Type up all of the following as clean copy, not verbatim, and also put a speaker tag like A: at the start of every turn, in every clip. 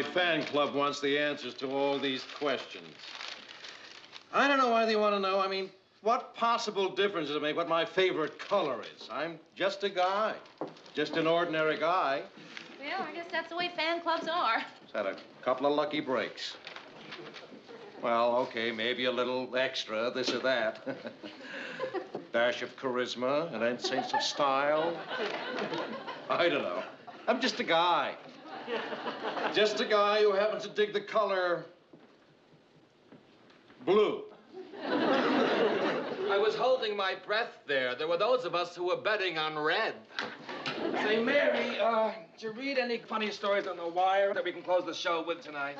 A: fan club wants the answers to all these questions. I don't know why they want to know. I mean, what possible difference does it make what my favorite color is? I'm just a guy. Just an ordinary guy.
B: Well, I guess that's the way fan clubs are.
A: Just had a couple of lucky breaks. Well, okay, maybe a little extra, this or that. Dash of charisma, an sense of style. I don't know. I'm just a guy. Just a guy who happens to dig the color blue.
C: I was holding my breath there. There were those of us who were betting on red. Say, Mary, did you read any funny stories on the wire that we can close the show with tonight?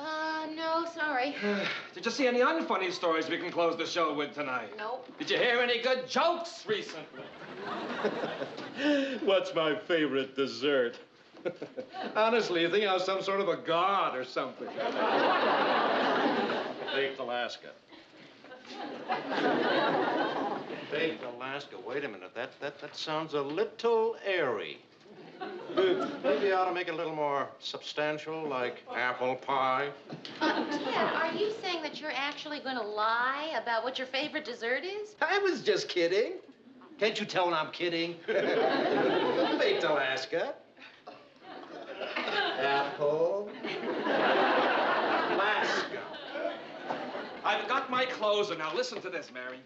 B: No, sorry.
C: Did you see any unfunny stories we can close the show with tonight?
B: Nope.
C: Did you hear any good jokes recently?
A: What's my favorite dessert? Honestly, you think I was some sort of a god or something. Baked Alaska. Baked Alaska. Wait a minute. That sounds a little airy. Maybe I ought to make it a little more substantial, like apple pie.
B: Ted, are you saying that you're actually going to lie about what your favorite dessert is?
A: I was just kidding. Can't you tell when I'm kidding? Baked Alaska. Apple. Alaska.
C: I've got my closer. Now, listen to this, Mary.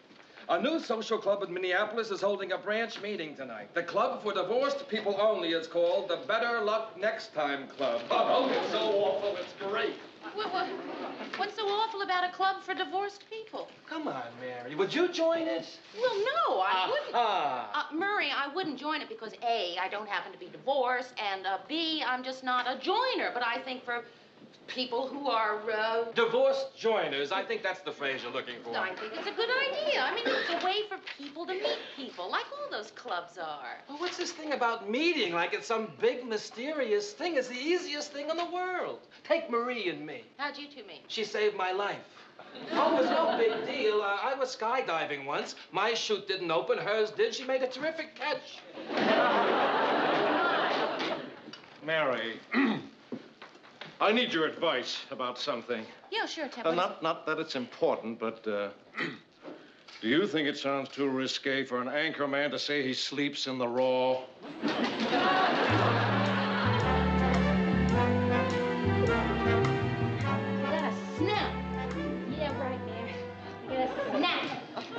C: A new social club in Minneapolis is holding a branch meeting tonight. The club for divorced people only is called the Better Luck Next Time Club. Oh, it's so awful. It's great.
B: What's so awful about a club for divorced people?
C: Come on, Mary. Would you join it?
B: Well, no, I wouldn't. Murray, I wouldn't join it because A, I don't happen to be divorced, and B, I'm just not a joiner. But I think for people who are...
C: Divorced joiners. I think that's the phrase you're looking for.
B: I think it's a good idea. I mean, it's a way for people to meet people, like all those clubs are.
C: Well, what's this thing about meeting like it's some big, mysterious thing? It's the easiest thing in the world. Take Marie and me.
B: How'd you two meet?
C: She saved my life. Oh, it was no big deal. I was skydiving once. My chute didn't open. Hers did. She made a terrific catch.
A: Mary, I need your advice about something.
B: Yeah, sure, Ted.
A: Not that it's important, but do you think it sounds too risque for an anchor man to say he sleeps in the raw?
B: You gotta snap. Yeah, right, Mayor. You gotta snap.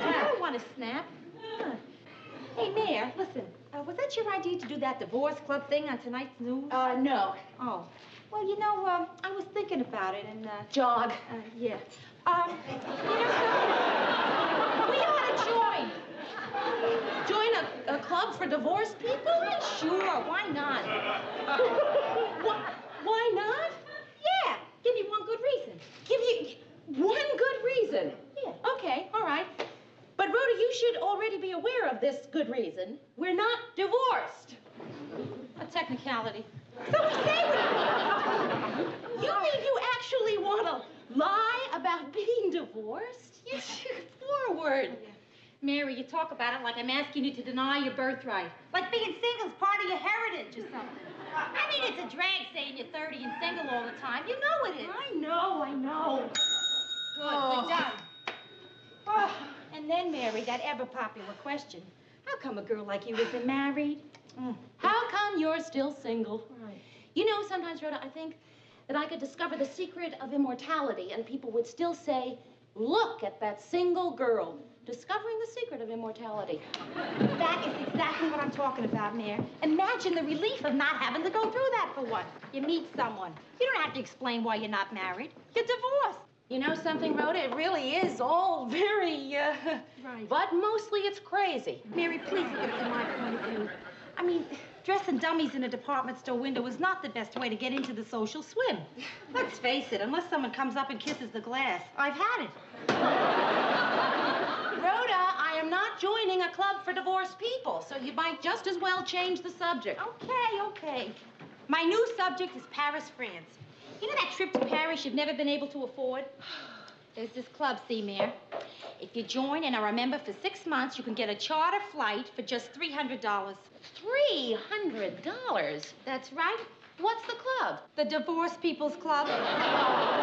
B: I don't want to snap. Hey, Mayor, listen. Was that your idea to do that divorce club thing on tonight's news? No. Oh. Well, you know, I was thinking about it and, Jog. Yeah. You know something? We ought to join. Join a club for divorced people? Sure, why not? Why not? Yeah, give me one good reason. Give me one good reason. Yeah. Okay, all right. But, Rhoda, you should already be aware of this good reason. We're not divorced. A technicality. So we say we... You mean you actually want to lie about being divorced? You should forward. Yeah. Mary, you talk about it like I'm asking you to deny your birthright. Like being single is part of your heritage or something. I mean, it's a drag saying you're 30 and single all the time. You know it is. I know. Good, done. Oh, and then, Mary, that ever-popular question. How come a girl like you isn't married? How come you're still single? Right. You know, sometimes, Rhoda, I think that I could discover the secret of immortality, and people would still say, look at that single girl, discovering the secret of immortality. That is exactly what I'm talking about, Mayor. Imagine the relief of not having to go through that for once. You meet someone. You don't have to explain why you're not married. You're divorced. You know something, Rhoda? It really is all very, right. But mostly it's crazy. Mary, please look at my point of view. I mean, dressing dummies in a department store window is not the best way to get into the social swim. Let's face it, unless someone comes up and kisses the glass, I've had it. Rhoda, I am not joining a club for divorced people, so you might just as well change the subject. Okay. My new subject is Paris, France. You know that trip to Paris you've never been able to afford? There's this club, see, Mayor. If you join and are a member for 6 months, you can get a charter flight for just $300. $300? That's right. What's the club?
D: The Divorced People's Club. Aha,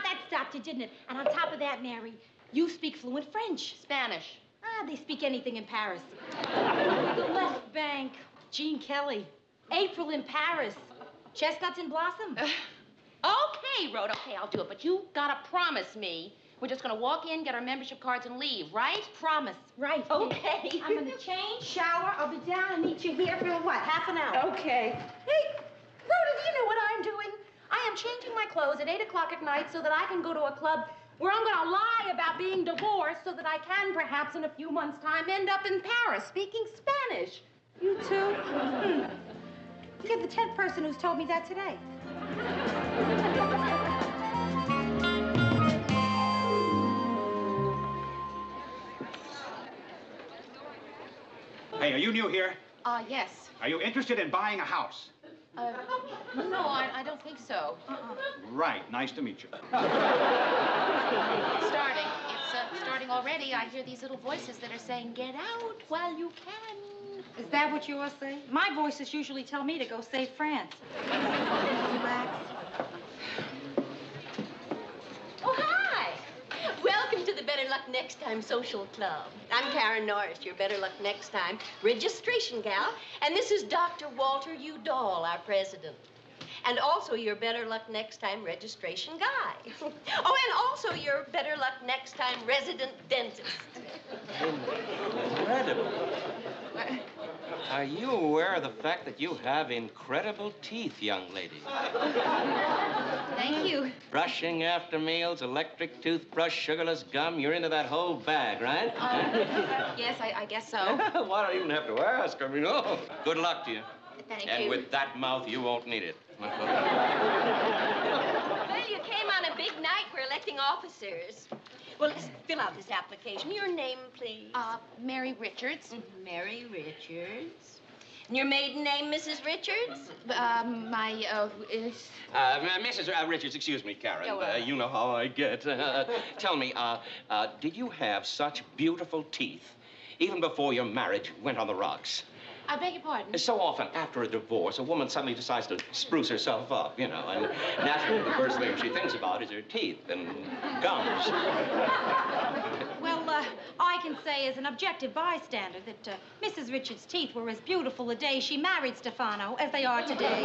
D: that stopped you, didn't it? And on top of that, Mary, you speak fluent French.
B: Spanish.
D: Ah, they speak anything in Paris. The Left Bank, Gene Kelly, April in Paris, Chestnuts in Blossom.
B: Okay, Rhoda, okay, I'll do it. But you gotta promise me we're just gonna walk in, get our membership cards, and leave, right?
D: Promise, right.
B: Okay.
D: I'm gonna change, shower, I'll be down and meet you here for what, half an hour?
B: Okay. Hey, Rhoda, do you know what I'm doing? I am changing my clothes at 8 o'clock at night so that I can go to a club where I'm gonna lie about being divorced so that I can, perhaps in a few months' time, end up in Paris speaking Spanish.
D: You too? You're the 10th person who's told me that today.
E: Hey, are you new here?
B: Yes.
E: Are you interested in buying a house?
B: No, I don't think so.
E: Right. Nice to meet you.
B: It's starting. It's starting already. I hear these little voices that are saying, get out while you can.
D: Is that what yours say? My voices usually tell me to go save France. Relax.
F: Oh, hi. Welcome to the Better Luck Next Time Social Club. I'm Karen Norris, your Better Luck Next Time registration gal. And this is Dr. Walter Udall, our president. And also your Better Luck Next Time registration guy. Oh, and also your Better Luck Next Time resident dentist.
G: Incredible. Are you aware of the fact that you have incredible teeth, young lady?
D: Thank you.
G: Brushing after meals, electric toothbrush, sugarless gum, you're into that whole bag, right?
B: Yes, I guess so.
G: Well, I don't even have to ask. I mean, oh. Good luck to you.
B: Thank you.
G: And with that mouth, you won't need it.
F: Well, you came on a big night for electing officers. Well, let's fill out this application. Your name, please.
B: Mary Richards.
F: Mary Richards. And your maiden name, Mrs. Richards?
G: Mrs. Richards, excuse me, Karen.
F: Oh,
G: you know how I get. Tell me, did you have such beautiful teeth even before your marriage went on the rocks?
B: I beg your pardon?
G: So often, after a divorce, a woman suddenly decides to spruce herself up, you know, and naturally the first thing she thinks about is her teeth and gums.
D: Well, I can say as an objective bystander that Mrs. Richards' teeth were as beautiful the day she married Stefano as they are today.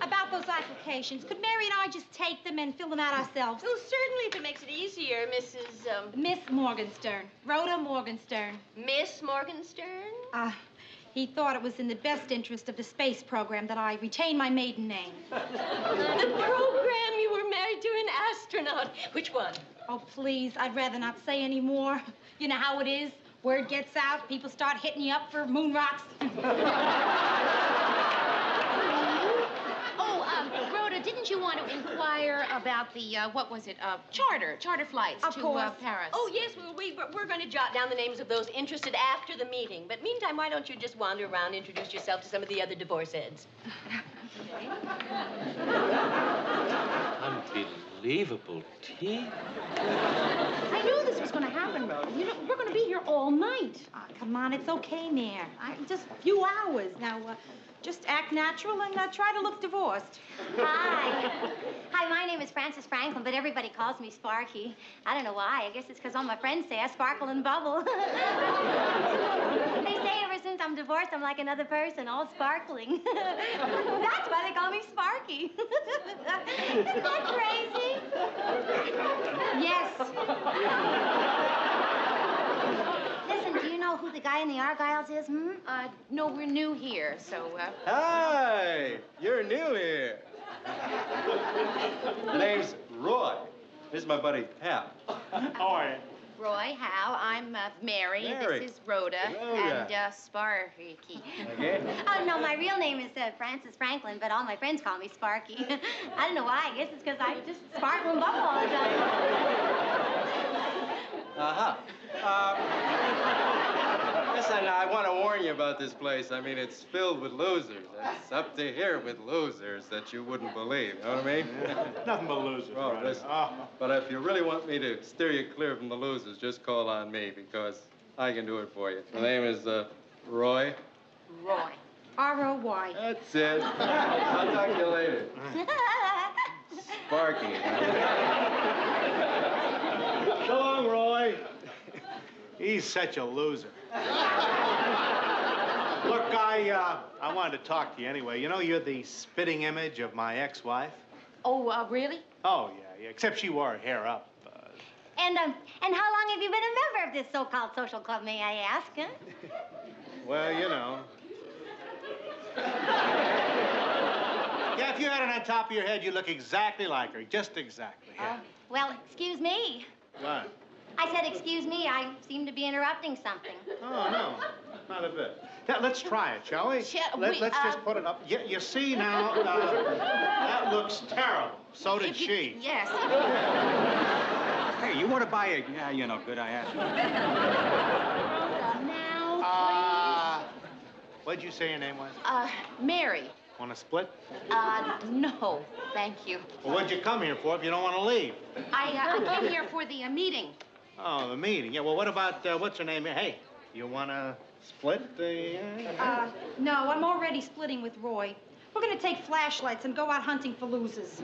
D: About those applications, could Mary and I just take them and fill them out ourselves?
F: Oh, certainly, if it makes it easier, Mrs.
D: Miss Morgenstern. Rhoda Morgenstern.
F: Miss Morgenstern?
D: He thought it was in the best interest of the space program that I retain my maiden name.
F: The program you were married to an astronaut. Which one?
D: Oh, please, I'd rather not say any more. You know how it is. Word gets out, people start hitting you up for moon rocks.
B: Rhoda, didn't you want to inquire about the, charter flights
D: Of
B: to
D: course.
B: Paris?
F: Oh, yes, well, we're going to jot down the names of those interested after the meeting. But meantime, why don't you just wander around, introduce yourself to some of the other divorce heads?
G: Unbelievable teeth.
B: I knew this was going to happen, Rhoda. You know, we're going to be here all night.
D: Come on, it's okay, Mare. Just a few hours. Now, just act natural and try to look divorced.
H: Hi. Hi, my name is Frances Franklin, but everybody calls me Sparky. I don't know why. I guess it's because all my friends say I sparkle and bubble. They say ever since I'm divorced, I'm like another person, all sparkling. That's why they call me Sparky. Isn't that crazy?
D: Yes.
H: Listen, do you know who the guy in the Argyles is,
B: No, we're new here, so,
I: Hi, you're new here. My name's Roy. This is my buddy Hap. How are you?
B: Roy, Hal, I'm Mary.
I: Mary.
B: This is Rhoda.
I: Rhoda.
B: And
H: Okay.
B: Sparky.
H: Oh, no, my real name is Frances Franklin, but all my friends call me Sparky. I don't know why. I guess it's because I just sparkle and bubble all the time.
I: Listen, I want to warn you about this place. I mean, it's filled with losers. It's up to here with losers that you wouldn't believe. You know what I mean?
J: Nothing but losers.
I: Well,
J: Brother.
I: listen, but if you really want me to steer you clear from the losers, just call on me because I can do it for you. My name is Roy.
D: Roy. R-O-Y.
I: That's it. I'll talk to you later. Sparky.
E: So long, Roy. He's such a loser. Look, I wanted to talk to you anyway. You know, you're the spitting image of my ex-wife.
F: Oh, really?
E: Oh, yeah, except she wore her hair up.
H: And how long have you been a member of this so-called social club, may I ask, huh?
E: Well, you know. Yeah, if you had it on top of your head, you look exactly like her. Just exactly. Yeah.
H: Well, excuse me.
E: What?
H: I said, excuse me, I seem to be interrupting something.
E: Oh, no, not a bit. Now, let's try it, shall we? Let's just put it up. You see now, that looks terrible. So did she.
F: Yes.
E: Hey, you want to buy a... Yeah, you know, good I asked.
F: Now,
E: What'd you say your name was?
F: Mary.
E: Want to split?
F: No, thank you.
E: Well, what'd you come here for if you don't want to leave?
F: I came here for the meeting.
E: Oh, the meeting. Yeah, well, what about, what's her name? Hey, you want to split the...
D: No, I'm already splitting with Roy. We're gonna take flashlights and go out hunting for losers.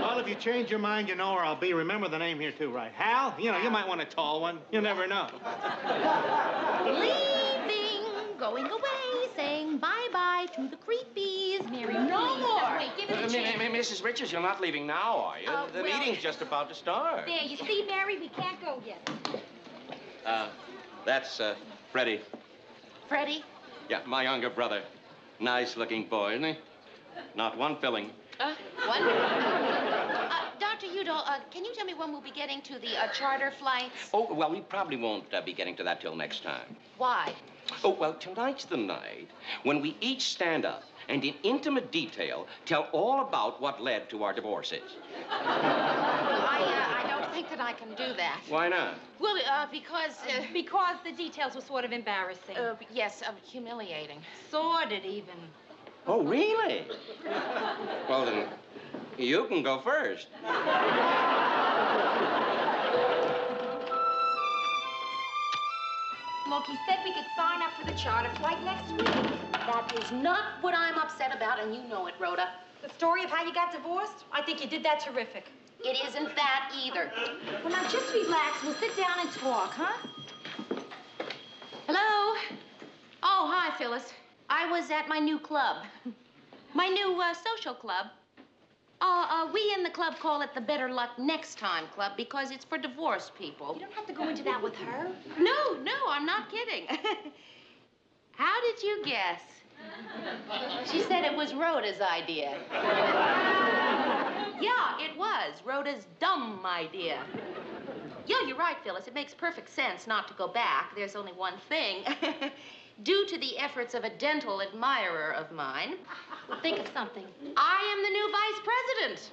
E: Well, if you change your mind, you know where I'll be. Remember the name here, too, right? Hal? You know, you might want a tall one. You never know.
F: Leaving, going away, saying bye-bye to the creepies. Mary, no more. Wait, give it a chance.
G: Mrs. Richards, you're not leaving now, are you? The
F: well-
G: meeting's just about to start.
D: There, you see, Mary, we can't go yet.
G: That's Freddie.
F: Freddie?
G: Yeah, my younger brother. Nice-looking boy, isn't he? Not one filling.
F: What? Dr. Udall, can you tell me when we'll be getting to the charter flights?
G: Oh, well, we probably won't be getting to that till next time.
F: Why?
G: Oh, well, tonight's the night when we each stand up and in intimate detail tell all about what led to our divorces.
F: I don't think that I can do that.
G: Why not?
F: Well, because...
D: Because the details were sort of embarrassing.
F: yes, humiliating.
D: Sordid, even.
G: Oh, really? Well, then, you can go first.
D: Look, he said we could sign up for the charter flight next week.
F: That is not what I'm upset about, and you know it, Rhoda.
D: The story of how you got divorced? I think you did that terrific.
F: It isn't that either.
D: Well, now, just relax. We'll sit down and talk, huh?
F: Hello? Oh, hi, Phyllis. I was at my new club. My new social club. We in the club call it the Better Luck Next Time Club because it's for divorced people.
D: You don't have to go into that with her.
F: No, I'm not kidding. How did you guess? She said it was Rhoda's idea. Yeah, it was. Rhoda's dumb idea. Yeah, you're right, Phyllis. It makes perfect sense not to go back. There's only one thing. Due to the efforts of a dental admirer of mine,
D: Think of something.
F: I am the new vice president.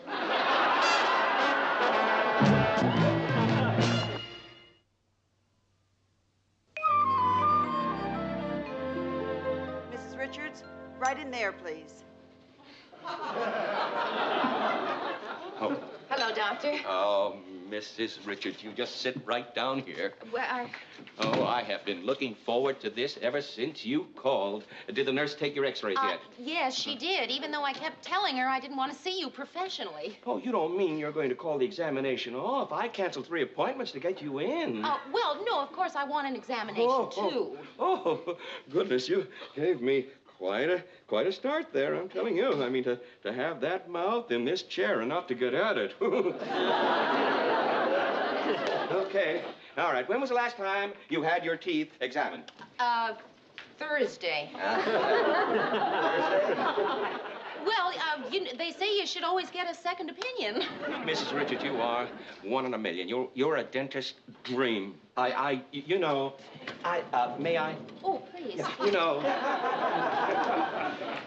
J: Mrs. Richards, right in there, please.
G: Oh.
F: Hello, Doctor.
G: Oh, Mrs. Richards, you just sit right down here.
F: Well,
G: Oh, I have been looking forward to this ever since you called. Did the nurse take your x-rays yet?
F: Yes, she did, even though I kept telling her I didn't want to see you professionally.
G: Oh, you don't mean you're going to call the examination off? I canceled 3 appointments to get you in.
F: Well, no, of course I want an examination, too.
G: Oh, goodness, you gave me quite a start there, I'm telling you. I mean, to have that mouth in this chair and not to get at it. Okay. All right. When was the last time you had your teeth examined?
F: Thursday. Well, they say you should always get a second opinion.
G: Mrs. Richards, you are 1 in a million. You're a dentist's dream. You know, may I?
F: Oh, please.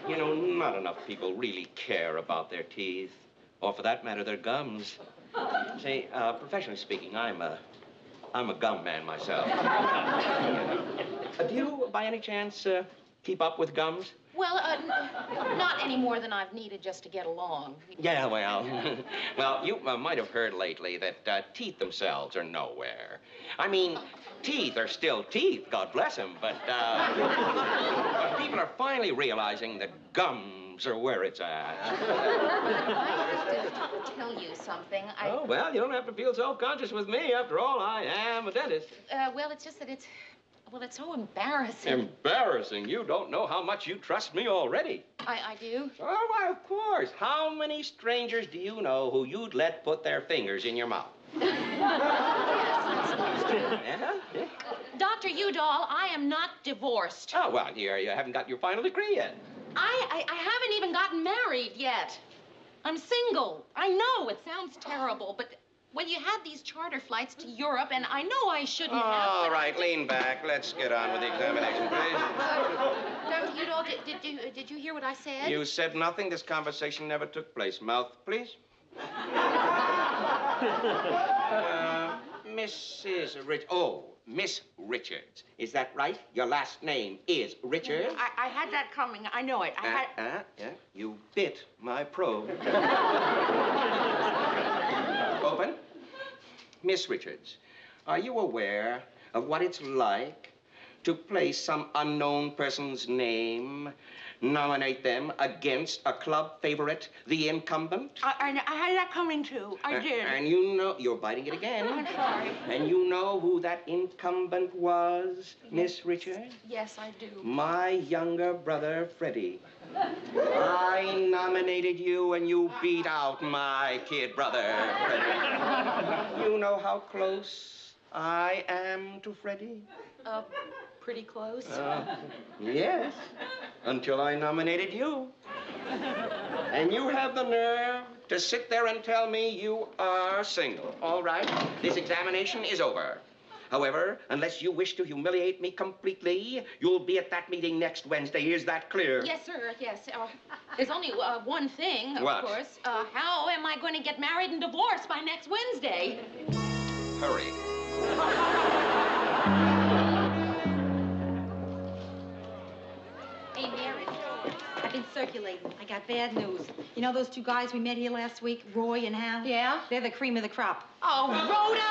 G: Yeah, not enough people really care about their teeth, or for that matter, their gums. Say, professionally speaking, I'm a gum man myself. Do you, by any chance, keep up with gums?
B: Well, not any more than I've needed just to get along.
G: Yeah, well, well, you might have heard lately that teeth themselves are nowhere. I mean, teeth are still teeth, God bless them, but people are finally realizing that gums are where it's at.
B: I have to tell you something.
G: Oh, well, you don't have to feel self-conscious with me. After all, I am a dentist.
B: Well, it's just that it's so embarrassing.
G: Embarrassing? You don't know how much you trust me already.
B: I do?
G: Oh, why, of course. How many strangers do you know who you'd let put their fingers in your mouth? Yeah?
B: Dr. Udall, I am not divorced.
G: Oh, well, you haven't got your final degree yet.
B: I haven't even gotten married yet. I'm single. I know it sounds terrible, but, well, you had these charter flights to Europe, and I know I shouldn't have.
G: All right, lean back. Let's get on with the examination, please.
B: Dr. Udall, did you hear what I said?
G: You said nothing. This conversation never took place. Mouth, please. Mrs. Miss Richards. Is that right? Your last name is Richards?
B: I had that coming. I know it.
G: Yeah. You bit my probe. Open. Miss Richards, are you aware of what it's like to place some unknown person's name, nominate them against a club favorite, the incumbent?
B: I had that coming, too. I did.
G: And you know... You're biting it again.
B: I'm sorry.
G: And you know who that incumbent was, Miss Richards?
B: Yes, I do.
G: My younger brother, Freddie. I nominated you, and you beat out my kid brother, Freddie. You know how close I am to Freddie?
B: Pretty close.
G: Yes, until I nominated you. And you have the nerve to sit there and tell me you are single. All right, this examination is over. However, unless you wish to humiliate me completely, you'll be at that meeting next Wednesday. Is that clear?
B: Yes, sir, yes. There's only one thing, of
G: What?
B: course. How am I going to get married and divorced by next Wednesday?
G: Hurry.
D: Hey, Mary, I've been circulating. I got bad news. You know those two guys we met here last week, Roy and Hal?
B: Yeah?
D: They're the cream of the crop.
B: Oh, Rhoda!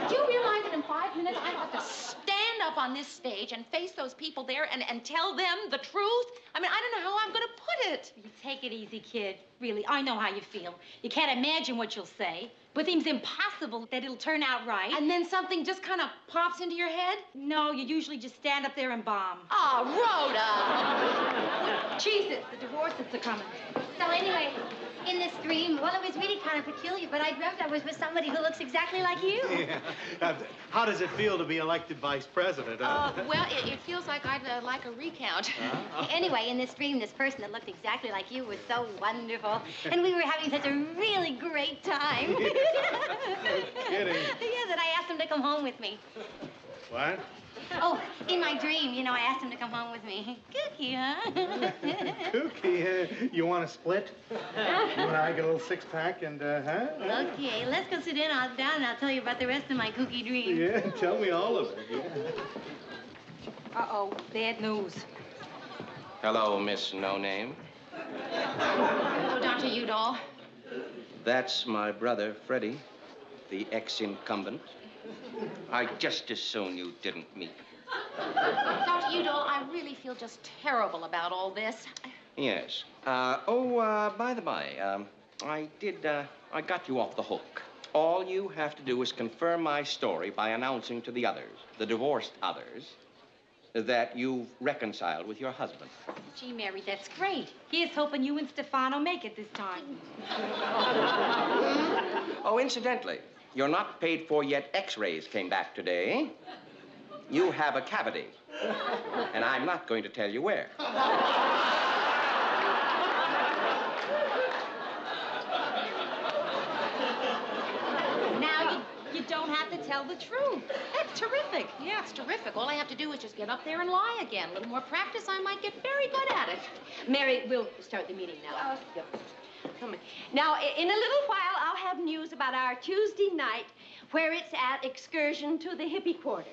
B: Do you realize that in 5 minutes I have to stand up on this stage and face those people there and tell them the truth? I mean, I don't know how I'm going to put it.
D: You take it easy, kid. Really, I know how you feel. You can't imagine what you'll say. But it seems impossible that it'll turn out right.
B: And then something just kind of pops into your head?
D: No, you usually just stand up there and bomb.
B: Oh, Rhoda!
D: Jesus, the divorces are coming.
H: So anyway, in this dream, well, it was really kind of peculiar, but I dreamt I was with somebody who looks exactly like you.
E: Yeah. How does it feel to be elected vice president?
B: Well, it feels like I'd like a recount.
H: Anyway, in this dream, this person that looked exactly like you was so wonderful. And we were having such a really great time.
E: Kidding.
H: Yeah, that I asked him to come home with me.
E: What?
H: Oh, in my dream, you know, I asked him to come home with me. Kooky, huh?
E: Kooky, you want to split? You and I get a little six-pack and, huh?
H: Okay, let's go sit down and I'll tell you about the rest of my kooky dream.
E: Yeah, tell me all of it. Yeah.
D: Uh-oh, bad news.
G: Hello, Miss No Name.
B: Hello, Dr. Udall.
G: That's my brother, Freddie, the ex-incumbent. I'd just as soon you didn't meet.
B: Dr. Udall, I really feel just terrible about all this.
G: Yes. By the by, I got you off the hook. All you have to do is confirm my story by announcing to the others, the divorced others, that you've reconciled with your husband.
D: Gee, Mary, that's great. Here's hoping you and Stefano make it this time.
G: Oh, incidentally, you're not paid for yet x-rays came back today. You have a cavity. And I'm not going to tell you where.
D: Now you don't have to tell the truth. That's terrific.
B: Yeah, it's terrific. All I have to do is just get up there and lie again. A little more practice, I might get very good at it.
F: Mary, we'll start the meeting now. Come on. Now, in a little while, I'll have news about our Tuesday night where it's at excursion to the hippie quarters.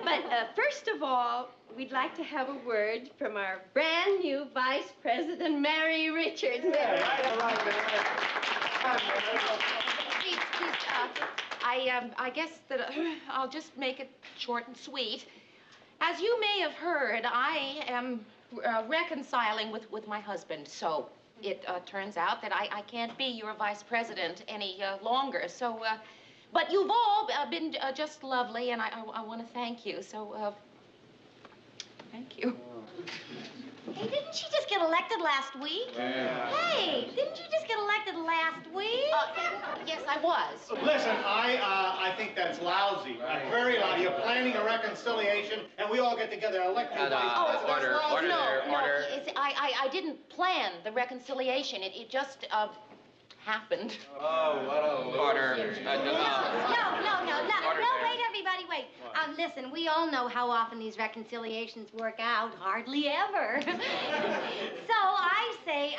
F: But first of all, we'd like to have a word from our brand new Vice President, Mary Richards. Mary.
B: Please, I guess that I'll just make it short and sweet. As you may have heard, I am reconciling with my husband, so it turns out that I can't be your vice president any longer. So, but you've all been just lovely, and I want to thank you. So, thank you.
H: Hey, didn't she just get elected last week?
E: Yeah.
H: Hey, didn't you just get elected last week?
B: Yes, I was.
E: Listen, I think that's lousy. Very lousy. You're planning a reconciliation, and we all get together and elect you vice president.
B: Order. I didn't plan the reconciliation. It just happened.
I: Oh, what a order.
H: No, wait, everybody, wait. Listen, we all know how often these reconciliations work out. Hardly ever. So I say,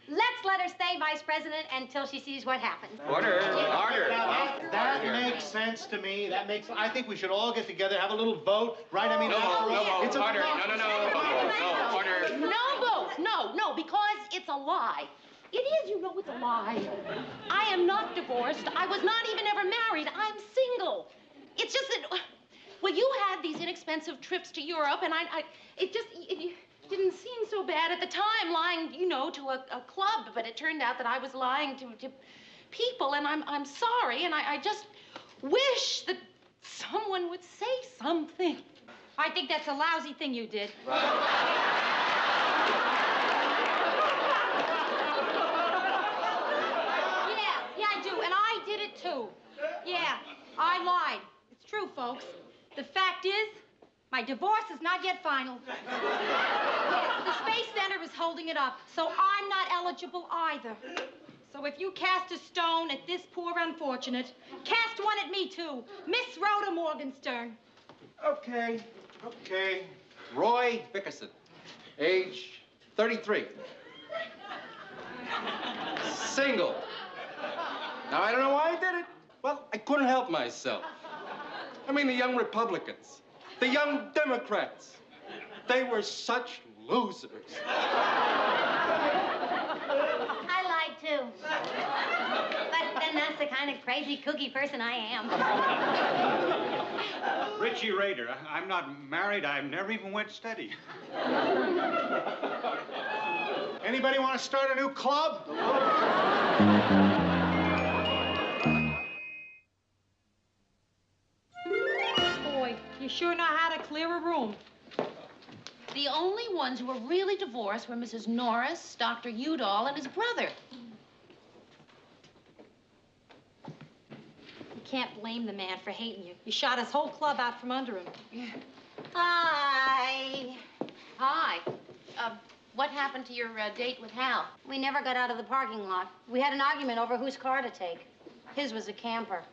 H: let's let her stay vice president until she sees what happens.
I: Order.
E: That makes sense to me. I think we should all get together, have a little vote, right? I mean,
I: No vote.
E: it's a
I: Order. No. Order.
B: No vote. No, because it's a lie. It is, you know, it's a lie. I am not divorced. I was not even ever married. I'm single. It's just that, well, you had these inexpensive trips to Europe, and it didn't seem so bad at the time, lying, you know, to a club, but it turned out that I was lying to people, and I'm sorry, and I just wish that someone would say something.
D: I think that's a lousy thing you did. Yeah, I do, and I did it too. Yeah, I lied. It's true, folks. The fact is, my divorce is not yet final. Yes, the Space Center is holding it up, so I'm not eligible either. So if you cast a stone at this poor unfortunate, cast one at me too, Miss Rhoda Morgenstern.
I: Okay. Roy Bickerson, age 33. Single. Now, I don't know why I did it. Well, I couldn't help myself. I mean, the young Republicans, the young Democrats, they were such losers.
H: I lied, too. But then that's the kind of crazy, kooky person I am.
E: Richie Rader. I'm not married. I've never even went steady. Anybody want to start a new club?
D: Boy, you sure know how to clear a room.
B: The only ones who were really divorced were Mrs. Norris, Dr. Udall, and his brother.
D: You can't blame the man for hating you. You shot his whole club out from under him.
H: Hi.
B: Hi. What happened to your date with Hal?
H: We never got out of the parking lot. We had an argument over whose car to take. His was a camper.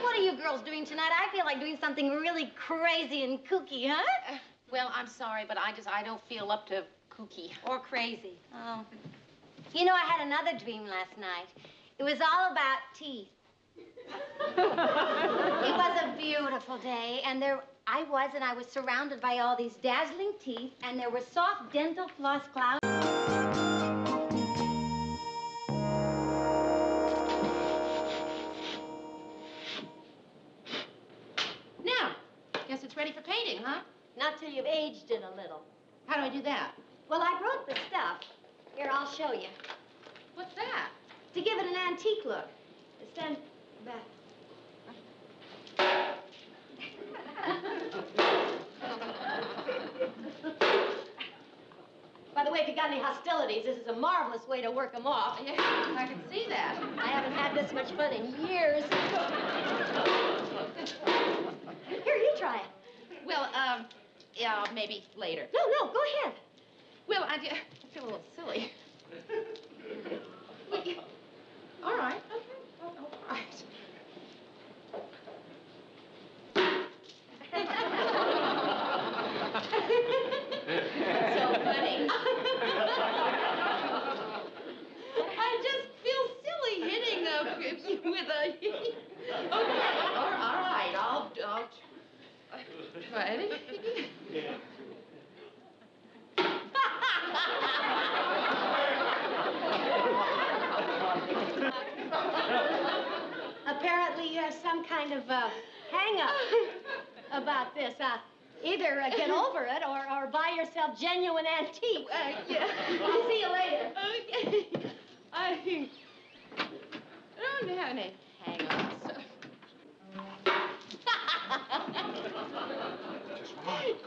H: What are you girls doing tonight? I feel like doing something really crazy and kooky, huh?
B: Well, I'm sorry, but I don't feel up to kooky.
D: Or crazy.
H: Oh. You know, I had another dream last night. It was all about teeth. It was a beautiful day, and there I was surrounded by all these dazzling teeth, and there were soft dental floss clouds.
B: Now, guess it's ready for painting, huh?
H: Not till you've aged it a little.
B: How do I do that?
H: Well, I brought the stuff. Here, I'll show you.
B: What's that?
H: To give it an antique look. Stand back. By the way, if you got any hostilities, this is a marvelous way to work them off.
B: Yeah, I can see that.
H: I haven't had this much fun in years. Here, you try it.
B: Well, yeah, maybe later.
H: No, go ahead.
B: Well, I feel a little silly. All right. Okay. All right. So funny. I just feel
F: Apparently, some kind of hang-up about this. Either get over it or buy yourself genuine antique.
B: Yeah.
F: I'll see you later.
B: Okay. I don't have any hang-ups.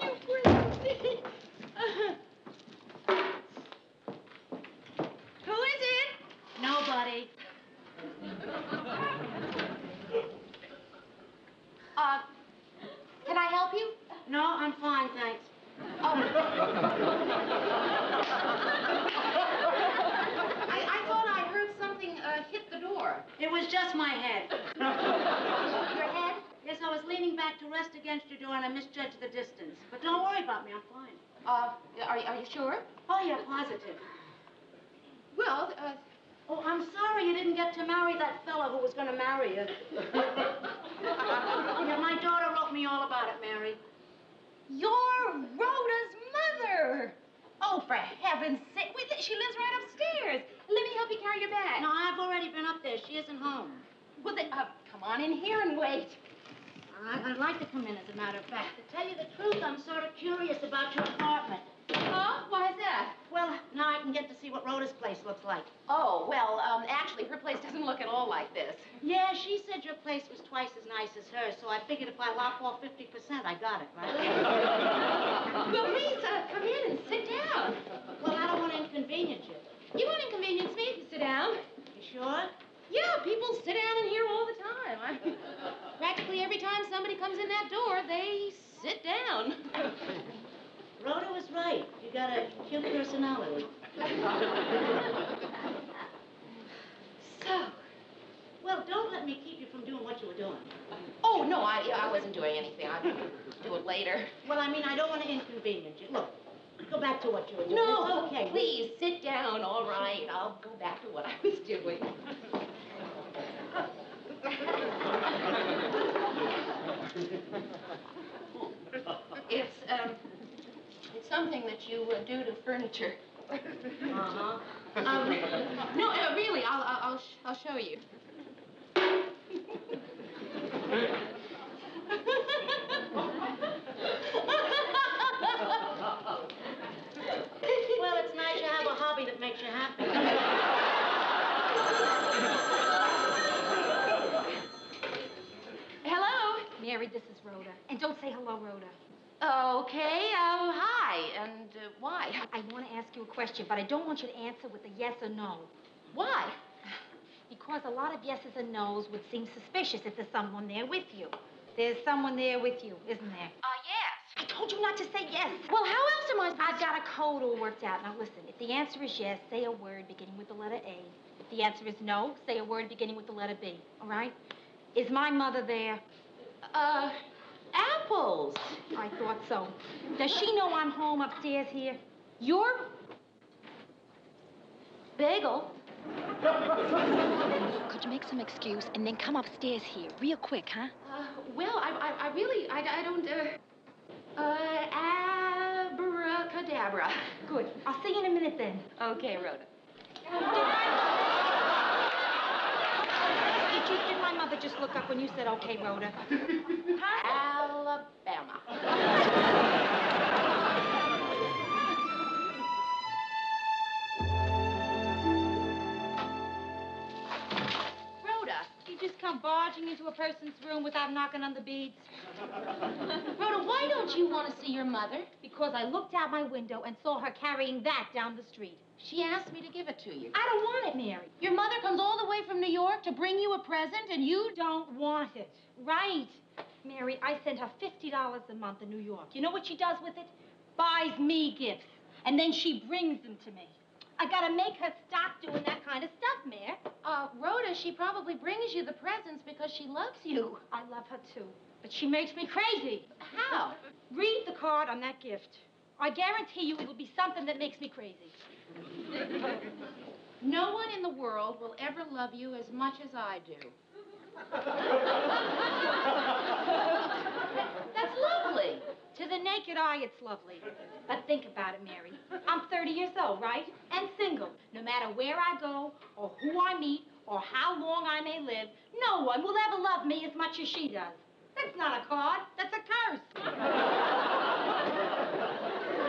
B: You crazy. Who is it?
F: Nobody.
B: Can I help you?
F: No, I'm fine, thanks.
B: I thought I heard something hit the door.
F: It was just my head.
B: Your head?
F: Yes, I was leaning back to rest against your door and I misjudged the distance. But don't worry about me, I'm fine.
B: Are you sure?
F: Oh, yeah, positive.
B: Well,
F: Oh, I'm sorry you didn't get to marry that fella who was going to marry you. Yeah, my daughter wrote me all about it, Mary.
B: you're Rhoda's mother. Oh, for heaven's sake. Wait, she lives right upstairs. Let me help you carry your bag.
F: No, I've already been up there. She isn't home.
B: Well, then, come on in here and wait.
F: I'd like to come in, as a matter of fact. To tell you the truth, I'm sort of curious about your apartment.
B: Huh? Why is that?
F: Well, now I can get to see what Rhoda's place looks like.
B: Oh, well, actually, her place doesn't look at all like this.
F: Yeah, she said your place was twice as nice as hers, so I figured if I lock off 50%, I got it, right?
B: Well, please, come in and sit down.
F: Well, I don't want to inconvenience you.
B: You won't inconvenience me if you sit down.
F: You sure?
B: Yeah, people sit down in here all the time. Practically every time somebody comes in that door, they sit down.
F: Rhoda was right. You got a cute personality.
B: So,
F: well, don't let me keep you from doing what you were doing.
B: oh, no, I wasn't doing anything. I'll do it later.
F: Well, I mean, I don't want to inconvenience you. Look, go back to what you were doing.
B: No,
F: It's okay.
B: please, sit down, all right. I'll go back to what I was doing. It's something that you do to furniture.
F: Uh-huh.
B: No, really, I'll show you.
F: Well, it's nice you have a hobby that makes you happy.
B: Hello?
D: Mary, this is Rhoda. And don't say hello, Rhoda.
B: Okay, hi, and why?
D: I want to ask you a question, but I don't want you to answer with a yes or no.
B: Why?
D: Because a lot of yeses and nos would seem suspicious if there's someone there with you. There's someone there with you, isn't there?
B: Yes.
D: I told you not to say yes.
B: Well, how else am I supposed
D: I've got a code all worked out. Now, listen, if the answer is yes, say a word beginning with the letter A. If the answer is no, say a word beginning with the letter B, all right? Is my mother there?
B: Apples.
D: I thought so. Does she know I'm home upstairs here? You're...
B: Bagel.
D: Could you make some excuse and then come upstairs here real quick, huh?
B: Well, I really, I don't, abracadabra.
D: Good. I'll see you in a minute then.
B: Okay, Rhoda.
D: Did my mother just look up when you said, okay, Rhoda?
B: Alabama. Rhoda,
D: You just come barging into a person's room without knocking on the beads?
B: Rhoda, why don't you want to see your mother?
D: Because I looked out my window and saw her carrying that down the street.
B: She asked me to give it to you.
D: I don't want it, Mary.
B: Your mother comes all the way from New York to bring you a present, and you
D: Don't want it. Right. Mary, I send her $50 a month in New York. You know what she does with it? Buys me gifts. And then she brings them to me. I gotta make her stop doing that kind of stuff, Mare.
B: Rhoda, she probably brings you the presents because she loves you.
D: I love her, too. But she makes me crazy.
B: How?
D: Read the card on that gift. I guarantee you it'll be something that makes me crazy.
B: No one in the world will ever love you as much as I do. That's lovely.
D: To the naked eye, it's lovely. But think about it, Mary. I'm 30 years old, right? And single. No matter where I go, or who I meet, or how long I may live, no one will ever love me as much as she does. That's not a card. That's a curse.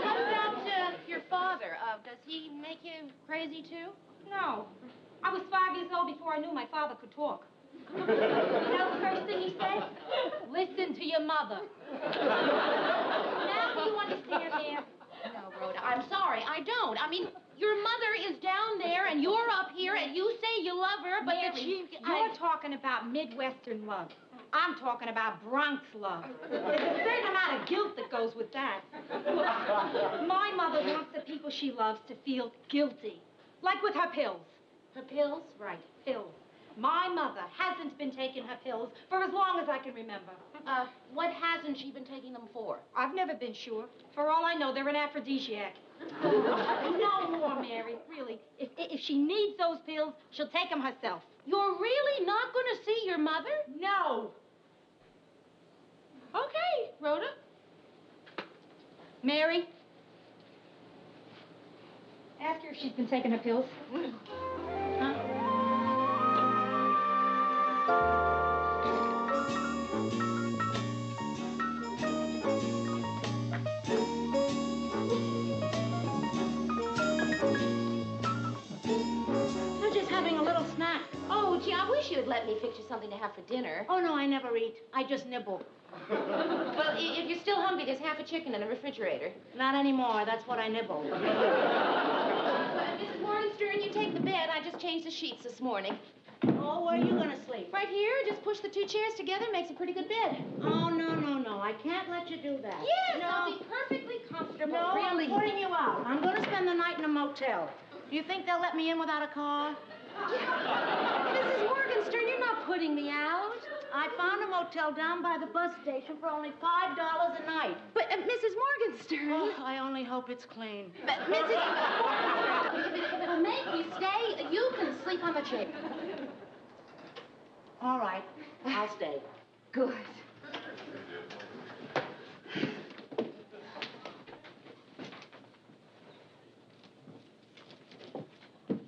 B: What about your father? Does he make you crazy, too?
D: No. I was 5 years old before I knew my father could talk. You know the first thing he said? Listen to your mother. Now do you understand, dear?
B: No, Rhoda, I'm sorry. I don't. I mean, your mother is down there, and you're up here, and you say you love her, but that she...
D: You're talking about Midwestern love. I'm talking about Bronx love. There's a certain amount of guilt that goes with that. My mother wants the people she loves to feel guilty. Like with her pills.
B: Her pills?
D: Right, pills. My mother hasn't been taking her pills for as long as I can remember.
B: What hasn't she been taking them for?
D: I've never been sure. For all I know, they're an aphrodisiac. No more, Mary, really. If she needs those pills, she'll take them herself.
B: You're really not going to see your mother?
D: No.
B: Okay, Rhoda.
D: Mary, ask her if she's been taking her pills. Huh? I'm just having a little snack.
B: Oh, gee, I wish you had let me fix you something to have for dinner.
D: Oh, no, I never eat. I just nibble.
B: Well, if you're still hungry, there's half a chicken in the refrigerator.
D: Not anymore. That's what I nibble.
B: Mrs. Morgenstern, you take the bed. I just changed the sheets this morning.
D: Oh, where are you going to sleep?
B: Right here. Just push the 2 chairs together. Makes a pretty good bed.
D: Oh, no. I can't let you do that.
B: Yes,
D: no.
B: I'll be perfectly comfortable.
D: No,
B: really.
D: I'm putting you out. I'm going to spend the night in a motel. Do you think they'll let me in without a car?
B: Mrs. Morgenstern, you're not putting me out.
D: I found a motel down by the bus station for only $5 a night.
B: But, Mrs. Morgenstern...
D: Oh, I only hope it's clean.
B: But, Mrs. Morgenstern, if it'll make you stay, you can sleep on the chair.
D: All right, I'll stay.
B: Good.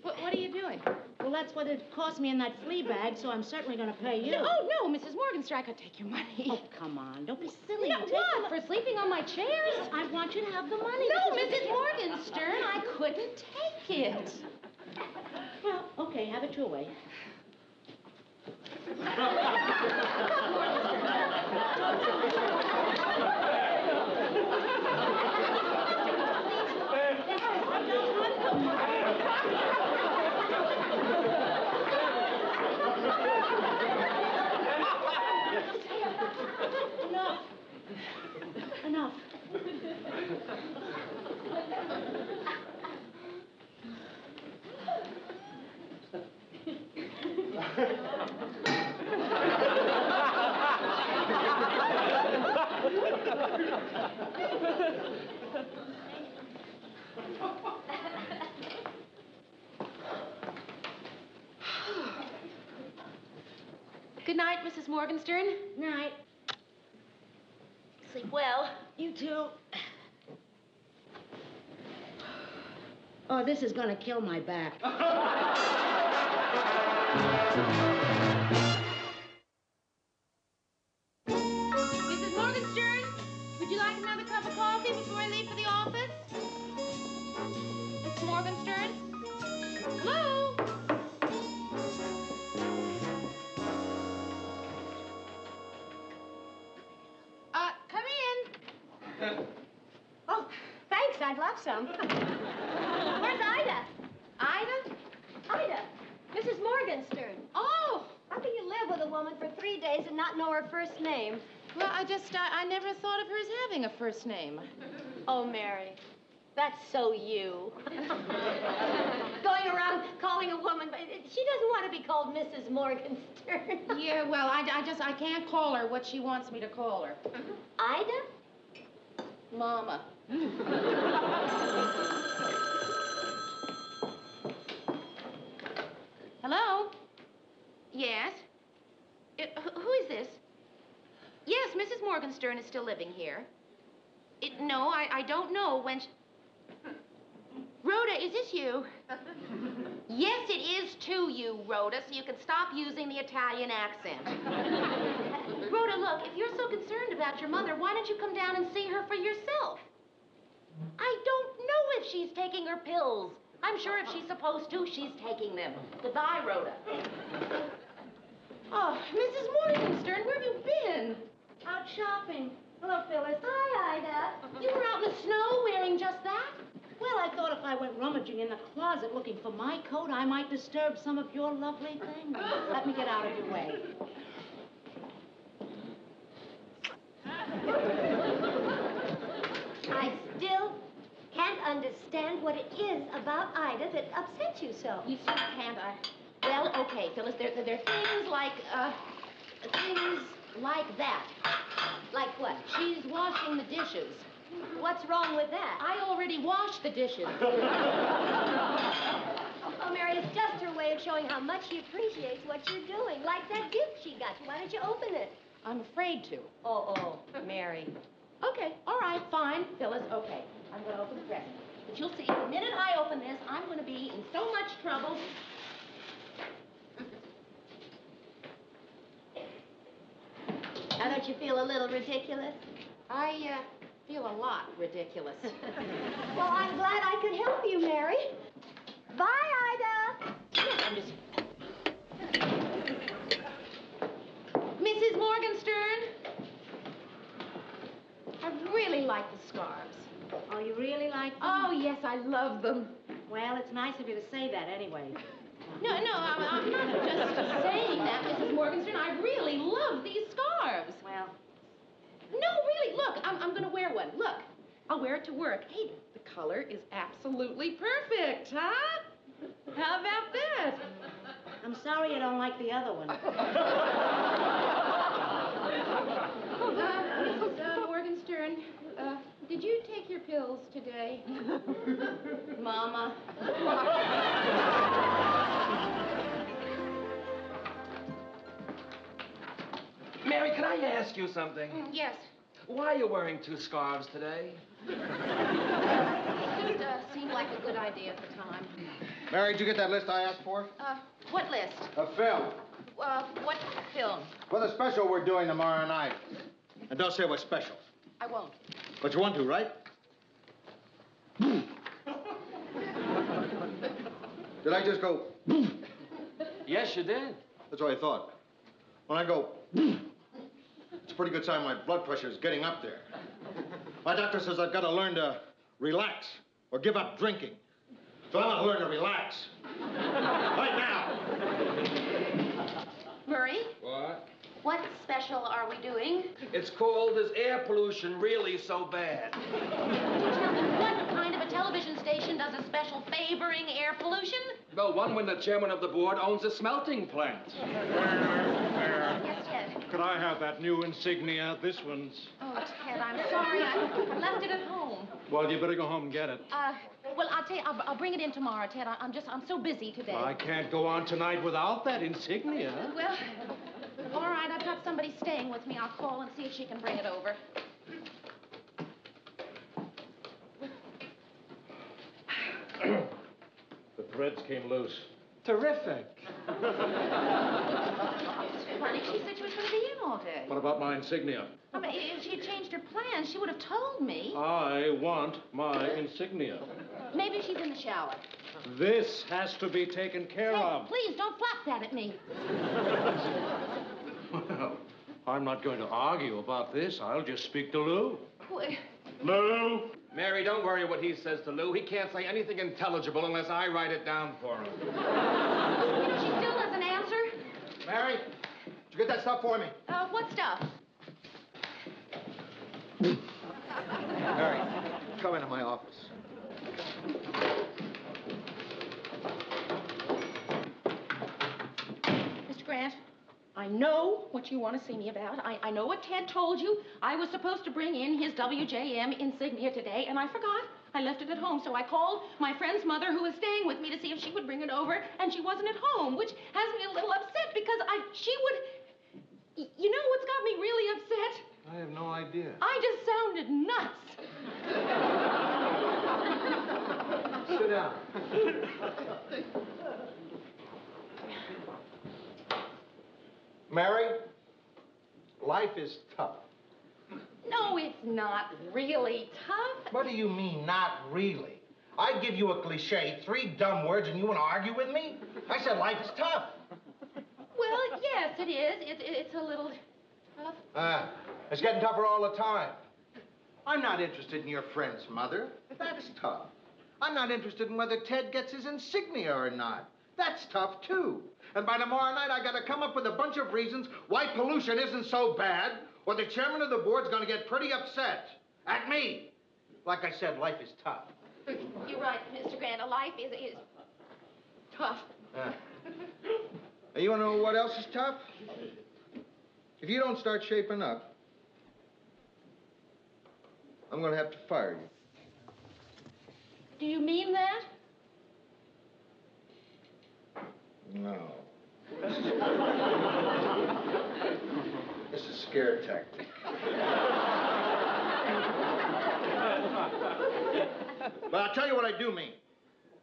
B: What are you doing?
D: Well, that's what it cost me in that flea bag, so I'm certainly going to pay you.
B: No, Mrs. Morgenstern, I could take your money.
D: Oh, come on. Don't be silly.
B: No, what? For sleeping on my chairs?
D: I want you to have the money.
B: No, Mrs. Morgenstern, I couldn't take it.
D: Well, okay, have it your way. Enough.
B: Good night, Mrs. Morgenstern.
D: Night.
B: Sleep well.
D: You too. Oh, this is going to kill my back.
B: Mrs. Morgenstern, would you like another cup of coffee before I leave for the office? Mrs. Morgenstern? Hello? Come in.
D: Oh, thanks. I'd love some.
H: Where's Ida?
B: Ida?
H: Mrs. Morgenstern.
B: Oh,
H: How can you live with a woman for 3 days and not know her first name?
B: well, I never thought of her as having a first name.
H: Oh, Mary, that's so you. Going around calling a woman, but she doesn't want to be called Mrs. Morgenstern.
B: Yeah, well, I can't call her what she wants me to call her.
H: Ida?
B: Mama. Hello? Yes? Who is this? Yes, Mrs. Morgenstern is still living here. No, I don't know when she... Rhoda, is this you? Yes, it is, to you, Rhoda, so you can stop using the Italian accent. Rhoda, look, if you're so concerned about your mother, why don't you come down and see her for yourself? I don't know if she's taking her pills. I'm sure if she's supposed to, she's taking them. Goodbye, Rhoda. Oh, Mrs. Morgenstern, where have you been?
H: Out shopping.
B: Hello, Phyllis.
H: Hi, Ida.
B: You were out in the snow wearing just that?
K: Well, I thought if I went rummaging in the closet looking for my coat, I might disturb some of your lovely things. Let me get out of your way.
H: I still can't understand what it is about Ida that upsets you so.
B: You still can't, Well, okay, Phyllis, there are things like that.
H: Like what?
B: She's washing the dishes.
H: What's wrong with that?
B: I already washed the dishes.
H: Oh, Mary, it's just her way of showing how much she appreciates what you're doing. Like that gift she got you. Why don't you open it?
B: I'm afraid to.
H: Oh, Mary.
B: Okay, all right, fine, Phyllis, okay. I'm going to open the present. But you'll see, the minute I open this, I'm going to be in so much trouble.
H: Now, don't you feel a little ridiculous?
B: I feel a lot ridiculous.
H: Well, I'm glad I could help you, Mary. Bye, Ida.
B: I'm just... Mrs. Morgenstern, I really like the scarves.
K: Oh, you really like them?
B: Oh, yes, I love them.
K: Well, it's nice of you to say that anyway.
B: No, I'm not just saying that, Mrs. Morgenstern. I really love these scarves.
K: Well...
B: No, really, look, I'm going to wear one. Look, I'll wear it to work. Hey, the color is absolutely perfect, huh? How about that?
K: I'm sorry you don't like the other one.
B: Mrs. Morgenstern, did you take your pills today? Mama.
C: Mary, can I ask you something?
B: Yes.
C: Why are you wearing two scarves today?
B: It just seemed like a good idea at the time.
E: Mary, did you get that list I asked for?
B: What list?
E: A film.
B: What film?
E: For the special we're doing tomorrow night. And don't say it was special.
B: I won't.
E: But you want to, right? Did I just go?
C: Yes, you did.
E: That's what I thought. When I go, it's a pretty good sign my blood pressure is getting up there. My doctor says I've got to learn to relax or give up drinking. So I'm going to learn to relax. Right now.
B: Murray?
C: What?
B: What special are we doing?
C: It's called Is Air Pollution Really So Bad?
B: Could you tell me what kind of a television station does a special favoring air pollution?
C: Well, one when the chairman of the board owns a smelting plant.
B: Yes, Ted.
E: Could I have that new insignia? This one's...
B: Oh, Ted, I'm sorry. I left it at home.
E: Well, you better go home and get it.
B: Well, I'll tell you, I'll bring it in tomorrow, Ted. I'm so busy today.
E: I can't go on tonight without that insignia.
B: Well, all right, I've got somebody staying with me. I'll call and see if she can bring it over.
E: The threads came loose.
C: Terrific.
B: Funny, she said she was going to be in all day.
E: What about my insignia?
B: I mean, if she had changed her plans, she would have told me.
E: I want my insignia.
B: Maybe she's in the shower.
E: This has to be taken care of.
B: Please, don't flap that at me.
E: Well, I'm not going to argue about this. I'll just speak to Lou.
B: Well,
E: Lou?
C: Mary, don't worry what he says to Lou. He can't say anything intelligible unless I write it down for him.
B: she still doesn't answer.
E: Mary, did you get that stuff for me?
B: What stuff?
E: Mary, come into my office.
B: Mr. Grant, I know what you want to see me about. I know what Ted told you. I was supposed to bring in his WJM insignia today, and I forgot. I left it at home, so I called my friend's mother, who was staying with me, to see if she would bring it over, and she wasn't at home, which has me a little upset because she would... You know what's got me really upset?
E: I have no idea.
B: I just sounded nuts.
E: Sit down. Mary, life is tough.
B: No, it's not really tough.
E: What do you mean, not really? I give you a cliche, 3 dumb words, and you want to argue with me? I said life is tough.
B: Well, yes, it is. It's a little tough.
E: It's getting tougher all the time. I'm not interested in your friend's mother. That's tough. I'm not interested in whether Ted gets his insignia or not. That's tough, too. And by tomorrow night, I gotta come up with a bunch of reasons why pollution isn't so bad, or the chairman of the board's gonna get pretty upset. At me. Like I said, life is tough.
B: You're right, Mr. Grant. Life is tough.
E: And you wanna know what else is tough? If you don't start shaping up, I'm gonna have to fire you.
B: Do you mean that?
E: No. This is scare tactic. But I'll tell you what I do mean.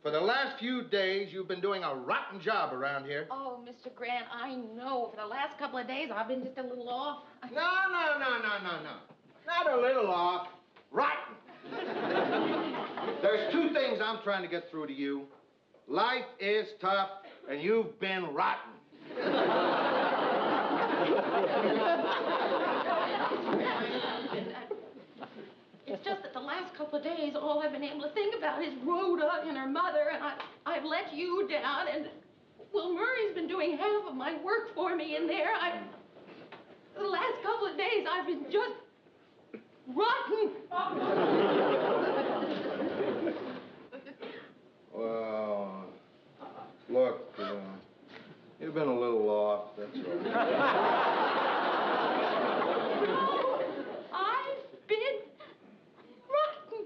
E: For the last few days, you've been doing a rotten job around here.
B: Oh, Mr. Grant, I know. For the last couple of days, I've been just a little off.
E: No. Not a little off. Rotten. There's 2 things I'm trying to get through to you. Life is tough, and you've been rotten.
B: It's just that the last couple of days, all I've been able to think about is Rhoda and her mother, and I've let you down, and Will Murray's been doing half of my work for me in there. The last couple of days, I've been just rotten.
E: Well, look, you've been a little off, that's all.
B: No, I've been rotten.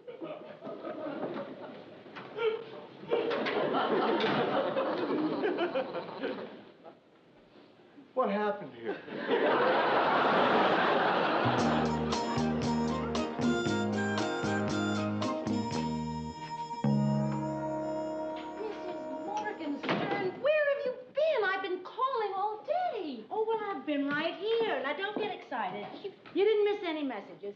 E: What happened here?
K: Been right here. Now, don't get excited. You didn't miss any messages.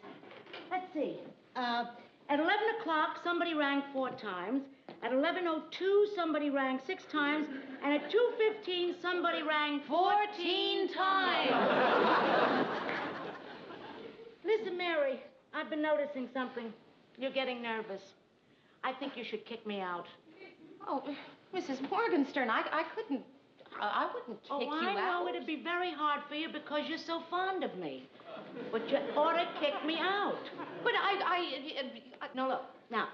K: Let's see. At 11 o'clock, somebody rang 4 times. At 11:02, somebody rang 6 times. And at 2:15, somebody rang 14 times. Listen, Mary, I've been noticing something. You're getting nervous. I think you should kick me out.
B: Oh, Mrs. Morgenstern, I couldn't. I wouldn't kick you out.
K: I know it'd be very hard for you because you're so fond of me. But you ought to kick me out.
B: But
K: No, look. Now,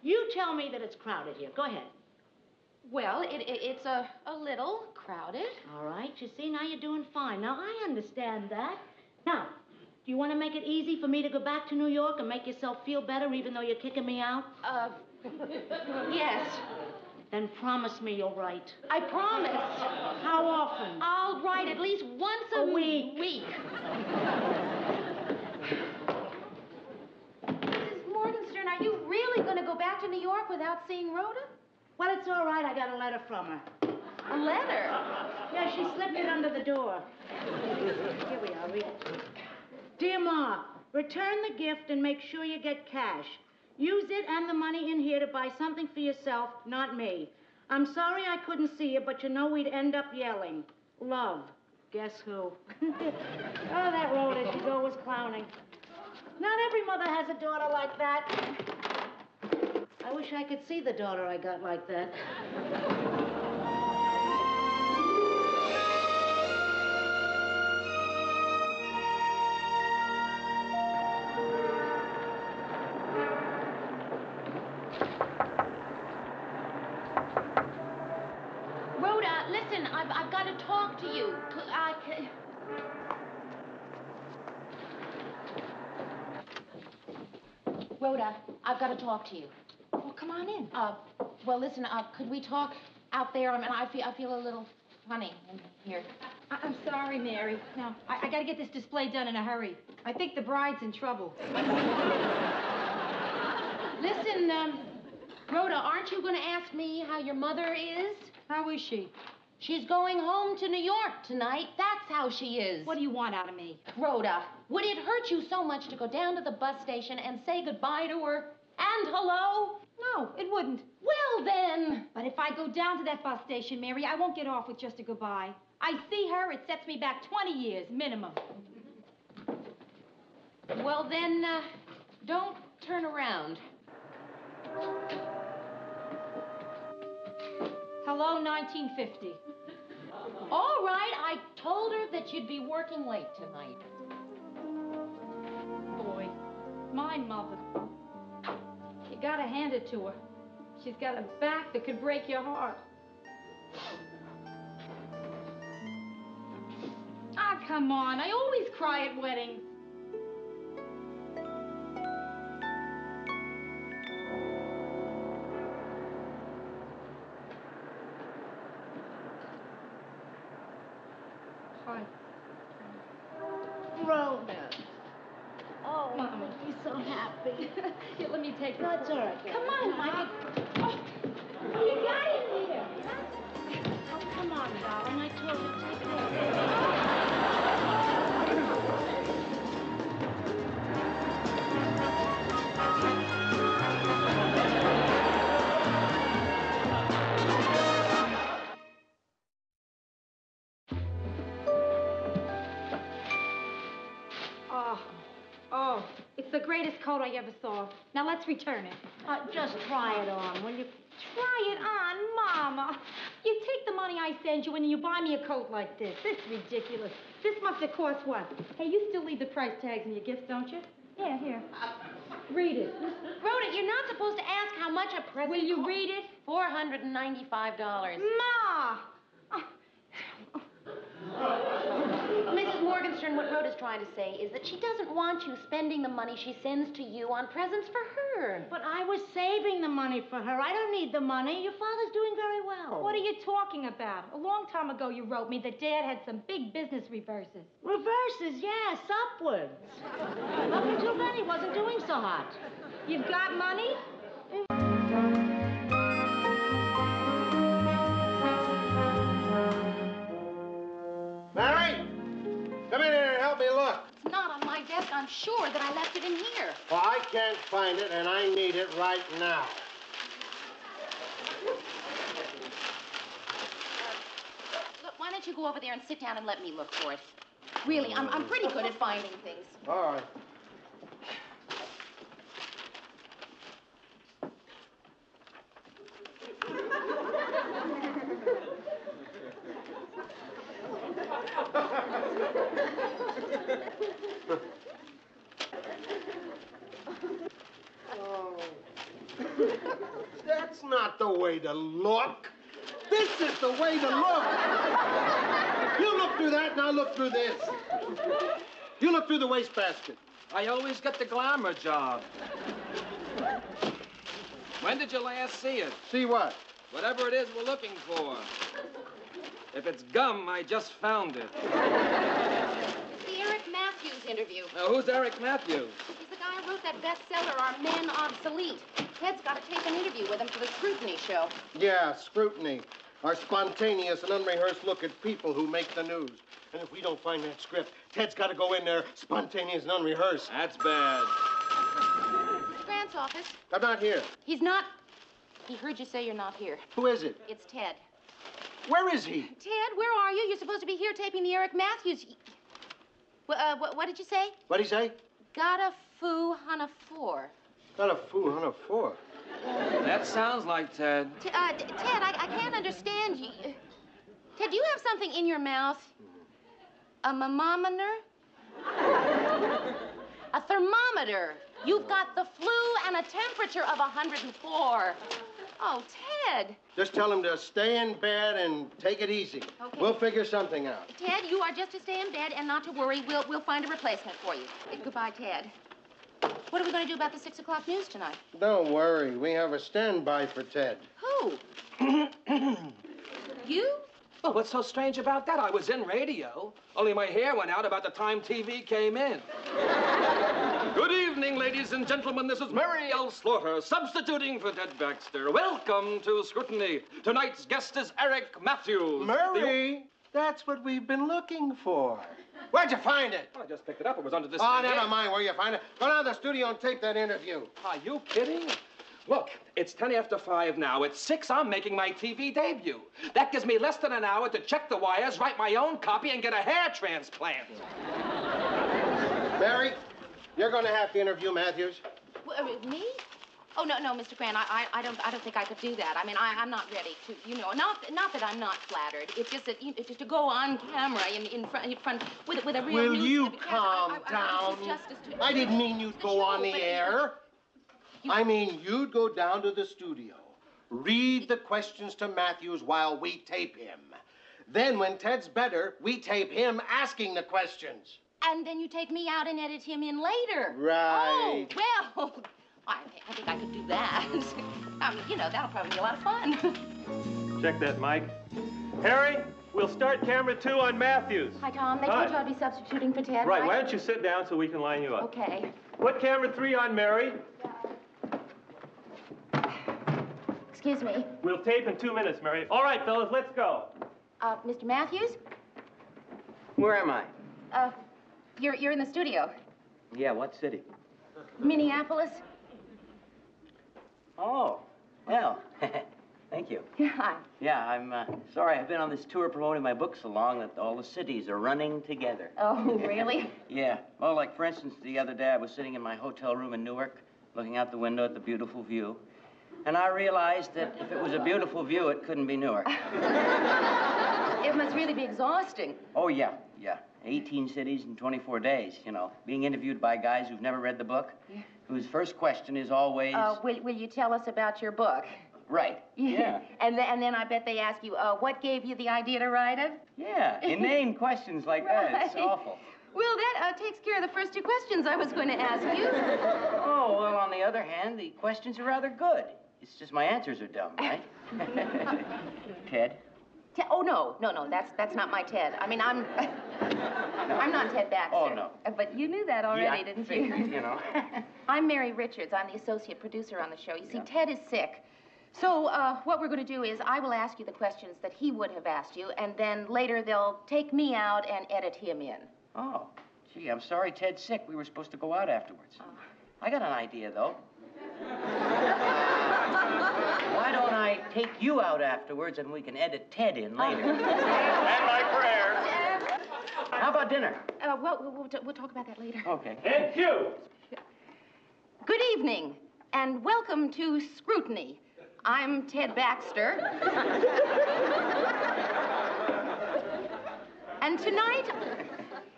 K: you tell me that it's crowded here. Go ahead.
B: Well, it's a little crowded.
K: All right. You see, now you're doing fine. Now, I understand that. Now, do you want to make it easy for me to go back to New York and make yourself feel better even though you're kicking me out?
B: Yes.
K: Then promise me you'll write.
B: I promise.
K: How often?
B: I'll write at least once a week. Mrs. Morgenstern, are you really going to go back to New York without seeing Rhoda?
K: Well, it's all right. I got a letter from her.
B: A letter?
K: Yeah, she slipped it under the door. Here we are. Read it. Dear Ma, return the gift and make sure you get cash. Use it and the money in here to buy something for yourself, not me. I'm sorry I couldn't see you, but you know we'd end up yelling. Love. Guess who? Oh, that Rhoda, she's always clowning. Not every mother has a daughter like that. I wish I could see the daughter I got like that.
B: I've got to talk to you. Rhoda, I've got to talk to you. Well, come on in. Well, listen, could we talk out there? I mean, I feel a little funny in here.
D: I'm sorry, Mary. No, I got to get this display done in a hurry. I think the bride's in trouble.
B: Listen, Rhoda, aren't you going to ask me how your mother is?
D: How is she?
B: She's going home to New York tonight. That's how she is.
D: What do you want out of me?
B: Rhoda, would it hurt you so much to go down to the bus station and say goodbye to her and hello?
D: No, it wouldn't.
B: Well, then.
D: But if I go down to that bus station, Mary, I won't get off with just a goodbye. I see her, it sets me back 20 years, minimum.
B: Well, then, don't turn around.
D: Hello, 1950.
B: All right, I told her that you'd be working late tonight.
D: Boy, my mother. You gotta hand it to her. She's got a back that could break your heart. Ah, come on. I always cry at weddings. Hi.
K: Rhoda. Oh,
D: Mama.
K: you make me so happy.
D: Here, let me take this.
K: No, it's all right.
D: Come on, Mike.
K: What you got in here? Oh, come on, darling. I told you to take care
D: Oh, it's the greatest coat I ever saw. Now let's return it.
K: just try it on, will you?
D: Try it on, Mama. You take the money I send you and you buy me a coat like this. This is ridiculous. This must have cost what? Hey, you still leave the price tags in your gifts, don't you? Yeah, here. Read it.
B: Rhoda, you're not supposed to ask how much a present
D: Will you read it?
B: $495.
D: Ma!
B: Mrs. Morgenstern, what Rhoda's trying to say is that she doesn't want you spending the money she sends to you on presents for her.
K: But I was saving the money for her. I don't need the money. Your father's doing very well.
D: What are you talking about? A long time ago, you wrote me that Dad had some big business reverses.
K: Reverses, yes, upwards. Up until then, he wasn't doing so hot.
D: You've got money?
E: Mary, come in here and help me look.
B: It's not on my desk. I'm sure that I left it in here.
E: Well, I can't find it, and I need it right now.
B: Look, why don't you go over there and sit down and let me look for it? Really, I'm pretty good at finding things.
E: All right. That's not the way to look. This is the way to look. You look through that, and I'll look through this. You look through the wastebasket.
C: I always get the glamour job. When did you last see it?
E: See what?
C: Whatever it is we're looking for. If it's gum, I just found it.
B: It's the Eric Matthews interview.
C: Now, who's Eric Matthews?
B: He's the guy who wrote that bestseller, Are Men Obsolete? Ted's got to tape an interview with him for the Scrutiny show.
E: Yeah, scrutiny. Our spontaneous and unrehearsed look at people who make the news. And if we don't find that script, Ted's got to go in there spontaneous and unrehearsed.
C: That's bad.
B: Mr. Grant's office.
E: I'm not here.
B: He's not. He heard you say you're not here.
E: Who is it?
B: It's Ted.
E: Where is he?
B: Ted, where are you? You're supposed to be here taping the Eric Matthews. What did you say?
E: What'd he say?
B: Got a foo on a four.
E: Got a foo on a four.
C: That sounds like Ted.
B: Ted, I can't understand you. Ted, do you have something in your mouth? A thermometer? A thermometer. You've got the flu and a temperature of 104. Oh, Ted.
E: Just tell him to stay in bed and take it easy.
B: Okay.
E: We'll figure something out.
B: Ted, you are just to stay in bed and not to worry. We'll find a replacement for you. Goodbye, Ted. What are we going to do about the 6 o'clock news tonight?
E: Don't worry. We have a standby for Ted.
B: Who? You?
C: Well, what's so strange about that? I was in radio. Only my hair went out about the time TV came in. Good evening, ladies and gentlemen. This is Mary L. Slaughter, substituting for Ted Baxter. Welcome to Scrutiny. Tonight's guest is Eric Matthews.
I: Murray, that's what we've been looking for. Where'd you find it?
C: I just picked it up. It was under this.
I: Oh, never mind where you find it. Go down to the studio and tape that interview.
C: Are you kidding? Look, it's 10 after 5 now. At 6, I'm making my TV debut. That gives me less than an hour to check the wires, write my own copy, and get a hair transplant.
I: Mary, you're going to have to interview Matthews.
B: Me? Oh, no, Mr. Grant, I don't think I could do that. I mean, I'm not ready to, not that I'm not flattered. It's just that, just to go on camera in front with a real
I: Will
B: news...
I: you calm down? I didn't mean you'd go on the air. I mean, you'd go down to the studio, read the questions to Matthews while we tape him. Then when Ted's better, we tape him asking the questions.
B: And then you take me out and edit him in later.
I: Right.
B: Oh, well, I think I could do that. I mean, that'll probably be a lot of fun.
L: Check that, Mike. Harry, we'll start camera 2 on Matthews.
B: Hi, Tom. They told you I'd be substituting for Ted.
L: Right, why don't you sit down so we can line you up?
B: Okay.
L: Put camera 3 on Mary.
B: Excuse me.
L: We'll tape in 2 minutes, Mary. All right, fellas, let's go.
B: Mr. Matthews?
M: Where am I?
B: You're in the studio.
M: Yeah, what city?
B: Minneapolis.
M: Oh, well, thank you.
B: Hi.
M: Yeah, I'm sorry. I've been on this tour promoting my book so long that all the cities are running together.
B: Oh, really?
M: Yeah. Well, like, for instance, the other day I was sitting in my hotel room in Newark, looking out the window at the beautiful view. And I realized that if it was a beautiful view, it couldn't be Newark.
B: It must really be exhausting.
M: Oh, yeah. 18 cities in 24 days, being interviewed by guys who've never read the book, whose first question is always...
B: Will you tell us about your book?
M: Right, yeah.
B: And then I bet they ask you, what gave you the idea to write it?
M: Yeah, inane questions like that. It's awful.
B: Well, that takes care of the first 2 questions I was going to ask you.
M: Oh, well, on the other hand, the questions are rather good. It's just my answers are dumb, right? Ted?
B: Oh, no, that's not my Ted. I mean, I'm not Ted Baxter.
M: Oh, no.
B: But you knew that already, didn't you?
M: You?
B: I'm Mary Richards. I'm the associate producer on the show. You see, Ted is sick. So what we're going to do is I will ask you the questions that he would have asked you, and then later they'll take me out and edit him in.
M: Oh, gee, I'm sorry Ted's sick. We were supposed to go out afterwards. I got an idea, though. Why don't I take you out afterwards and we can edit Ted in later?
L: And my prayers.
M: How about dinner?
B: We'll talk about that later.
M: Okay.
L: And cue.
B: Good evening, and welcome to Scrutiny. I'm Ted Baxter. And tonight,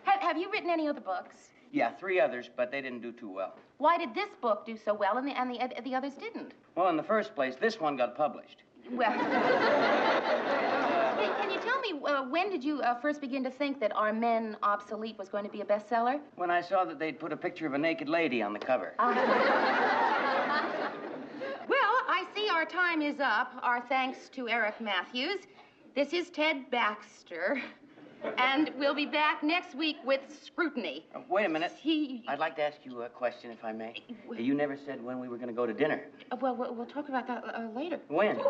B: have you written any other books?
M: Yeah, 3 others, but they didn't do too well.
B: Why did this book do so well and the others didn't?
M: Well, in the first place, this one got published.
B: Well, can you tell me, when did you first begin to think that Are Men Obsolete was going to be a bestseller?
M: When I saw that they'd put a picture of a naked lady on the cover.
B: Well, I see our time is up. Our thanks to Eric Matthews. This is Ted Baxter. And we'll be back next week with Scrutiny.
M: Wait a minute. I'd like to ask you a question, if I may. You never said when we were going to go to dinner.
B: Well, we'll talk about that later.
M: When?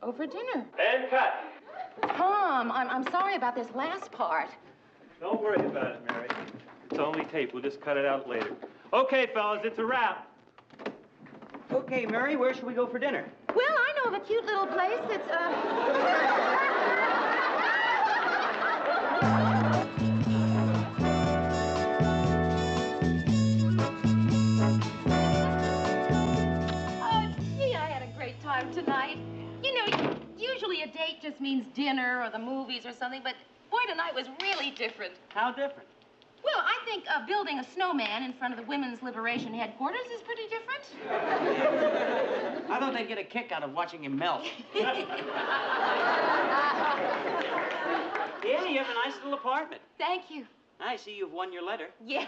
B: Over dinner.
L: And cut.
B: Tom, I'm sorry about this last part.
L: Don't worry about it, Mary. It's only tape. We'll just cut it out later. Okay, fellas, it's a wrap.
M: Okay, Mary, where should we go for dinner?
B: Well, I know of a cute little place that's, tonight. Usually a date just means dinner or the movies or something, but boy, tonight was really different.
M: How different?
B: Well, I think building a snowman in front of the Women's Liberation Headquarters is pretty different.
M: I thought they'd get a kick out of watching him melt. Yeah, you have a nice little apartment.
B: Thank you.
M: I see you've won your letter.
B: Yeah.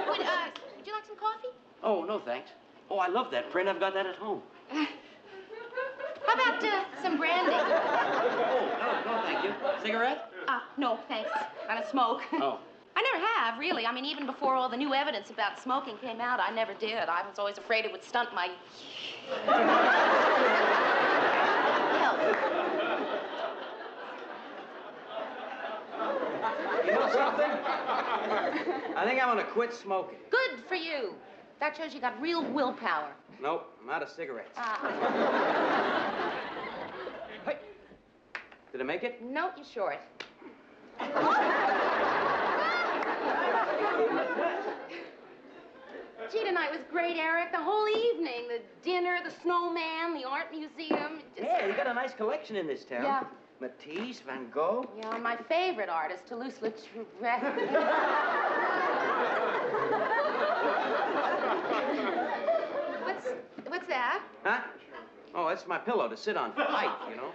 B: Would you like some coffee?
M: Oh, no, thanks. Oh, I love that print. I've got that at home.
D: How about some brandy?
M: Oh, no, thank you. Cigarette?
D: No, thanks. Gonna smoke.
M: Oh.
D: I never have, really. I mean, even before all the new evidence about smoking came out, I never did. I was always afraid it would stunt my health.
M: You know something? I think I'm gonna quit smoking.
D: Good for you. That shows you got real willpower.
M: Nope, I'm out of cigarettes. Hey. Did I make it?
D: No, you're short. Gee, tonight was great, Eric. The whole evening. The dinner, the snowman, the art museum.
M: Yeah, you got a nice collection in this town.
D: Yeah.
M: Matisse, Van Gogh.
D: Yeah, my favorite artist, Toulouse-Lautrec. What's that?
M: Huh? Oh, that's my pillow to sit on for height, you know.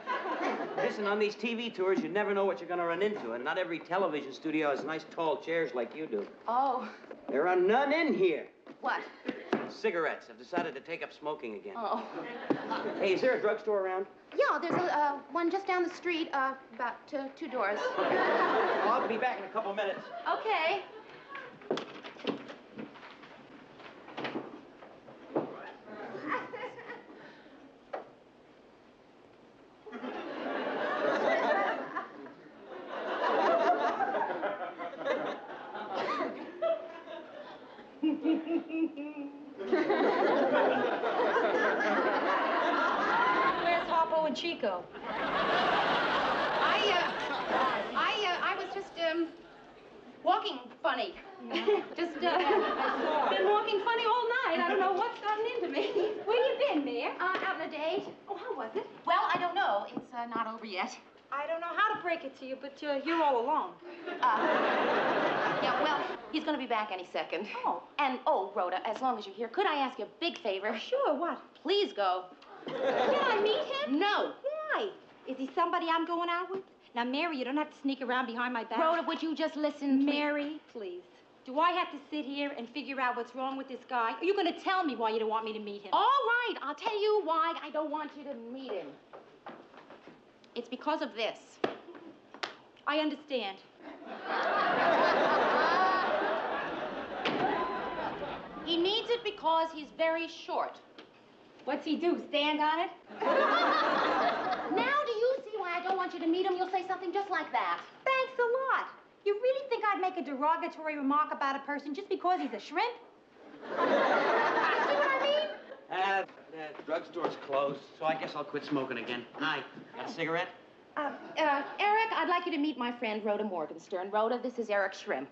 M: Listen, on these TV tours, you never know what you're going to run into, and not every television studio has nice tall chairs like you do.
D: Oh.
M: There are none in here.
D: What?
M: Cigarettes. I've decided to take up smoking again.
D: Oh.
M: Hey, is there a drugstore around?
D: Yeah, there's one just down the street, about two doors.
M: Okay. Well, I'll be back in a couple minutes.
D: Okay. Where's Harpo and Chico? I was just, walking funny. Just, been walking funny all night. I don't know what's gotten into me. Where you been, Mayor? Out on a date. Oh, how was it? Well, I don't know. It's, not over yet.
N: I don't know how to break it to you, but you're all alone.
D: Yeah, well, he's gonna be back any second.
N: Oh.
D: And, Rhoda, as long as you're here, could I ask you a big favor?
N: Sure, what?
D: Please go.
N: Can I meet him?
D: No.
N: Why? Is he somebody I'm going out with? Now, Mary, you don't have to sneak around behind my back.
D: Rhoda, would you just listen, please?
N: Mary, please. Do I have to sit here and figure out what's wrong with this guy? Are you going to tell me why you don't want me to meet him?
D: All right, I'll tell you why I don't want you to meet him. It's because of this.
N: I understand.
D: He needs it because he's very short.
N: What's he do, stand on it?
D: Now do you see why I don't want you to meet him? You'll say something just like that.
N: Thanks a lot. You really think I'd make a derogatory remark about a person just because he's a shrimp?
D: You see what I mean?
M: The drugstore's closed, so I guess I'll quit smoking again. Hi. Got a cigarette?
D: Eric, I'd like you to meet my friend Rhoda Morgenstern. Rhoda, this is Eric Shrimp.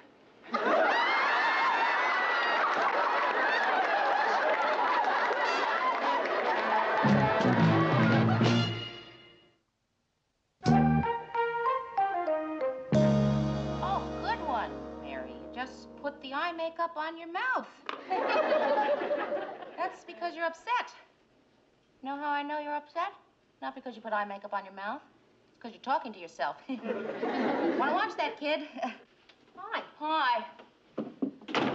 D: Oh, good one, Mary. You just put the eye makeup on your mouth. That's because you're upset. Know how I know you're upset? Not because you put eye makeup on your mouth. It's because you're talking to yourself. Want to watch that, kid? Hi. Hi.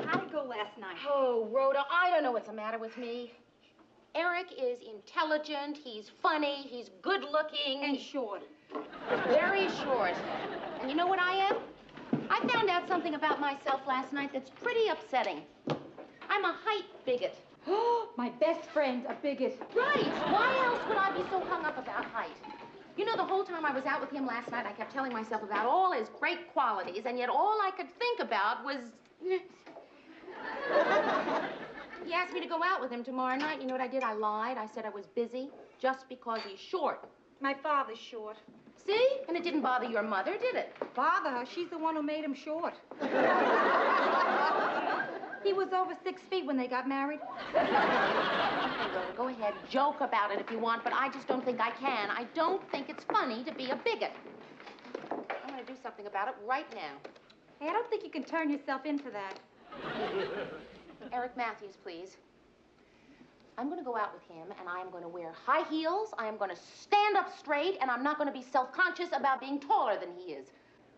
N: How'd it go last night?
D: Oh, Rhoda, I don't know what's the matter with me. Eric is intelligent, he's funny, he's good-looking.
N: And short.
D: Very short. And you know what I am? I found out something about myself last night that's pretty upsetting. I'm a height bigot.
N: My best friend, a bigot.
D: Right. Why else would I be so hung up about height? You know, the whole time I was out with him last night, I kept telling myself about all his great qualities, and yet all I could think about was... He asked me to go out with him tomorrow night. You know what I did? I lied. I said I was busy just because he's short.
N: My father's short.
D: See? And it didn't bother your mother, did it?
N: Bother her? She's the one who made him short. He was over 6 feet when they got married.
D: Okay, Rhoda, go ahead. Joke about it if you want, but I just don't think I can. I don't think it's funny to be a bigot. I'm going to do something about it right now.
N: Hey, I don't think you can turn yourself in for that.
D: Eric Matthews, please. I'm going to go out with him, and I am going to wear high heels. I am going to stand up straight, and I'm not going to be self-conscious about being taller than he is.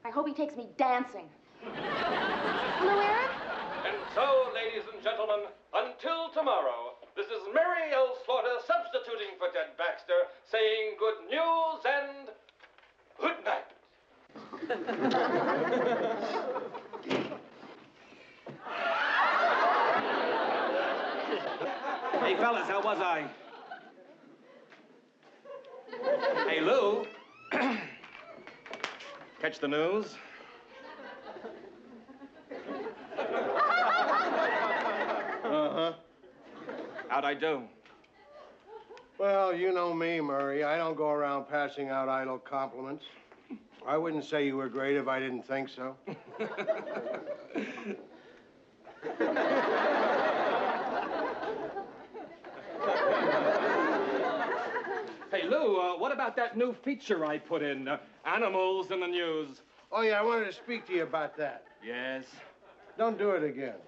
D: I hope he takes me dancing. Hello, Eric?
C: And so, ladies and gentlemen, until tomorrow, this is Mary L. Slaughter substituting Hey, fellas, how was I? Hey, Lou. Catch the news?
E: Uh-huh.
C: How'd I do?
O: Well, you know me, Murray. I don't go around passing out idle compliments. I wouldn't say you were great if I didn't think so.
C: Hey, Lou, what about that new feature I put in, Animals in the News?
O: Oh, yeah, I wanted to speak to you about that.
C: Yes.
O: Don't do it again.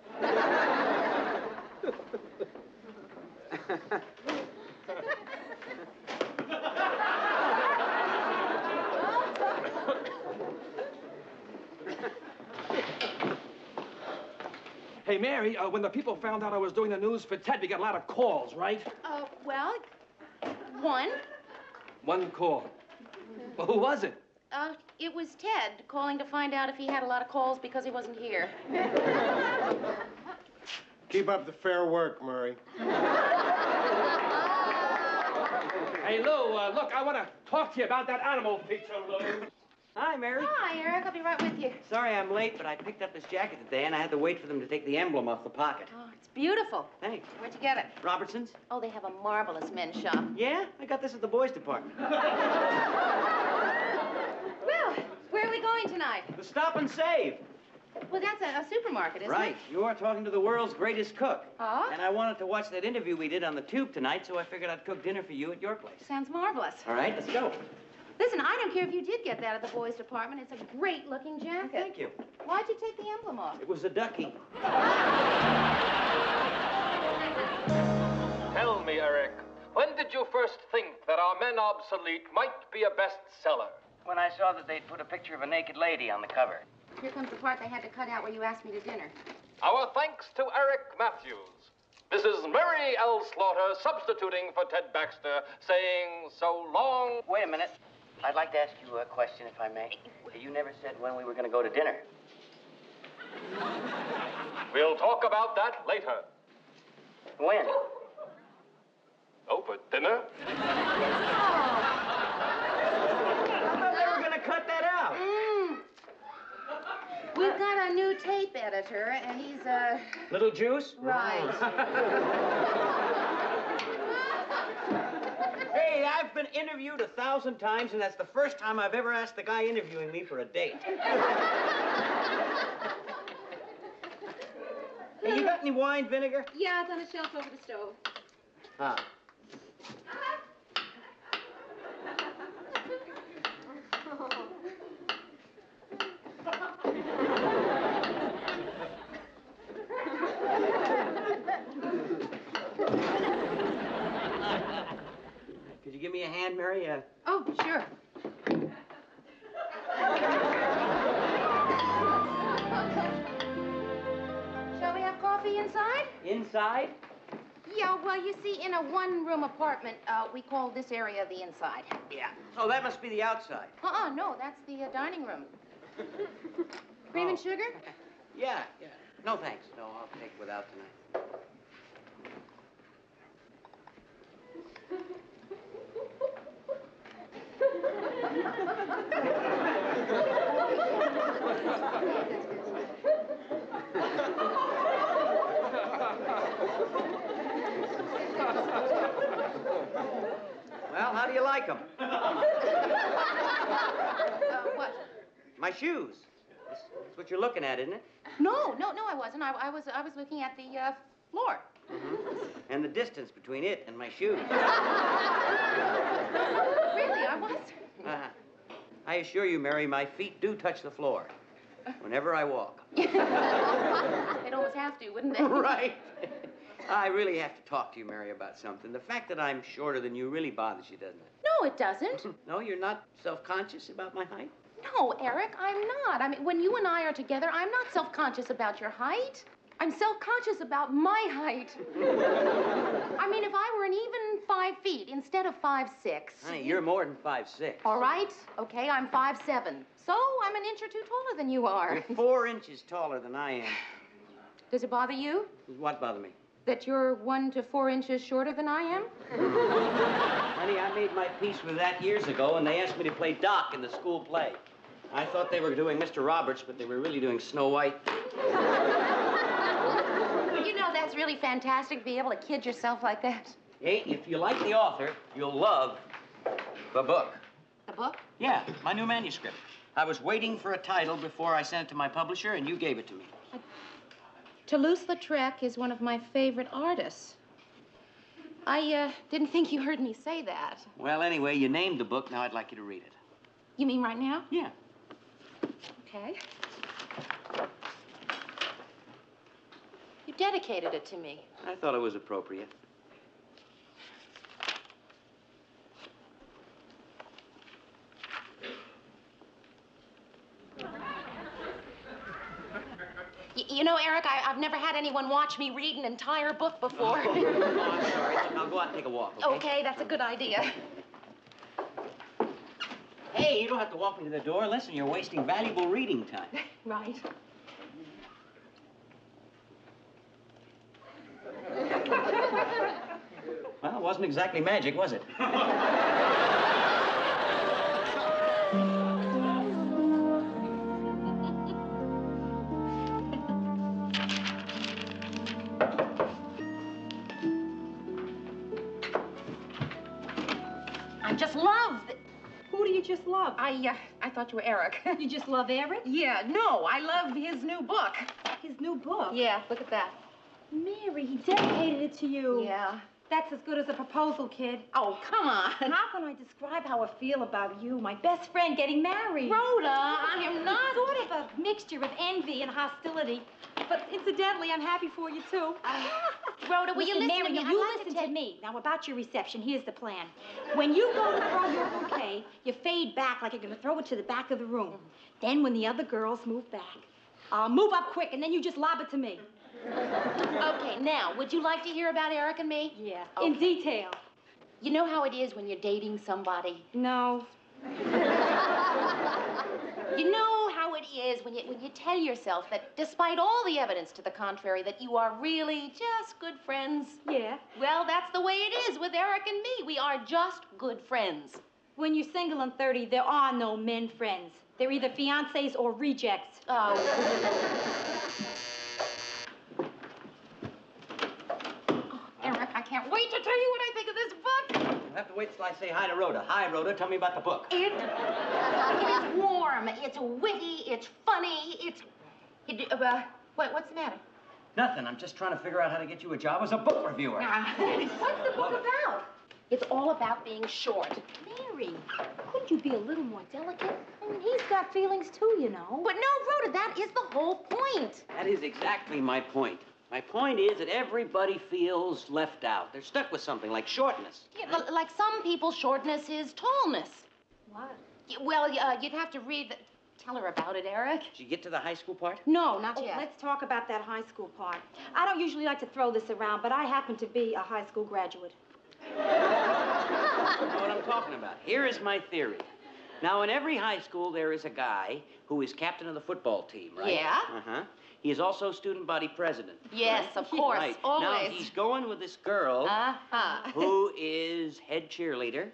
C: Hey, Mary, when the people found out I was doing the news for Ted, we got a lot of calls, right?
B: Well, one.
C: One call. Well, who was it?
B: It was Ted calling to find out if he had a lot of calls because he wasn't here.
O: Keep up the fair work, Murray.
C: Hey, Lou, look, I want to talk to you about that animal feature, Lou.
M: Hi, Mary.
B: Hi, Eric. I'll be right with you.
M: Sorry I'm late, but I picked up this jacket today, and I had to wait for them to take the emblem off the pocket.
B: Oh, it's beautiful.
M: Thanks.
B: Where'd you get it?
M: Robertson's?
B: Oh, they have a marvelous men's shop.
M: Yeah? I got this at the boys' department.
B: Well, where are we going tonight?
M: The Stop and Save.
B: Well, that's a supermarket, isn't
M: Right.
B: it?
M: You are talking to the world's greatest cook.
B: Oh?
M: And I wanted to watch that interview we did on the Tube tonight, so I figured I'd cook dinner for you at your place.
B: Sounds marvelous.
M: All right, let's go.
B: Listen, I don't care if you did get that at the boys' department. It's a great-looking jacket.
M: Thank you.
B: Why'd you take the emblem off?
M: It was a ducky.
C: Tell me, Eric, when did you first think that Our Men Obsolete might be a bestseller?
M: When I saw that they'd put a picture of a naked lady on the cover.
B: Here comes the part they had to cut out where you asked me to dinner.
C: Our thanks to Eric Matthews. This is Mary L. Slaughter substituting for Ted Baxter, saying so long.
M: Wait a minute. I'd like to ask you a question, if I may. You never said when we were going to go to dinner.
C: We'll talk about that later.
M: When?
C: Oh, for dinner?
M: I thought they were going to cut that out.
B: We've got a new tape editor, and he's,
M: Little juice?
B: Right.
M: Hey, I've been interviewed 1,000 times, and that's the first time I've ever asked the guy interviewing me for a date. Hey, you got any wine vinegar?
B: Yeah, it's on the shelf over the stove.
M: Ah. Could you give me a hand, Mary?
B: Oh, sure. Shall we have coffee inside?
M: Inside?
B: Yeah, well, you see, in a one-room apartment, we call this area the inside.
M: Yeah. Oh, that must be the outside.
B: No, that's the dining room. Cream and sugar?
M: Yeah. No, thanks. No, I'll take without tonight. Well, how do you like them?
B: What?
M: My shoes. That's what you're looking at, isn't it?
B: No, I wasn't. I was looking at the floor.
M: Mm-hmm. And the distance between it and my shoes.
B: Really, I was.
M: I assure you, Mary, my feet do touch the floor whenever I walk.
B: They'd almost have to, wouldn't they?
M: Right. I really have to talk to you, Mary, about something. The fact that I'm shorter than you really bothers you, doesn't it?
B: No, it doesn't.
M: No, you're not self-conscious about my height?
B: No, Eric, I'm not. I mean, when you and I are together, I'm not self-conscious about your height. I'm self-conscious about my height. I mean, if I were an even feet instead of 5'6".
M: Honey, you're more than 5'6".
B: All right. Okay, I'm 5'7". So I'm an inch or two taller than you are.
M: You're 4 inches taller than I am.
B: Does it bother you?
M: What bother me?
B: That you're 1 to 4 inches shorter than I am?
M: Honey, I made my peace with that years ago, and they asked me to play Doc in the school play. I thought they were doing Mr. Roberts, but they were really doing Snow White.
B: Well, you know, that's really fantastic to be able to kid yourself like that.
M: Hey, if you like the author, you'll love the book.
B: The book?
M: Yeah, my new manuscript. I was waiting for a title before I sent it to my publisher, and you gave it to me.
B: Toulouse-Lautrec is one of my favorite artists. I didn't think you heard me say that.
M: Well, anyway, you named the book. Now I'd like you to read it.
B: You mean right now?
M: Yeah.
B: Okay. You dedicated it to me.
M: I thought it was appropriate.
B: You know, Eric, I've never had anyone watch me read an entire book before.
M: Oh, I'm sorry. I'll go out and take a walk, okay?
B: Okay, that's a good idea.
M: Hey, you don't have to walk me to the door. Listen, you're wasting valuable reading time.
B: Right.
M: Well, it wasn't exactly magic, was it?
B: I just love...
N: Who do you just love?
B: I thought you were Eric.
N: You just love Eric?
B: Yeah, no, I love his new book.
N: His new book?
B: Yeah, look at that.
N: Mary, he dedicated it to you.
B: Yeah.
N: That's as good as a proposal, kid.
B: Oh, come on.
N: How can I describe how I feel about you, my best friend, getting married?
B: Rhoda, I am not...
N: Sort of a mixture of envy and hostility. But incidentally, I'm happy for you, too.
B: Rhoda, will you listen
N: Mary,
B: to me?
N: you
B: I'd like
N: listen
B: to
N: to me. Now, about your reception, here's the plan. When you go to throw your bouquet, you fade back like you're going to throw it to the back of the room. Then when the other girls move back, move up quick, and then you just lob it to me.
B: Okay, now, would you like to hear about Eric and me?
N: Yeah,
B: okay.
N: in detail.
B: You know how it is when you're dating somebody?
N: No.
B: You know how it is when you tell yourself that despite all the evidence to the contrary, that you are really just good friends?
N: Yeah.
B: Well, that's the way it is with Eric and me. We are just good friends.
N: When you're single and 30, there are no men friends. They're either fiancés or rejects.
B: Oh. Eric, I can't wait to tell you what I think of this book.
M: You'll have to wait till I say hi to Rhoda. Hi, Rhoda. Tell me about the book.
B: It is warm. It's witty. It's funny. What's the matter?
M: Nothing. I'm just trying to figure out how to get you a job as a book reviewer.
B: What's the book about? It's all about being short.
N: Mary, couldn't you be a little more delicate? I mean, he's got feelings too, you know.
B: But no, Rhoda, that is the whole point.
M: That is exactly my point. My point is that everybody feels left out. They're stuck with something like shortness.
B: Yeah, like some people, shortness is tallness.
N: What?
B: Well, you'd have to read... Tell her about it, Eric.
M: Did you get to the high school part?
B: No, not yet.
N: Let's talk about that high school part. I don't usually like to throw this around, but I happen to be a high school graduate.
M: You know what I'm talking about. Here is my theory. Now, in every high school, there is a guy who is captain of the football team, right?
B: Yeah.
M: Uh-huh. He is also student body president.
B: Yes,
M: right?
B: of course,
M: right.
B: always.
M: Now, he's going with this girl who is head cheerleader.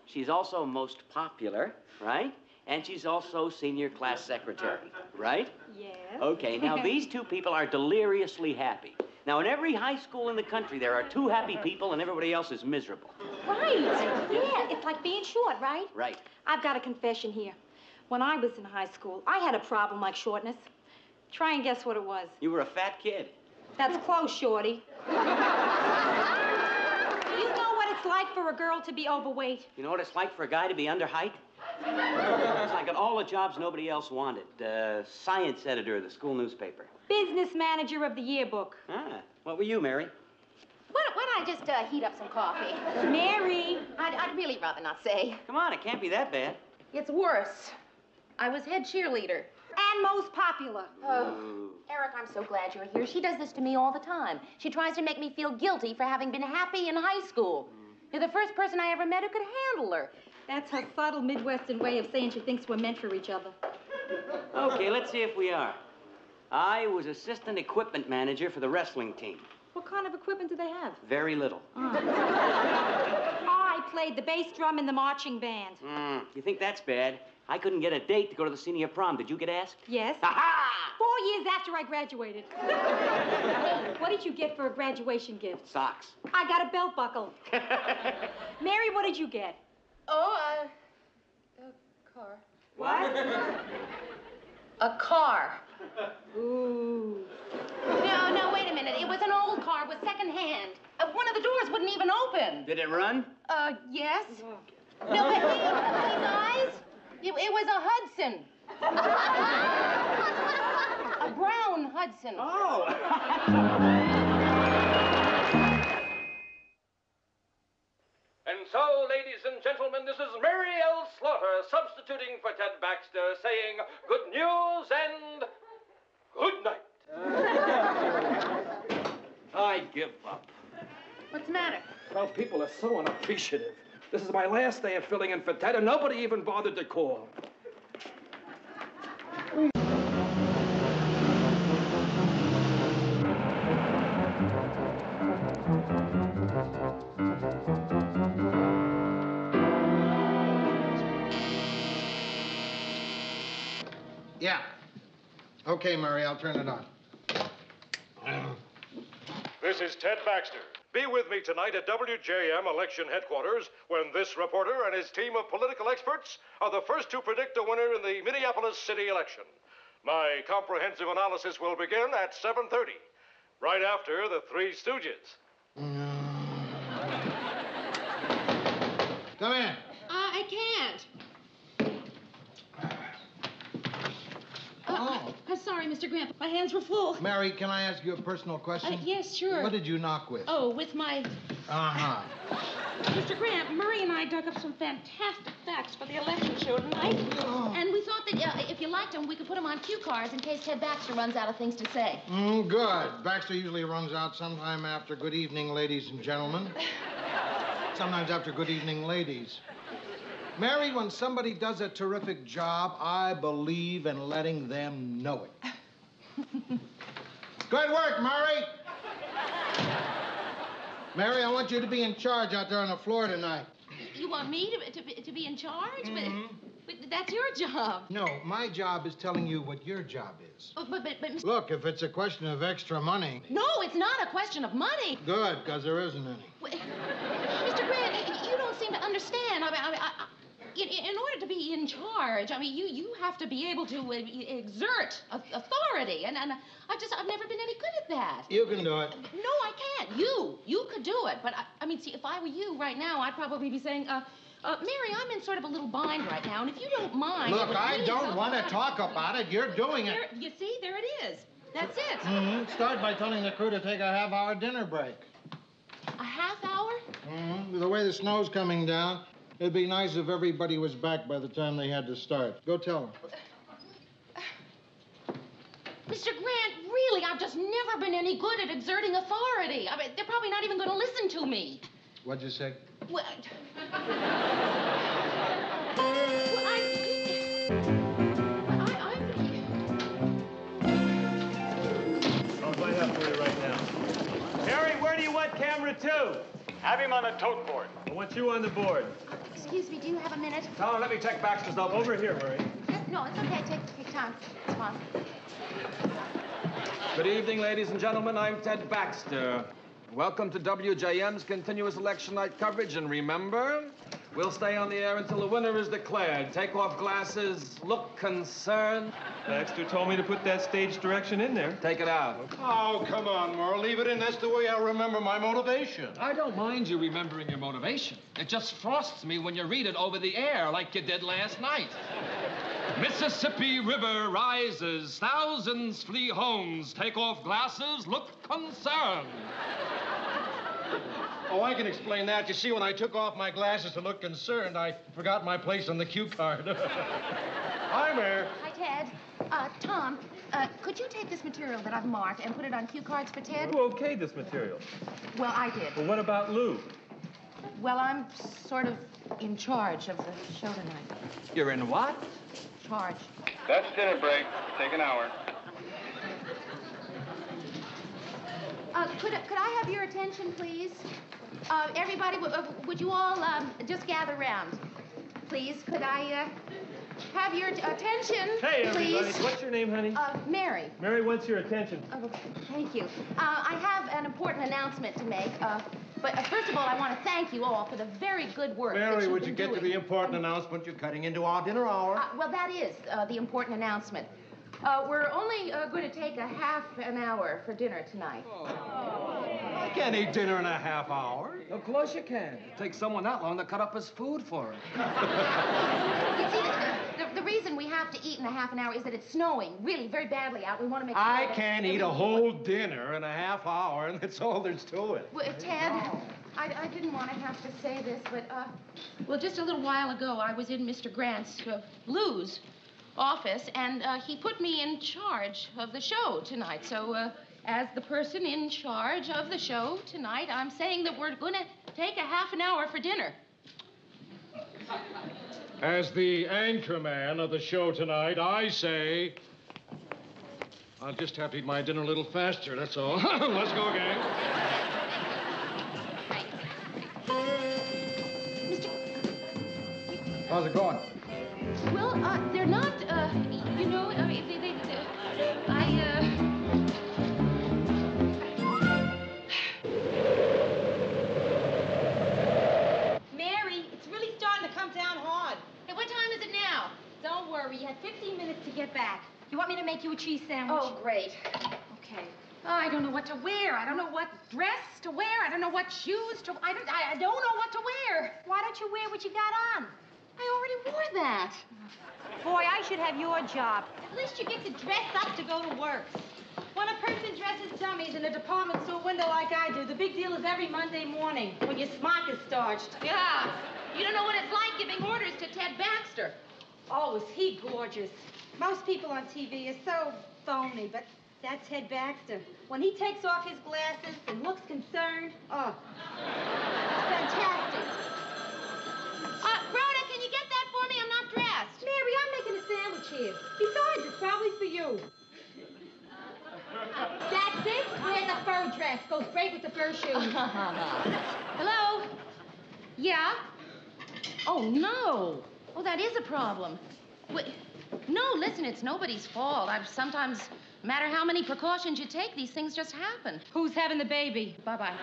M: She's also most popular, right? And she's also senior class secretary, right?
N: Yes.
M: Okay, now these two people are deliriously happy. Now, in every high school in the country, there are two happy people and everybody else is miserable.
N: Right. Yeah, it's like being short, right?
M: Right.
N: I've got a confession here. When I was in high school, I had a problem like shortness. Try and guess what it was.
M: You were a fat kid.
N: That's close, Shorty. You know what it's like for a girl to be overweight?
M: You know what it's like for a guy to be under height? It's like at all the jobs nobody else wanted. Science editor of the school newspaper.
N: Business manager of the yearbook.
M: Ah, what were you, Mary?
B: Why don't I just heat up some coffee?
N: Mary!
B: I'd really rather not say.
M: Come on, it can't be that bad.
B: It's worse. I was head cheerleader.
N: And most popular.
B: Oh, Eric, I'm so glad you're here. She does this to me all the time. She tries to make me feel guilty for having been happy in high school. the first person I ever met who could handle her.
N: That's her subtle Midwestern way of saying she thinks we're meant for each other.
M: Okay, let's see if we are. I was assistant equipment manager for the wrestling team.
N: What kind of equipment do they have?
M: Very little.
N: I played the bass drum in the marching band.
M: You think that's bad? I couldn't get a date to go to the senior prom. Did you get asked?
N: Yes.
M: Ha-ha!
N: 4 years after I graduated. What did you get for a graduation gift?
M: Socks.
N: I got a belt buckle. Mary, what did you get?
B: Oh, a car.
N: What?
B: A car.
N: Ooh.
B: No, wait a minute. It was an old car with secondhand. One of the doors wouldn't even open.
M: Did it run?
B: Yes. No, but hey, guys, it was a Hudson. A brown Hudson.
M: Oh.
C: And so, ladies and gentlemen, this is Mary L. Slaughter substituting for Ted Baxter, saying good news and good night. I give up.
B: What's the matter?
C: Well, people are so unappreciative. This is my last day of filling in for Ted, and nobody even bothered to call.
E: Yeah. Okay, Murray, I'll turn it on.
P: This is Ted Baxter. Be with me tonight at WJM election headquarters when this reporter and his team of political experts are the first to predict a winner in the Minneapolis city election. My comprehensive analysis will begin at 7:30, right after the Three Stooges.
E: Come in.
B: I can't. I'm sorry, Mr. Grant. My hands were full.
E: Mary, can I ask you a personal question?
B: Yes, sure.
E: What did you knock with?
B: Oh, with my...
E: Uh-huh.
B: Mr. Grant, Murray and I dug up some fantastic facts for the election show tonight.
E: Oh.
B: And we thought that if you liked them, we could put them on cue cards in case Ted Baxter runs out of things to say.
E: Good. Baxter usually runs out sometime after good evening, ladies and gentlemen. Sometimes after good evening, ladies. Mary, when somebody does a terrific job, I believe in letting them know it. Good work, Mary. Mary, I want you to be in charge out there on the floor tonight.
B: You want me to be in charge? But that's your job.
E: No, my job is telling you what your job is.
B: But Mr.
E: Look, if it's a question of extra money...
B: No, it's not a question of money.
E: Good, because there isn't any.
B: Mr. Grant, you don't seem to understand. In order to be in charge, you have to be able to exert authority, and I've never been any good at that.
E: You can do it.
B: No, I can't. You could do it, but see, if I were you right now, I'd probably be saying, Mary, I'm in sort of a little bind right now, and if you don't mind...
E: Look, I don't want to talk about it. You're doing it.
B: You see, there it is. That's it.
E: Mm-hmm. Start by telling the crew to take a half-hour dinner break.
B: A half hour?
E: Mm-hmm. The way the snow's coming down, it'd be nice if everybody was back by the time they had to start. Go tell them.
B: Mr. Grant, really, I've just never been any good at exerting authority. They're probably not even going to listen to me.
E: What'd you say?
B: Well,
L: I'll find out for you right now. Harry, where do you want camera 2?
P: Have him on the tote board.
L: I want you on the board.
B: excuse me, do you have a minute?
C: No, let me check Baxter's opening.
L: Over here, Murray.
B: No, it's okay. Take time. It's fine.
C: Good evening, ladies and gentlemen. I'm Ted Baxter. Welcome to WJM's continuous election night coverage. And remember, we'll stay on the air until the winner is declared. Take off glasses, look concerned.
L: Baxter told me to put that stage direction in there.
C: Take it out.
E: Oh, come on, Merle. Leave it in. That's the way I remember my motivation.
C: I don't mind you remembering your motivation. It just frosts me when you read it over the air like you did last night. Mississippi River rises, thousands flee homes. Take off glasses, look concerned.
E: Oh, I can explain that. You see, when I took off my glasses to look concerned, I forgot my place on the cue card. Hi, Mayor.
B: Hi, Ted. Tom, could you take this material that I've marked and put it on cue cards for Ted?
L: Who okayed this material?
B: Well, I did.
L: Well, what about Lou?
B: Well, I'm sort of in charge of the show tonight.
C: You're in what?
B: Charge.
Q: That's dinner break. Take an hour.
B: Could I have your attention, please? Everybody, would you all just gather round? Please, could I have your attention,
L: Hey, everybody.
B: please?
L: What's your name, honey?
B: Mary.
L: Mary, what's your attention?
B: Oh, thank you. I have an important announcement to make. But first of all, I want to thank you all for the very good work that
E: Mary,
B: you've
E: would
B: been
E: you get to
B: doing.
E: the important announcement? You're cutting into our dinner hour.
B: Well, that is the important announcement. We're only going to take a half an hour for dinner tonight.
E: I can't eat dinner in a half hour.
C: Of course you can. It takes someone that long to cut up his food for him.
B: You see, the reason we have to eat in a half an hour is that it's snowing really very badly out. We want to make sure
E: I
B: that
E: can't eat a whole dinner in a half hour, and that's all there's to it.
B: Well, Ted, I didn't want to have to say this, but, well, just a little while ago, I was in Mr. Grant's Lou's office, and he put me in charge of the show tonight. So, as the person in charge of the show tonight, I'm saying that we're going to take a half an hour for dinner.
P: As the anchorman of the show tonight, I say I'll just have to eat my dinner a little faster, that's all. Let's go again.
E: How's it going?
B: Well, they're not, you know,
N: Mary, it's really starting to come down hard.
B: Hey, what time is it now?
N: Don't worry, you had 15 minutes to get back. You want me to make you a cheese sandwich?
B: Oh, great.
N: Okay.
B: Oh, I don't know what to wear. I don't know what dress to wear. I don't know what shoes to... I don't know what to wear.
N: Why don't you wear what you got on?
B: I already wore that.
N: Boy, I should have your job. At least you get to dress up to go to work. When a person dresses dummies in a department store window like I do, the big deal is every Monday morning when your smock is starched.
B: Yeah. You don't know what it's like giving orders to Ted Baxter.
N: Oh, is he gorgeous. Most people on TV are so phony, but that's Ted Baxter. When he takes off his glasses and looks concerned, oh, it's fantastic.
B: Rhoda, can you get that for me? I'm not dressed.
N: Mary, I'm making a sandwich here. Besides, it's probably for you. That's it. Wear the fur dress. Goes great with the fur shoes.
B: Hello? Yeah? Oh, no. Oh, that is a problem. Wait, no, listen, it's nobody's fault. Sometimes, no matter how many precautions you take, these things just happen.
N: Who's having the baby?
B: Bye-bye.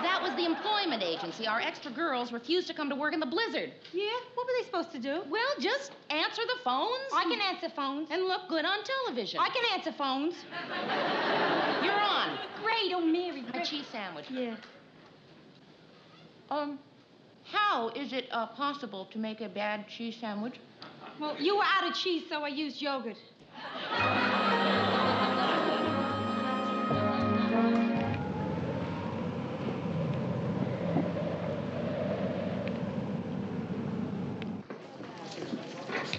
B: That was the employment agency. Our extra girls refused to come to work in the blizzard.
N: Yeah? What were they supposed to do?
B: Well, just answer the phones.
N: I can answer phones.
B: And look good on television.
N: I can answer phones.
B: You're on.
N: Great, oh, Mary.
B: A cheese sandwich.
N: Yeah.
B: How is it possible to make a bad cheese sandwich?
N: Well, you were out of cheese, so I used yogurt.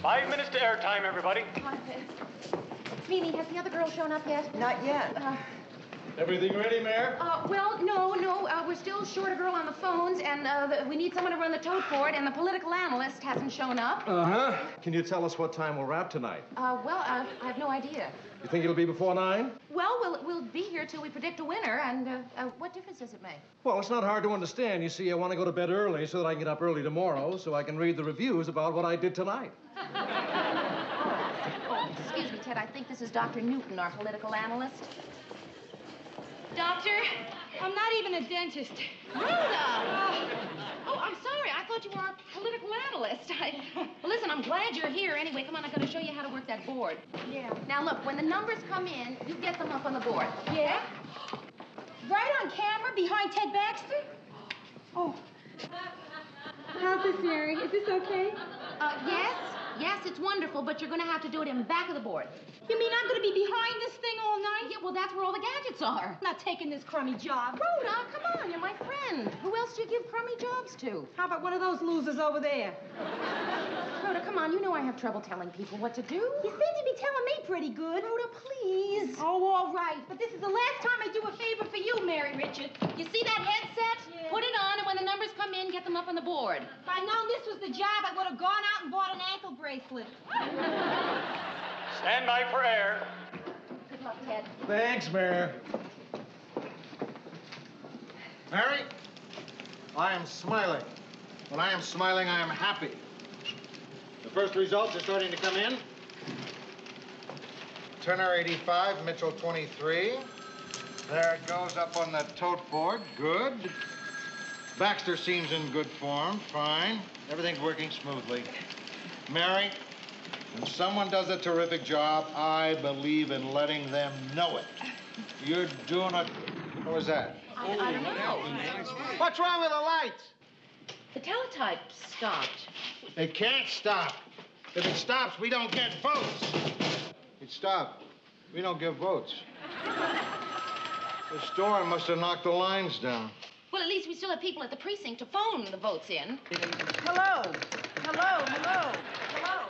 L: 5 minutes to airtime, everybody.
B: Sweeney, has the other girl shown up yet?
J: Not yet.
E: Everything ready, Mayor?
B: Well, no. We're still short a girl on the phones, and we need someone to run the tote board, and the political analyst hasn't shown up.
E: Uh-huh. Can you tell us what time we'll wrap tonight?
B: I have no idea.
E: You think it'll be before 9?
B: Well, we'll be here till we predict a winner, and what difference does it make?
E: Well, it's not hard to understand. You see, I want to go to bed early so that I can get up early tomorrow so I can read the reviews about what I did tonight.
B: Oh, excuse me, Ted. I think this is Dr. Newton, our political analyst.
N: Doctor, I'm not even a dentist.
B: Rhoda! Oh, I'm sorry. I thought you were our political analyst. Well, listen, I'm glad you're here. Anyway, come on, I'm going to show you how to work that board.
N: Yeah.
B: Now, look, when the numbers come in, you get them up on the board.
N: Yeah? Right on camera behind Ted Baxter? Oh. How's this, Mary? Is this okay?
B: Yes, it's wonderful, but you're going to have to do it in back of the board.
D: You mean I'm going to be behind this thing all night?
B: Yeah, well, that's where all the gadgets are.
D: I'm not taking this crummy job.
B: Rhoda, come on, you're my friend. Who else do you give crummy jobs to?
D: How about one of those losers over there?
B: Rhoda, come on, you know I have trouble telling people what to do.
D: You seem to be telling me pretty good.
B: Rhoda, please.
D: Oh, all right. But this is the last time I do a favor for you, Mary Richard.
B: You see that headset?
D: Yeah.
B: Put it on, and when the numbers come in, get them up on the board.
D: If I'd known this was the job, I would have gone out and bought an ankle bracelet.
Q: Stand by for air.
B: Good luck, Ted.
E: Thanks, Mary. Mary, I am smiling. When I am smiling, I am happy. The first results are starting to come in. Turner 85, Mitchell 23. There it goes up on the tote board. Good. Baxter seems in good form. Fine. Everything's working smoothly. Mary, when someone does a terrific job, I believe in letting them know it. You're doing a... What was that?
B: I don't know.
E: What's wrong with the lights?
B: The teletype stopped.
E: It can't stop. If it stops, we don't get votes. It stopped. We don't give votes. The storm must have knocked the lines down.
B: Well, at least we still have people at the precinct to phone the votes in.
J: Hello. Hello, hello. Hello.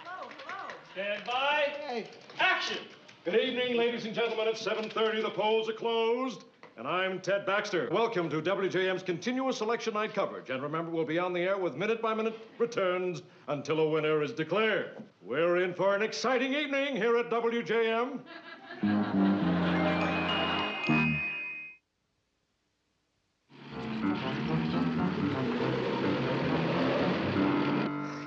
J: Hello, hello.
P: Stand by. Hey. Action! Good evening, ladies and gentlemen. At 7:30, the polls are closed. And I'm Ted Baxter. Welcome to WJM's continuous election night coverage. And remember, we'll be on the air with minute-by-minute returns until a winner is declared. We're in for an exciting evening here at WJM.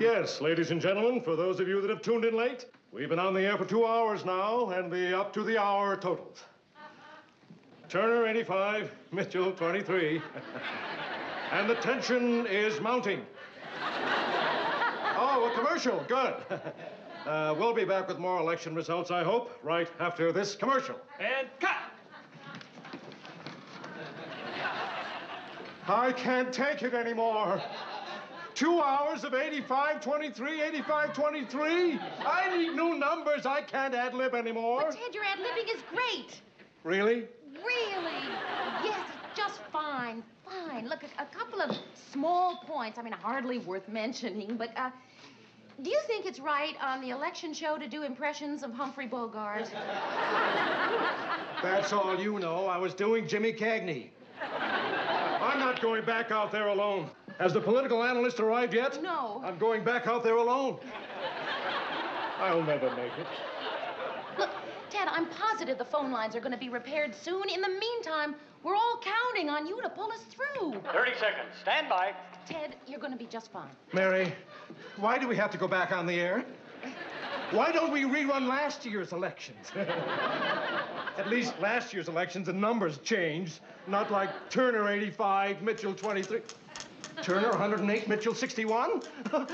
P: Yes, ladies and gentlemen, for those of you that have tuned in late, we've been on the air for 2 hours now, and the up-to-the-hour totals. Turner, 85, Mitchell, 23. And the tension is mounting. Oh, a commercial, good. We'll be back with more election results, I hope, right after this commercial. And cut! I can't take it anymore. 2 hours of 85-23, 85-23. I need new numbers. I can't ad-lib anymore.
B: But, Ted, your ad-libbing is great.
P: Really?
B: Really? Yes, just fine, fine. Look, a couple of small points, I mean, hardly worth mentioning, but, do you think it's right on the election show to do impressions of Humphrey Bogart?
P: That's all you know. I was doing Jimmy Cagney. I'm not going back out there alone. Has the political analyst arrived yet?
B: No.
P: I'm going back out there alone. I'll never make it.
B: Look, Ted, I'm positive the phone lines are going to be repaired soon. In the meantime, we're all counting on you to pull us through.
Q: 30 seconds. Stand by.
B: Ted, you're going to be just fine.
P: Mary, why do we have to go back on the air? Why don't we rerun last year's elections? At least last year's elections, the numbers changed. Not like Turner 85, Mitchell 23. Turner 108, Mitchell 61?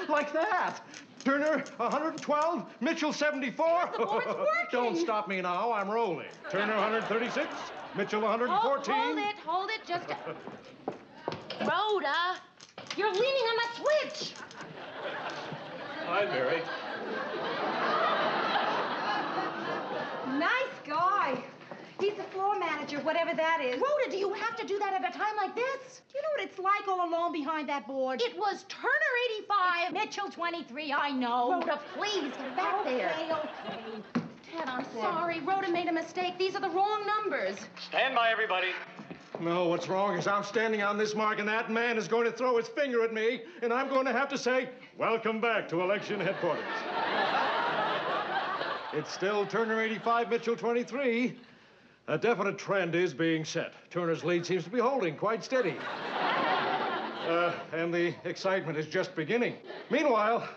P: Like that. Turner 112, Mitchell 74.
B: The board's working.
P: Don't stop me now. I'm rolling. Turner 136, Mitchell 114.
B: Hold it. Just Rhoda, you're leaning on the switch.
P: Hi, Mary.
D: Nice guy. He's the floor manager, whatever that is.
B: Rhoda, do you have to do that at a time like this?
D: Do you know what it's like all alone behind that board?
B: It was Turner 85.
D: Mitchell 23, I know.
B: Rhoda, please, get back there.
D: Okay.
B: Ted, I'm sorry. Rhoda made a mistake. These are the wrong numbers.
Q: Stand by, everybody.
P: No, what's wrong is I'm standing on this mark, and that man is going to throw his finger at me, and I'm going to have to say, welcome back to election headquarters. It's still Turner 85, Mitchell 23. A definite trend is being set. Turner's lead seems to be holding quite steady. And the excitement is just beginning. Meanwhile,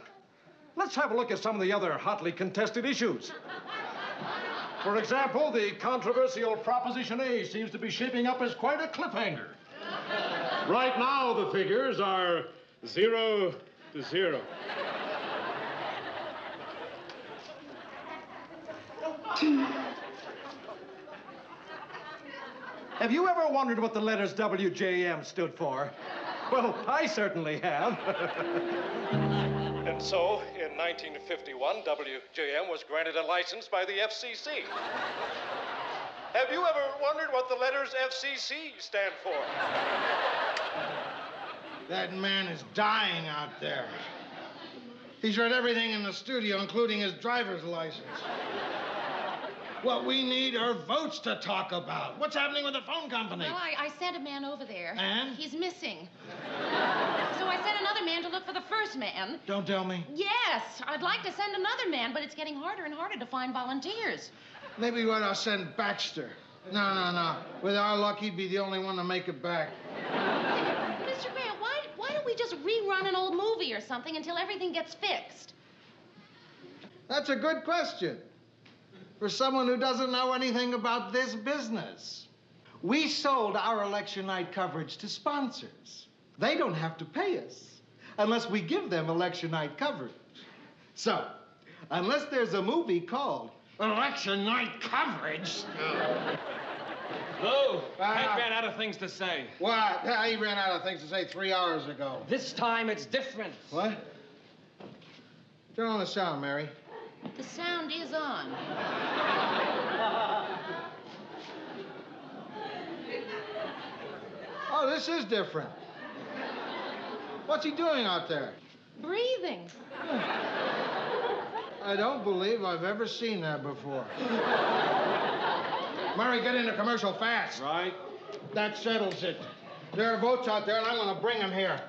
P: let's have a look at some of the other hotly contested issues. For example, the controversial Proposition A seems to be shaping up as quite a cliffhanger. Right now, the figures are 0 to 0. Have you ever wondered what the letters WJM stood for?
I: Well, I certainly have.
P: And so, in 1951, WJM was granted a license by the FCC. Have you ever wondered what the letters FCC stand for?
O: That man is dying out there. He's read everything in the studio, including his driver's license. What we need are votes to talk about. What's happening with the phone company?
B: Well, I sent a man over there.
O: And?
B: He's missing. So I sent another man to look for the first man.
O: Don't tell me.
B: Yes, I'd like to send another man, but it's getting harder and harder to find volunteers.
O: Maybe we ought to send Baxter. No. With our luck, he'd be the only one to make it back.
B: Mr. Grant, why don't we just rerun an old movie or something until everything gets fixed?
O: That's a good question. For someone who doesn't know anything about this business. We sold our election night coverage to sponsors. They don't have to pay us unless we give them election night coverage. So, unless there's a movie called Election Night Coverage...
C: Lou, Ted ran out of things to say.
O: What? Yeah, he ran out of things to say 3 hours ago.
C: This time it's different.
O: What? Turn on the sound, Mary.
B: The sound is on.
O: Oh, this is different. What's he doing out there?
B: Breathing.
O: I don't believe I've ever seen that before. Murray, get into commercial fast.
C: Right.
O: That settles it. There are votes out there, and I'm going to bring them here.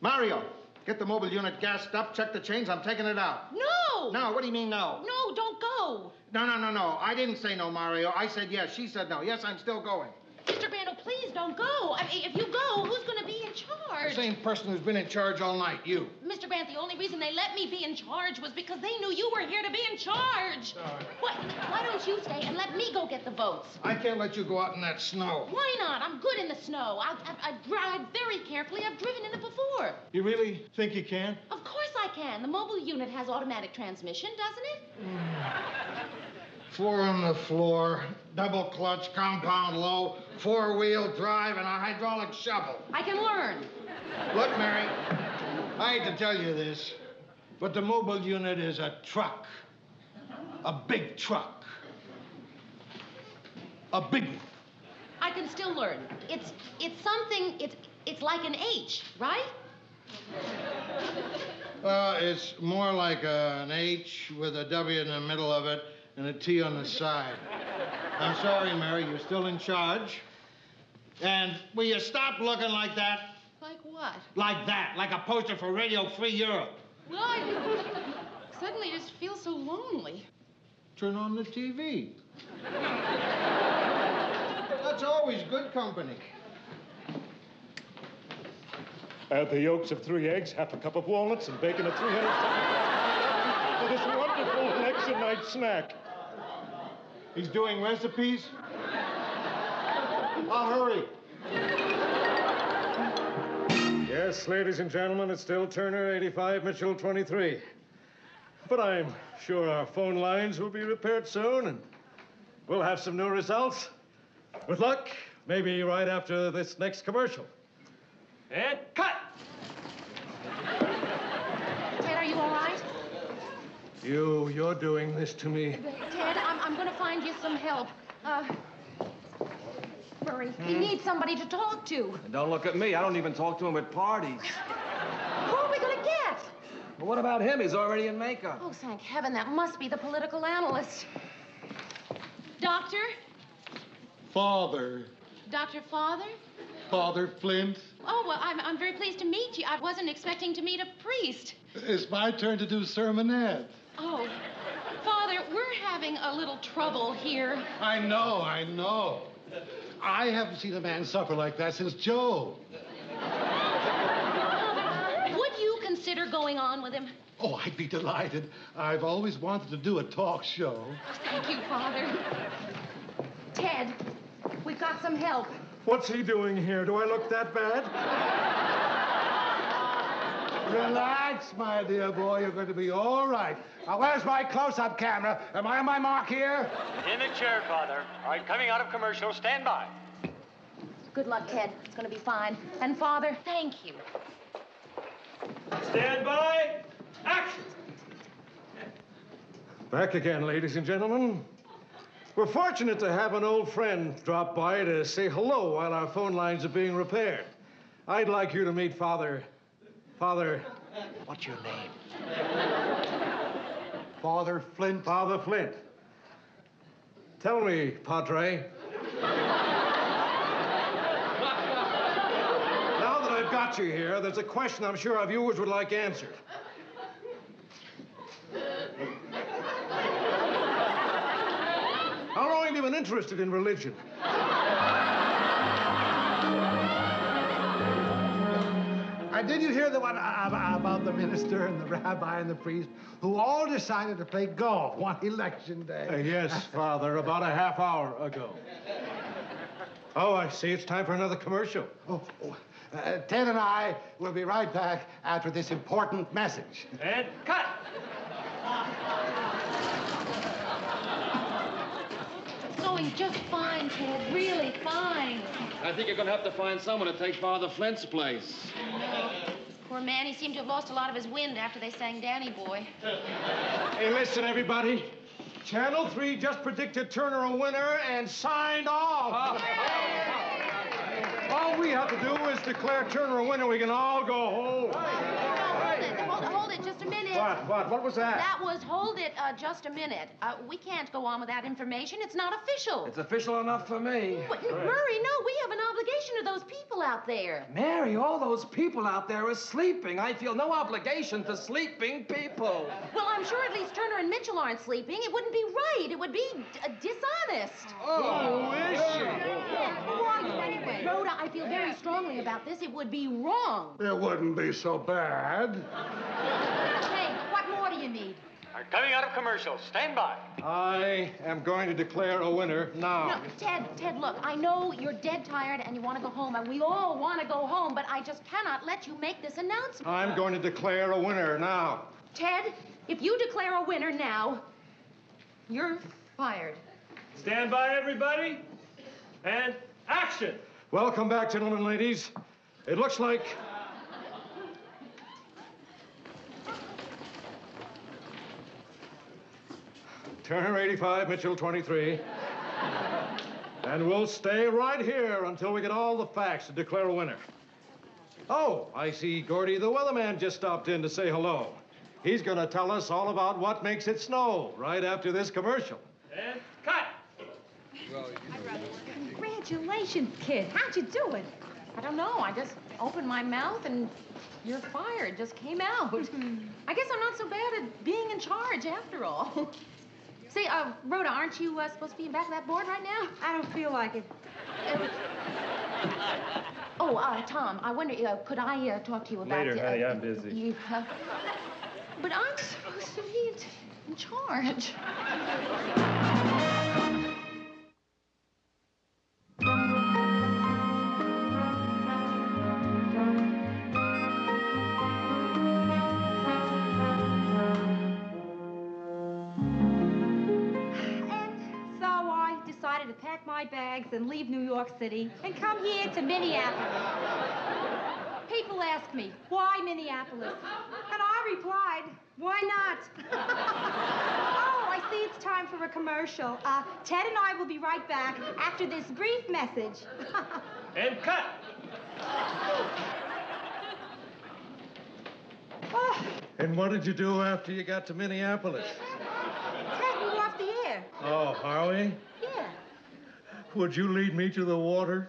O: Mario, get the mobile unit gassed up, check the chains. I'm taking it out.
B: No!
O: No, what do you mean no?
B: No, don't go.
O: No. I didn't say no, Mario. I said yes. She said no. Yes, I'm still going.
B: Mr. Brando, please don't go. I mean, if you go, who's going to be in charge?
O: The same person who's been in charge all night, you.
B: Mr. Grant, the only reason they let me be in charge was because they knew you were here to be in charge. Why don't you stay and let me go get the votes?
O: I can't let you go out in that snow.
B: Why not? I'm good in the snow. I drive very carefully. I've driven in it before.
O: You really think you can?
B: Of course I can. The mobile unit has automatic transmission, doesn't it?
O: 4 on the floor, double clutch, compound low, 4-wheel drive, and a hydraulic shovel.
B: I can learn.
O: Look, Mary, I hate to tell you this, but the mobile unit is a truck. A big truck. A big one.
B: I can still learn. It's something, it's like an H, right?
O: It's more like an H with a W in the middle of it and a T on the side. I'm sorry, Mary, you're still in charge. And will you stop looking like that?
B: Like what?
O: Like that, like a poster for Radio Free Europe.
B: Well, I suddenly just feel so lonely.
O: Turn on the TV. That's always good company.
P: Add the yolks of 3 eggs, half a cup of walnuts, and bacon of 300 for this wonderful election night snack.
O: He's doing recipes? I'll hurry.
P: Yes, ladies and gentlemen, it's still Turner 85, Mitchell 23. But I'm sure our phone lines will be repaired soon, and we'll have some new results. With luck, maybe right after this next commercial.
C: And cut!
B: Ted, are you all right?
O: You're doing this to me.
B: Ted, I'm going to find you some help. Murray, he needs somebody to talk to.
C: And don't look at me. I don't even talk to him at parties.
B: Who are we going to get?
C: Well, what about him? He's already in makeup.
B: Oh, thank heaven, that must be the political analyst. Doctor?
R: Father.
B: Dr. Father?
R: Father Flint.
B: Oh, well, I'm very pleased to meet you. I wasn't expecting to meet a priest.
R: It's my turn to do sermonette.
B: Oh, Father, we're having a little trouble here.
R: I know. I haven't seen a man suffer like that since Joe.
B: Would you consider going on with him?
R: Oh, I'd be delighted. I've always wanted to do a talk show.
B: Thank you, Father. Ted, we've got some help.
P: What's he doing here? Do I look that bad?
R: Relax, my dear boy. You're going to be all right. Now, where's my close-up camera? Am I on my mark here?
Q: In the chair, Father. All right, coming out of commercial, stand by.
B: Good luck, Ted. It's going to be fine. And, Father, thank you.
L: Stand by. Action.
R: Back again, ladies and gentlemen. We're fortunate to have an old friend drop by to say hello while our phone lines are being repaired. I'd like you to meet Father... What's your name?
O: Father Flint.
R: Father Flint. Tell me, Padre. Now that I've got you here, there's a question I'm sure our viewers would like answered. How long have you been interested in religion?
O: Did you hear the one about the minister and the rabbi and the priest who all decided to play golf one election day?
R: Yes, Father, about a half hour ago. Oh, I see. It's time for another commercial.
O: Ted and I will be right back after this important message.
L: And cut!
B: It's going just fine, Ted. Really fine.
C: I think you're going to have to find someone to take Father Flint's place.
D: No. Poor man, he seemed to have lost a lot of his wind after they sang Danny Boy.
R: Hey, listen, everybody. Channel 3 just predicted Turner a winner and signed off. All we have to do is declare Turner a winner. We can all go home.
D: Hold it, just a minute.
R: What was that?
B: That was, hold it, just a minute. We can't go on with that information. It's not official.
C: It's official enough for me.
B: But, Murray, no, we have an obligation to those people out there.
C: Mary, all those people out there are sleeping. I feel no obligation to sleeping people.
B: Well, I'm sure at least Turner and Mitchell aren't sleeping. It wouldn't be right. It would be dishonest.
R: Oh, is she?
B: Anyway, Rhoda, I feel very strongly about this. It would be wrong.
R: It wouldn't be so bad.
D: Hey, what more do you need?
Q: We're coming out of commercials. Stand by.
R: I am going to declare a winner now.
B: No, Ted, look, I know you're dead tired and you want to go home, and we all want to go home, but I just cannot let you make this announcement.
R: I'm going to declare a winner now.
B: Ted, if you declare a winner now, you're fired.
L: Stand by, everybody. And action.
R: Welcome back, gentlemen and ladies. It looks like... Turner 85, Mitchell 23. And we'll stay right here until we get all the facts to declare a winner. Oh, I see Gordy the weatherman just stopped in to say hello. He's going to tell us all about what makes it snow right after this commercial.
L: And cut!
B: Congratulations, kid. How'd you do it? I don't know. I just opened my mouth and you're fired. Just came out. I guess I'm not so bad at being in charge after all. Say, Rhoda, aren't you supposed to be back of that board right now?
N: I don't feel like it.
B: Tom, I wonder, could I talk to you about...
L: Later, honey, I'm busy.
B: But I'm supposed to be in charge.
N: To pack my bags and leave New York City and come here to Minneapolis. People ask me, why Minneapolis? And I replied, why not? Oh, I see it's time for a commercial. Ted and I will be right back after this brief message.
L: And cut!
R: And what did you do after you got to Minneapolis?
N: Ted, we're off the air.
R: Oh, are we?
N: Yeah.
R: Would you lead me to the water?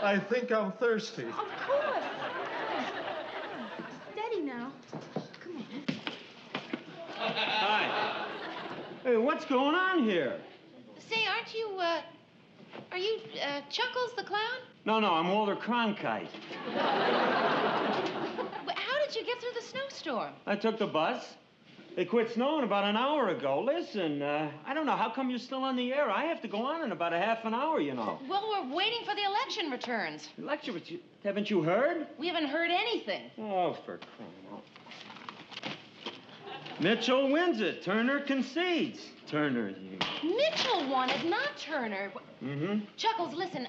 R: I think I'm thirsty.
N: Of course. Steady now. Come on.
S: Hi. Hey, what's going on here?
D: Say, aren't you, are you, Chuckles the Clown?
S: No, I'm Walter Cronkite.
D: How did you get through the snowstorm?
S: I took the bus. It quit snowing about an hour ago. Listen, I don't know. How come you're still on the air? I have to go on in about a half an hour, you know.
D: Well, we're waiting for the election returns.
S: Election? Haven't you heard?
D: We haven't heard anything.
S: Oh, for crying out. Mitchell wins it. Turner concedes. Turner, you...
B: Mitchell won it, not Turner.
S: Mm-hmm.
B: Chuckles, listen,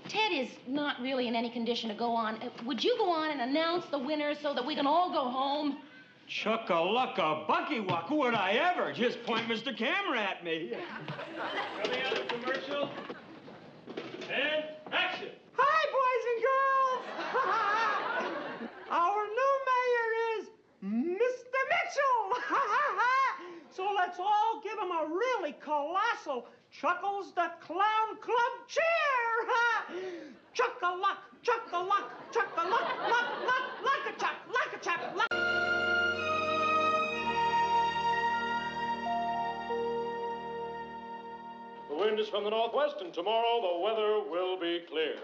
B: Ted is not really in any condition to go on. Would you go on and announce the winner so that we can all go home?
S: Chucka-lucka, bucky-wuck, would I ever? Just point Mr. Camera at me.
L: Coming out of commercial. And action.
S: Hi, boys and girls. Our new mayor is Mr. Mitchell. So let's all give him a really colossal Chuckles the Clown Club cheer. Chuck-a-luck, chuck-a-luck, chuck-a-luck, luck, luck, luck-a-chuck, luck-a-chuck, luck.
P: The wind is from the northwest, and tomorrow the weather will be clear.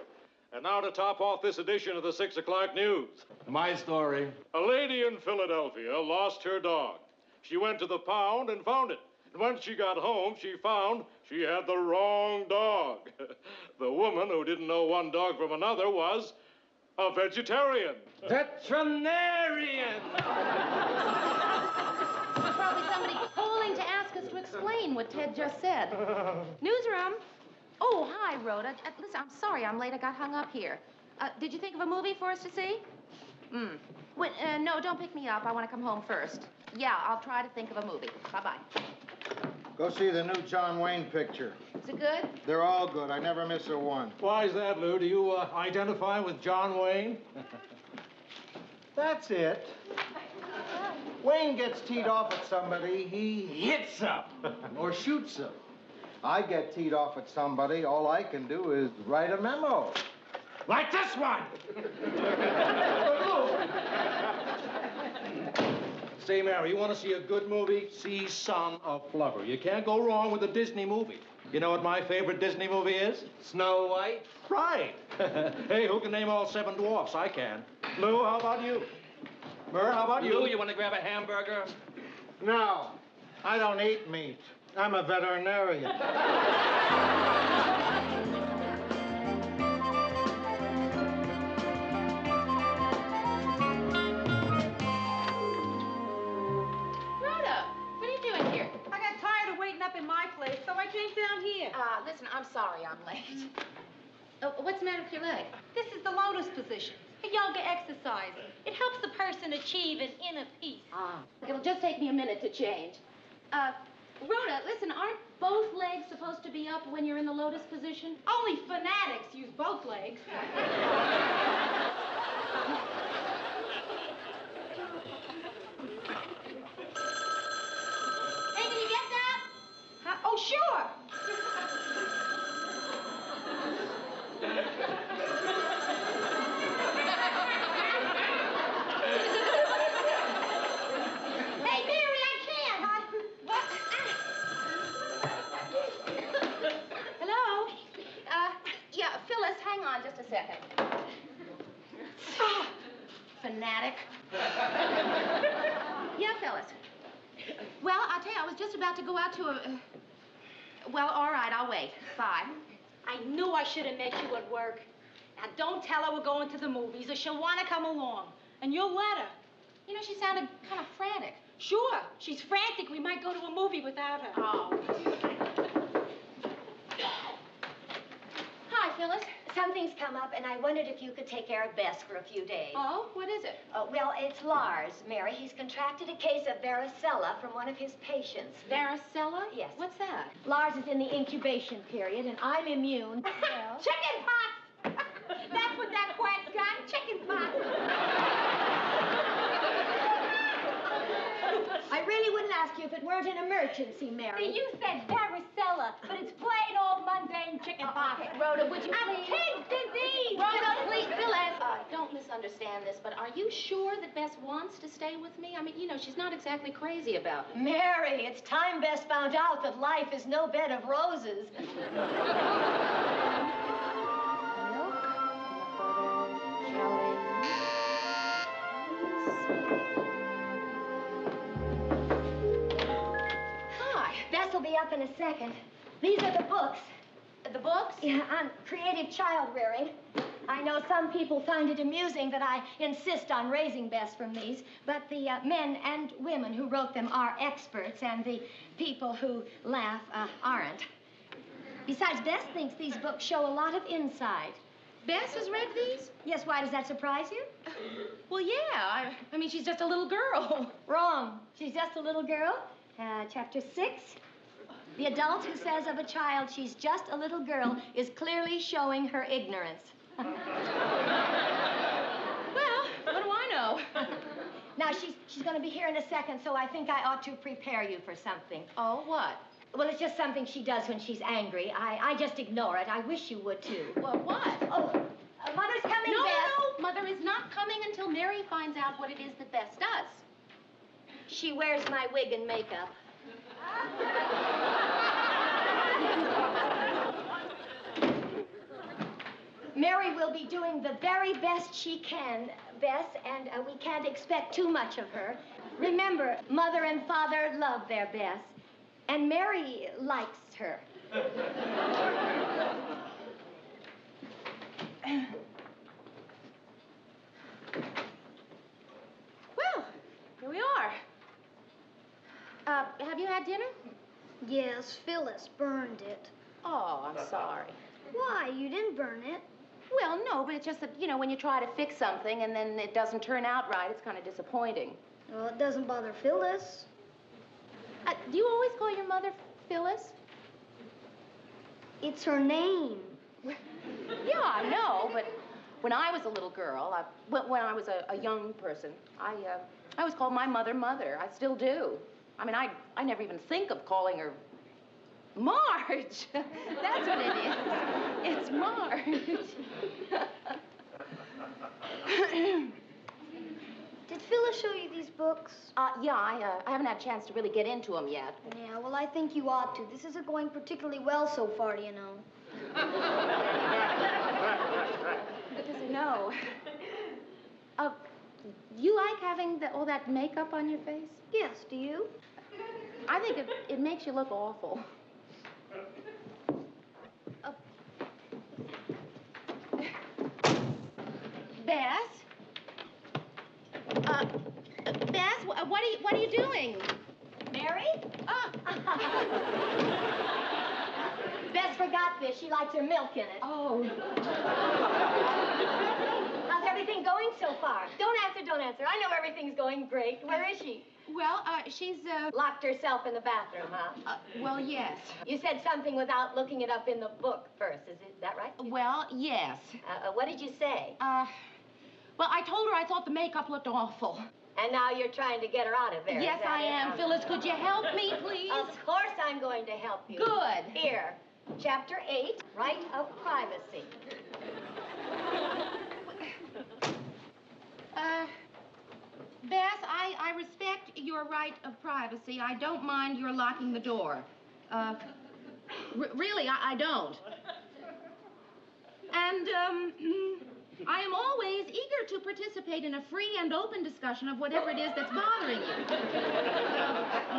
P: And now to top off this edition of the 6 o'clock news.
C: My story.
P: A lady in Philadelphia lost her dog. She went to the pound and found it. And when she got home, she found she had the wrong dog. The woman who didn't know one dog from another was a vegetarian.
C: Veterinarian!
B: There's probably somebody calling to ask us to explain what Ted just said. Newsroom. Oh, hi, Rhoda. Listen, I'm sorry I'm late. I got hung up here. Did you think of a movie for us to see? No, don't pick me up. I want to come home first. Yeah, I'll try to think of a movie. Bye-bye.
E: Go see the new John Wayne picture.
B: Is it good?
E: They're all good. I never miss a one.
R: Why is that, Lou? Do you identify with John Wayne?
O: That's it. Wayne gets teed off at somebody, he hits them or shoots them. I get teed off at somebody, all I can do is write a memo.
R: Like this one! Say, Mary, you want to see a good movie? See Son of Flubber. You can't go wrong with a Disney movie. You know what my favorite Disney movie is?
C: Snow White?
R: Right. Hey, who can name all 7 dwarfs? I can. Lou, how about you? Murr, how about you?
C: Lou, you want to grab a hamburger?
O: No, I don't eat meat. I'm a veterinarian.
B: Listen, I'm sorry I'm late. Oh, what's the matter with your leg?
N: This is the lotus position, a yoga exercise. It helps the person achieve an inner peace.
B: It'll just take me a minute to change. Rhoda, listen, aren't both legs supposed to be up when you're in the lotus position?
N: Only fanatics use both legs.
B: Hey, can you get that?
N: Oh, sure.
B: Hey, Mary, I can't. What? Hello? Yeah, Phyllis, hang on just a second. Fanatic. Yeah, Phyllis. Well, I'll tell you, I was just about to go out to a... Well, all right, I'll wait. Bye.
N: I knew I should have met you at work. Now, don't tell her we're going to the movies or she'll want to come along. And you'll let her.
B: You know, she sounded kind of frantic.
N: Sure. She's frantic. We might go to a movie without her.
B: Oh. Hi, Phyllis.
H: Something's come up, and I wondered if you could take care of Bess for a few days.
B: Oh? What is it?
H: Well, it's Lars, Mary. He's contracted a case of varicella from one of his patients.
B: Varicella?
H: Yes.
B: What's that?
H: Lars is in the incubation period, and I'm immune. Well,
N: Chicken pox! That's what that quack's got, chicken pox.
H: I really wouldn't ask you if it weren't an emergency, Mary.
N: You said varicella, but it's plain old mundane chicken pox.
B: Rhoda, would you
N: A
B: please...
N: kid's disease!
B: Rhoda, please, Phyllis. Don't misunderstand this, but are you sure that Bess wants to stay with me? I mean, you know, she's not exactly crazy about it.
H: Mary, it's time Bess found out that life is no bed of roses. Bess will be up in a second. These are the books.
B: The books?
H: Yeah, on creative child rearing. I know some people find it amusing that I insist on raising Bess from these, but the men and women who wrote them are experts, and the people who laugh aren't. Besides, Bess thinks these books show a lot of insight.
B: Bess has read these?
N: Yes, why, does that surprise you?
B: Well, yeah. I mean, she's just a little girl.
N: Wrong. She's just a little girl. Chapter 6. The adult who says of a child she's just a little girl is clearly showing her ignorance.
B: Well, what do I know?
N: Now, she's going to be here in a second, so I think I ought to prepare you for something.
B: Oh, what?
N: Well, it's just something she does when she's angry. I just ignore it. I wish you would, too.
B: Well, what?
N: Oh, Mother's coming,
B: No,
N: Bess.
B: no, Mother is not coming until Mary finds out what it is that Bess does.
N: She wears my wig and makeup. Mary will be doing the very best she can, Bess, and we can't expect too much of her. Remember, Mother and Father love their Bess, and Mary likes her.
B: Well, here we are. Have you had dinner?
H: Yes, Phyllis burned it.
B: Oh, I'm sorry.
H: Why? You didn't burn it.
B: Well, no, but it's just that, you know, when you try to fix something and then it doesn't turn out right, it's kind of disappointing.
H: Well, it doesn't bother Phyllis.
B: Do you always call your mother Phyllis?
H: It's her name.
B: Yeah, I know, but when I was a little girl, when I was a young person, I always called my mother Mother. I still do. I mean, I never even think of calling her Marge. That's what it is. It's Marge.
H: Did Phyllis show you these books?
B: Yeah, I haven't had a chance to really get into them yet.
H: Yeah, well, I think you ought to. This isn't going particularly well so far, you know.
B: No. You like having all that makeup on your face?
H: Yes, do you?
B: I think it makes you look awful. Bess? Bess, what are you doing?
N: Mary? Bess forgot this. She likes her milk in it.
B: Oh.
N: How's everything going so far? Don't answer. I know everything's going great. Where is she?
B: Well, she's,
N: Locked herself in the bathroom, huh?
B: Well, yes.
N: You said something without looking it up in the book first. Is that right?
B: Well, yes.
N: What did you say?
B: Well, I told her I thought the makeup looked awful.
N: And now you're trying to get her out of there.
B: Yes,
N: is that
B: I am. Phyllis, could you help me, please?
N: Of course I'm going to help you.
B: Good.
N: Here, Chapter 8, Right of Privacy.
B: Bess, I respect your right of privacy. I don't mind your locking the door. Really, I don't. And, I am always eager to participate in a free and open discussion of whatever it is that's bothering you.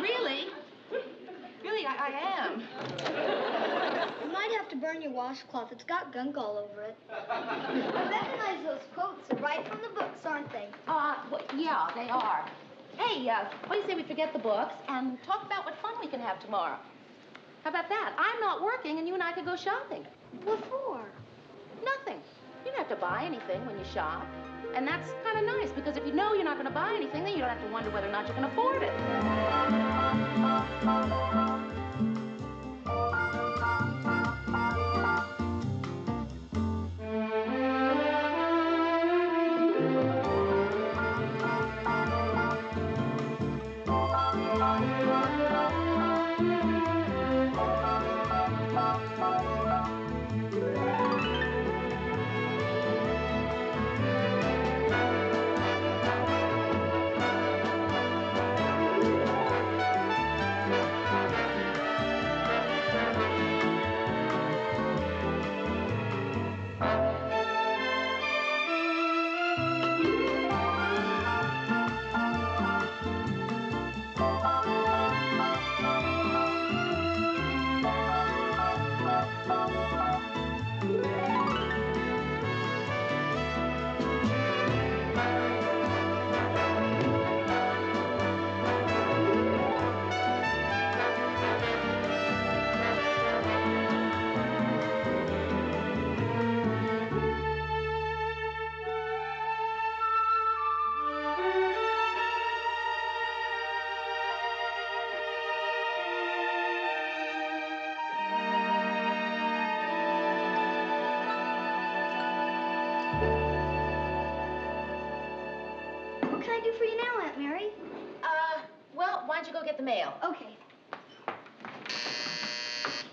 B: Really, I am.
H: You might have to burn your washcloth. It's got gunk all over it. I recognize those quotes. They're right from the books, aren't they?
B: Well, yeah, they are. Hey, what do you say we forget the books and talk about what fun we can have tomorrow? How about that? I'm not working, and you and I could go shopping.
H: What for?
B: Nothing. You don't have to buy anything when you shop. And that's kind of nice, because if you know you're not going to buy anything, then you don't have to wonder whether or not you can afford it.
H: What can I do for you now, Aunt Mary?
B: Well, why don't you go get the mail?
H: Okay.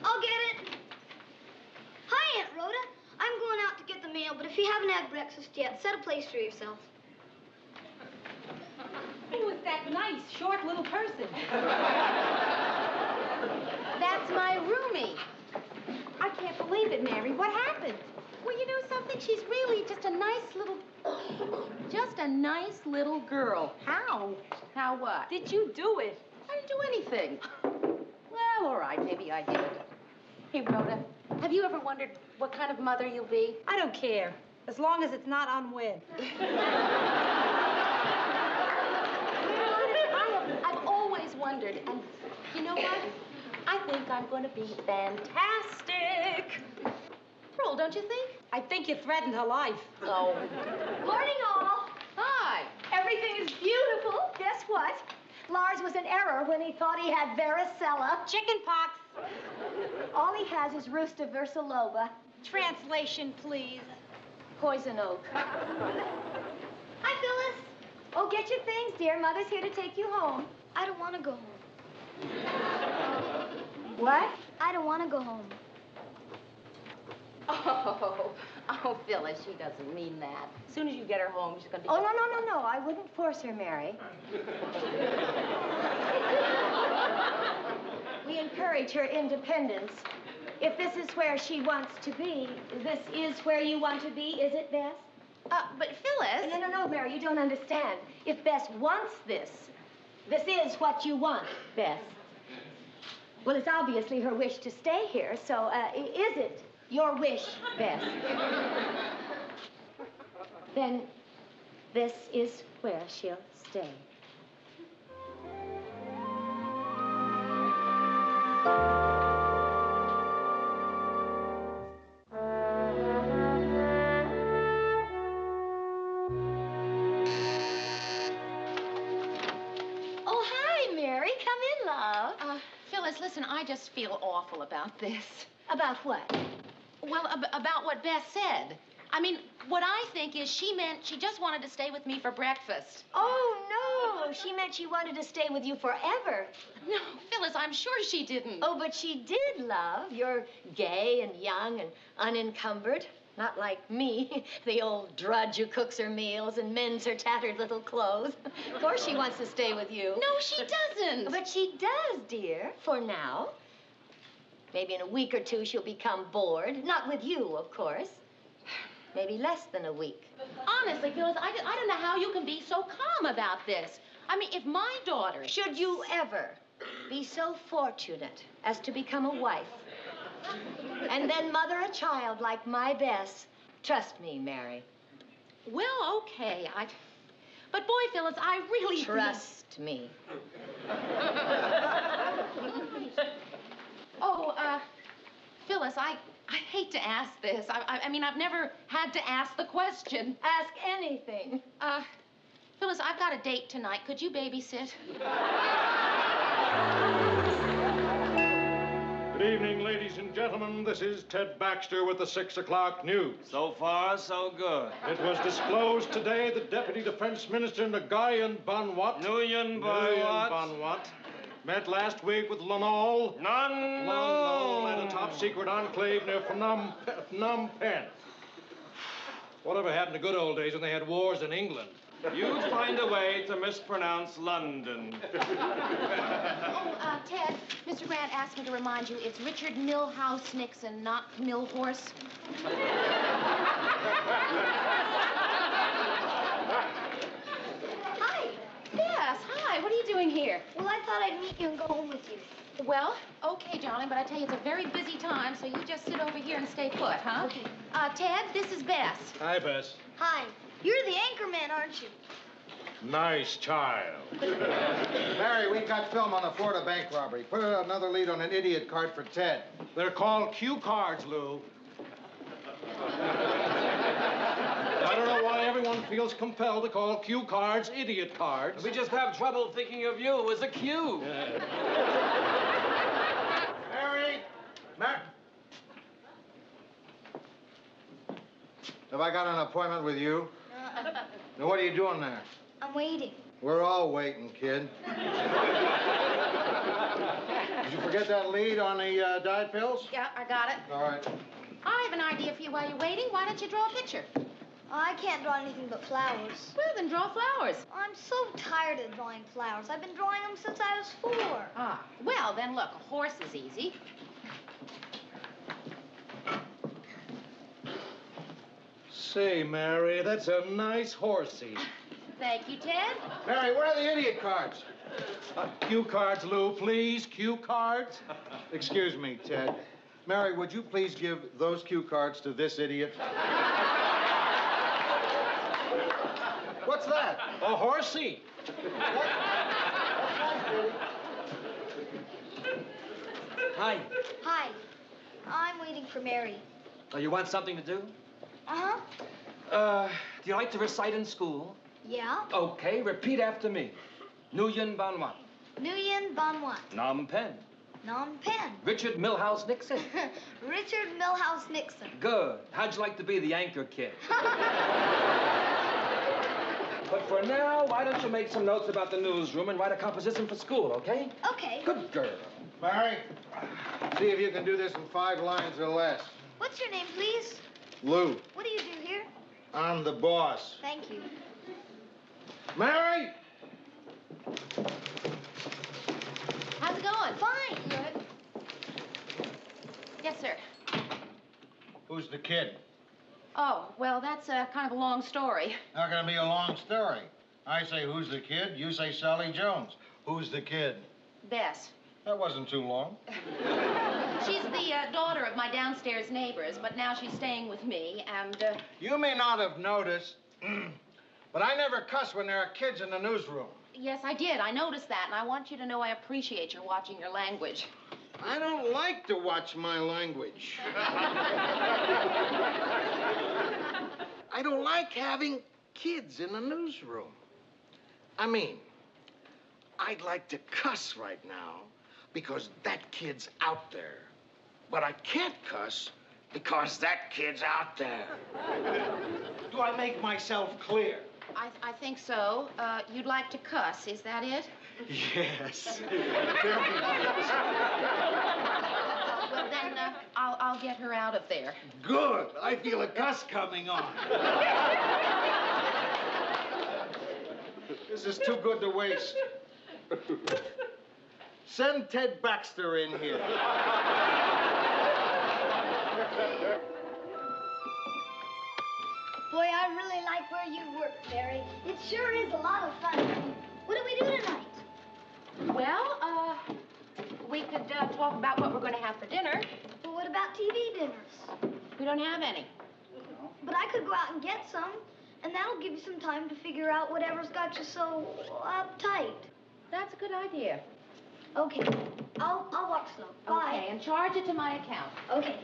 H: I'll get it. Hi, Aunt Rhoda. I'm going out to get the mail, but if you haven't had breakfast yet, set a place for yourself.
D: Who is that nice, short little person?
B: That's my roomie.
D: I can't believe it, Mary. What happened?
B: Well, you know something? She's really just a nice little girl.
D: How?
B: How what?
D: Did you do it?
B: I didn't do anything. Well, all right, maybe I did. Hey, Rhoda, have you ever wondered what kind of mother you'll be?
D: I don't care, as long as it's not unwed.
B: I've always wondered, and you know what? I think I'm going to be fantastic. Pearl, don't you think?
D: I think you threatened her life.
B: Oh.
H: Morning, all.
B: Hi.
H: Everything is beautiful. Guess what? Lars was in error when he thought he had varicella.
D: Chicken pox.
H: All he has is Rusta versiloba.
D: Translation, please.
B: Poison oak.
H: Hi, Phyllis. Oh, get your things, dear. Mother's here to take you home. I don't want to go home.
B: What?
H: I don't want to go home.
B: Oh, Phyllis, she doesn't mean that. As soon as you get her home, she's going to be...
H: Oh, no. I wouldn't force her, Mary. We encourage her independence. If this is where she wants to be, this is where you want to be, is it, Bess?
B: But Phyllis...
H: No, Mary, you don't understand. If Bess wants this, this is what you want, Bess. Well, it's obviously her wish to stay here, so is it your wish, Bess? Then this is where she'll stay. Oh, hi, Mary. Come in, love.
B: Phyllis, listen, I just feel awful about this.
H: About what?
B: Well, about what Bess said. I mean, what I think is she just wanted to stay with me for breakfast.
H: Oh, no. She meant she wanted to stay with you forever.
B: No, Phyllis, I'm sure she didn't.
H: Oh, but she did, love. You're gay and young and unencumbered. Not like me, the old drudge who cooks her meals and mends her tattered little clothes. Of course she wants to stay with you.
B: No, she doesn't.
H: But she does, dear, for now. Maybe in a week or two she'll become bored. Not with you, of course. Maybe less than a week.
B: Honestly, Phyllis, I don't know how you can be so calm about this. I mean, if my daughter...
H: Should you ever be so fortunate as to become a wife, and then mother a child like my Bess, trust me, Mary.
B: Well, okay, But boy, Phyllis, I really...
H: Trust me.
B: Oh, Phyllis, I hate to ask this. I mean, I've never had to ask the question.
H: Ask anything.
B: Phyllis, I've got a date tonight. Could you babysit?
R: Good evening, ladies and gentlemen. This is Ted Baxter with the 6 o'clock news.
C: So far, so good.
R: It was disclosed today that Deputy Defense Minister Nguyen
C: Nguyen
R: Banwat met last week with Lanol at a top-secret enclave near Phnom Penh. Whatever happened to good old days when they had wars in England?
C: You'd find a way to mispronounce London.
B: Ted, Mr. Grant asked me to remind you it's Richard Milhouse Nixon, not Millhorse. Hi. Yes, hi. What are you doing here?
H: Well, I thought I'd meet you and go home with you.
B: Well, okay, darling, but I tell you, it's a very busy time, so you just sit over here and stay put, huh?
H: Okay.
B: Ted, this is Bess.
R: Hi, Bess.
H: Hi. You're the anchor man, aren't you?
R: Nice child.
E: Mary, we got film on the Florida bank robbery. Put another lead on an idiot card for Ted.
R: They're called cue cards, Lou. I don't know why everyone feels compelled to call cue cards idiot cards.
C: We just have trouble thinking of you as a cue.
E: Mary! Have I got an appointment with you? Now, what are you doing there?
H: I'm I'm waiting.
E: We're all waiting, kid. Did you forget that lead on the diet pills?
B: Yeah, I got it.
E: All right.
B: I have an idea for you while you're waiting. Why don't you draw a picture?
H: I can't draw anything but flowers.
B: Well, then draw flowers.
H: I'm so tired of drawing flowers. I've been drawing them since I was 4.
B: Ah, well, then look, a horse is easy.
R: Say, Mary, that's a nice horsey.
B: Thank you, Ted.
E: Mary, where are the idiot cards?
R: Cue cards, Lou, please. Cue cards.
E: Excuse me, Ted. Mary, would you please give those cue cards to this idiot? What's that?
R: A horsey.
T: Hi.
H: Hi. I'm waiting for Mary.
T: Oh, you want something to do?
H: Uh-huh.
T: Do you like to recite in school?
H: Yeah?
T: Okay, repeat after me. Nguyen Van Wat.
H: Nguyen Van Wat.
T: Phnom Penh.
H: Phnom Penh.
T: Richard Milhouse Nixon.
H: Richard Milhouse Nixon.
T: Good. How'd you like to be the anchor kid? But for now, why don't you make some notes about the newsroom and write a composition for school, okay?
H: Okay.
T: Good girl.
E: Mary, see if you can do this in 5 lines or less.
H: What's your name, please?
E: Lou,
H: What do you do here?
E: I'm the boss.
H: Thank you.
E: Mary!
B: How's it going?
H: Fine.
B: Good. Yes, sir.
E: Who's the kid?
B: Oh, well, that's kind of a long story.
E: Not gonna be a long story. I say, who's the kid? You say, Sally Jones. Who's the kid?
B: Bess.
E: That wasn't too long.
B: She's the daughter of my downstairs neighbors, but now she's staying with me, and...
E: You may not have noticed, but I never cuss when there are kids in the newsroom.
B: Yes, I did. I noticed that, and I want you to know I appreciate your watching your language.
E: I don't like to watch my language. I don't like having kids in the newsroom. I mean, I'd like to cuss right now because that kid's out there. But I can't cuss because that kid's out there. Do I make myself clear?
B: I think so. You'd like to cuss, is that it?
E: Yes.
B: Well, then, I'll get her out of there.
E: Good. I feel a cuss coming on. This is too good to waste. Send Ted Baxter in here.
H: Boy, I really like where you work, Mary. It sure is a lot of fun. What do we do tonight?
B: Well, we could talk about what we're going to have for dinner.
H: But what about TV dinners?
B: We don't have any.
H: But I could go out and get some, and that'll give you some time to figure out whatever's got you so uptight.
B: That's a good idea.
H: Okay. I'll walk slow. Bye.
B: Okay, and charge it to my account.
H: Okay.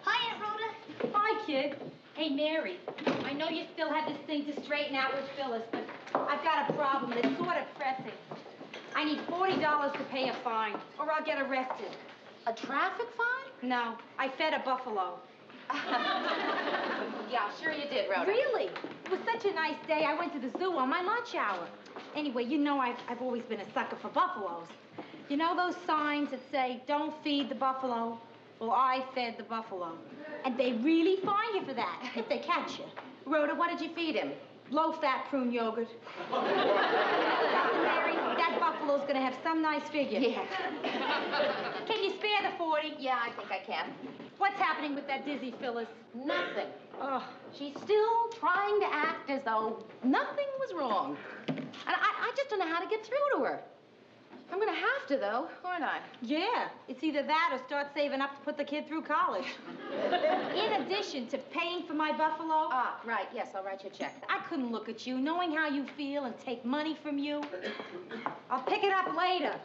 H: Hi, Aunt Rhoda.
N: Hi, kid. Hey, Mary, I know you still have this thing to straighten out with Phyllis, but I've got a problem, and it's sort of pressing. I need $40 to pay a fine, or I'll get arrested.
B: A traffic fine?
N: No, I fed a buffalo.
B: Yeah, sure you did, Rhoda.
N: Really? It was such a nice day. I went to the zoo on my lunch hour. Anyway, you know I've always been a sucker for buffaloes. You know those signs that say, don't feed the buffalo? Well, I fed the buffalo. And they really fine you for that, if they catch you.
B: Rhoda, what did you feed him?
N: Low-fat prune yogurt. Mary, that buffalo's gonna have some nice figure.
B: Yeah.
N: Can you spare the 40?
B: Yeah, I think I can.
N: What's happening with that dizzy Phyllis?
B: Nothing.
N: Oh,
B: She's still trying to act as though nothing was wrong. And I just don't know how to get through to her. I'm gonna have to, though, aren't I?
N: yeah. It's either that or start saving up to put the kid through college. In addition to paying for my buffalo.
B: Ah, right, yes, I'll write you a check.
N: I couldn't look at you, knowing how you feel, and take money from you. I'll pick it up later.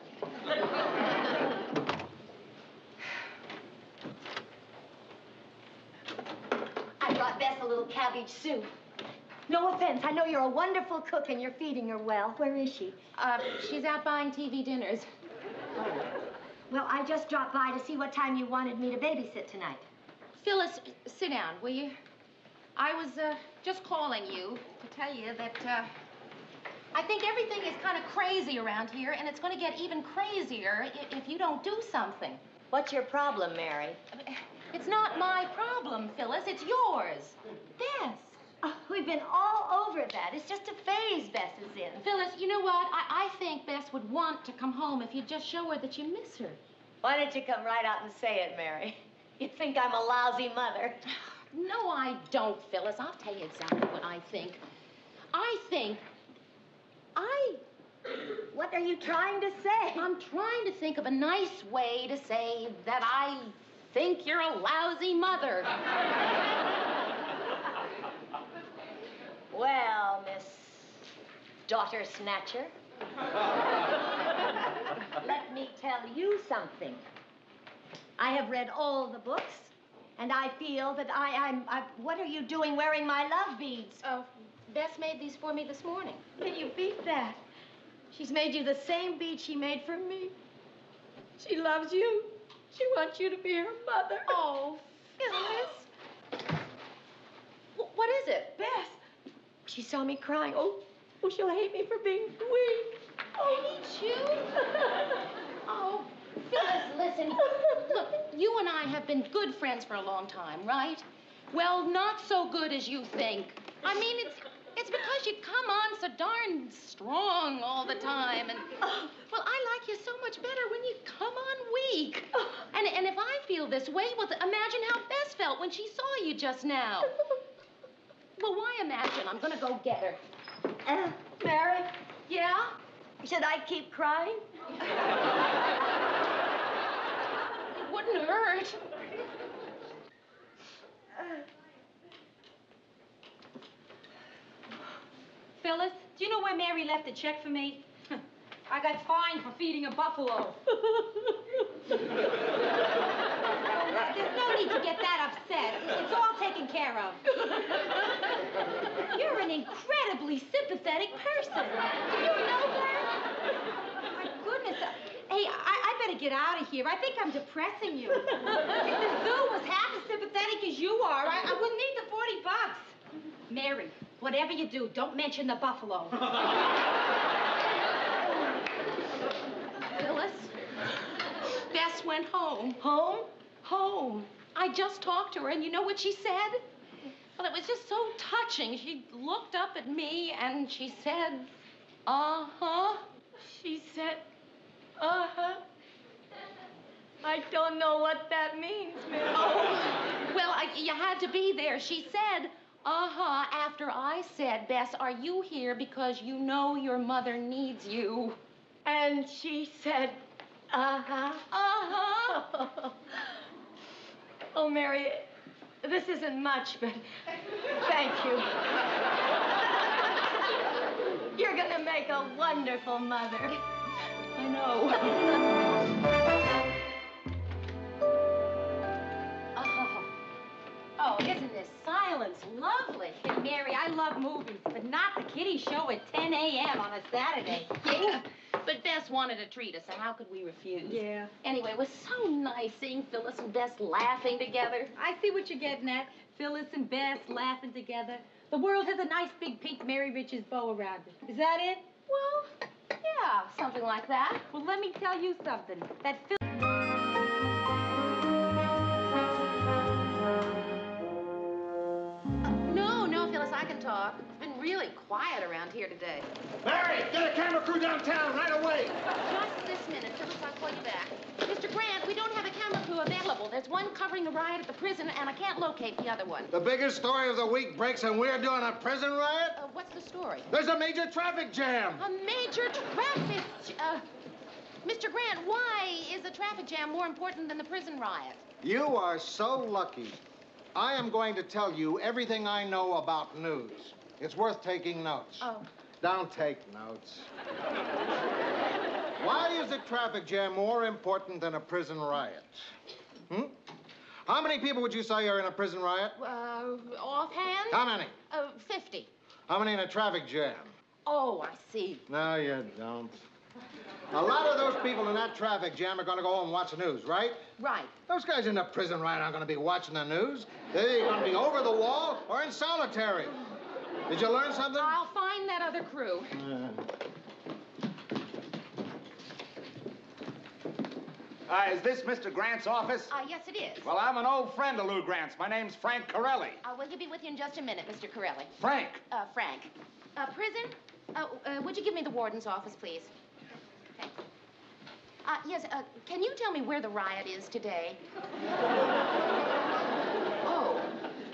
F: I brought Bess a little cabbage soup. No offense, I know you're a wonderful cook and you're feeding her well. Where is she?
B: She's out buying TV dinners.
F: Well, I just dropped by to see what time you wanted me to babysit tonight.
B: Phyllis, sit down, will you? I was just calling you to tell you that I think everything is kind of crazy around here, and it's going to get even crazier if you don't do something.
F: What's your problem, Mary?
B: It's not my problem, Phyllis. It's yours. Bess.
H: Oh, we've been all over that. It's just a phase Bess is in.
B: Phyllis, you know what? I think Bess would want to come home if you'd just show her that you miss her.
F: Why don't you come right out and say it, Mary? You think I'm a lousy mother.
B: No, I don't, Phyllis. I'll tell you exactly what I think.
H: What are you trying to say?
B: I'm trying to think of a nice way to say that I think you're a lousy mother.
F: Well, Miss Daughter Snatcher, let me tell you something. I have read all the books, and I feel that what are you doing wearing my love beads?
B: Oh, Bess made these for me this morning.
F: Can you beat that? She's made you the same bead she made for me. She loves you. She wants you to be her mother.
B: Oh, Phyllis. What is it?
F: Bess. She saw me crying. Oh, she'll hate me for being weak.
B: Oh, hate you? Oh, Phyllis, listen. Look, you and I have been good friends for a long time, right? Well, not so good as you think. I mean, it's because you come on so darn strong all the time. And, well, I like you so much better when you come on weak. And if I feel this way, well, imagine how Bess felt when she saw you just now. Well, why imagine? I'm going to go get her.
F: Mary?
B: Yeah?
F: Should I keep crying?
B: It wouldn't hurt.
N: Phyllis, do you know where Mary left a check for me? I got fined for feeding a buffalo. There's no need to get that upset. It's all taken care of. You're an incredibly sympathetic person. Do you know that? My goodness. Hey, I better get out of here. I think I'm depressing you. If the zoo was half as sympathetic as you are, I wouldn't need the $40. Mary, whatever you do, don't mention the buffalo.
B: Phyllis, Bess went home.
F: Home?
B: Home. I just talked to her, and you know what she said? Well, it was just so touching. She looked up at me, and she said, uh-huh.
F: She said, uh-huh. I don't know what that means, Mary.
B: Oh, well, you had to be there. She said, uh-huh, after I said, Bess, are you here because you know your mother needs you?
F: And she said, uh-huh.
B: Uh-huh.
F: Oh, Mary, this isn't much, but thank you. You're gonna make a wonderful mother.
B: I know. Oh, isn't this silence lovely?
N: Hey, Mary, I love movies, but not the kiddie show at 10 a.m. on a Saturday.
B: Yeah, but Bess wanted to treat us, so how could we refuse?
N: Yeah.
B: Anyway, it was so nice seeing Phyllis and Bess laughing together.
N: I see what you're getting at. Phyllis and Bess laughing together. The world has a nice big pink Mary Richards bow around it. Is that it?
B: Well, yeah, something like that.
N: Well, let me tell you something. That
B: No, Phyllis, I can talk. It's been really quiet around here today.
E: Mary, get a camera crew downtown right away.
B: Just this minute, Phyllis, I'll call you back. Mr. Grant, we don't have a camera crew available. There's one covering the riot at the prison, and I can't locate the other one.
E: The biggest story of the week breaks, and we're doing a prison riot?
B: What's the story?
E: There's a major traffic jam.
B: A major traffic... Mr. Grant, why is the traffic jam more important than the prison riot?
E: You are so lucky. I am going to tell you everything I know about news. It's worth taking notes.
B: Oh.
E: Don't take notes. Why is a traffic jam more important than a prison riot? How many people would you say are in a prison riot?
B: Offhand?
E: How many?
B: 50.
E: How many in a traffic jam?
B: Oh, I see.
E: No, you don't.
O: A lot of those people in that traffic jam are going to go home and watch the news, right?
B: Right.
O: Those guys in the prison riot aren't going to be watching the news. They're going to be over the wall or in solitary. Did you learn something?
B: I'll find that other crew.
U: Is this Mr. Grant's office?
B: Yes, it is.
U: Well, I'm an old friend of Lou Grant's. My name's Frank Corelli.
B: Will he be with you in just a minute, Mr. Corelli?
U: Frank.
B: Frank. Prison? Would you give me the warden's office, please? Thanks. Yes, can you tell me where the riot is today? Oh.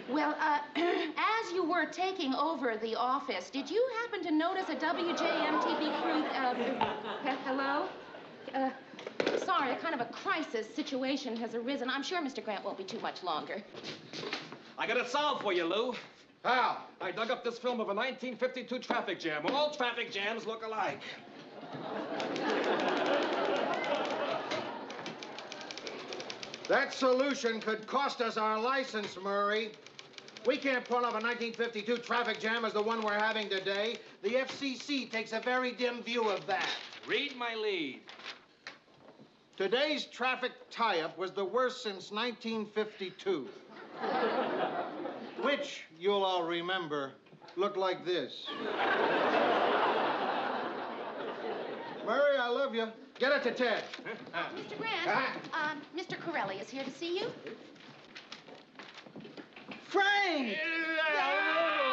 B: Well, as you were taking over the office, did you happen to notice a WJM TV crew, hello? Sorry, a kind of a crisis situation has arisen. I'm sure Mr. Grant won't be too much longer.
C: I got it solved for you, Lou.
U: How?
C: I dug up this film of a 1952 traffic jam. All traffic jams look alike.
O: That solution could cost us our license, Murray. We can't pull off a 1952 traffic jam as the one we're having today. The FCC takes a very dim view of that.
C: Read my lead.
O: Today's traffic tie-up was the worst since 1952. Which, you'll all remember, looked like this. Murray, I love you. Get it to Ted.
B: Mr. Grant, Mr. Corelli is here to see you.
O: Frank!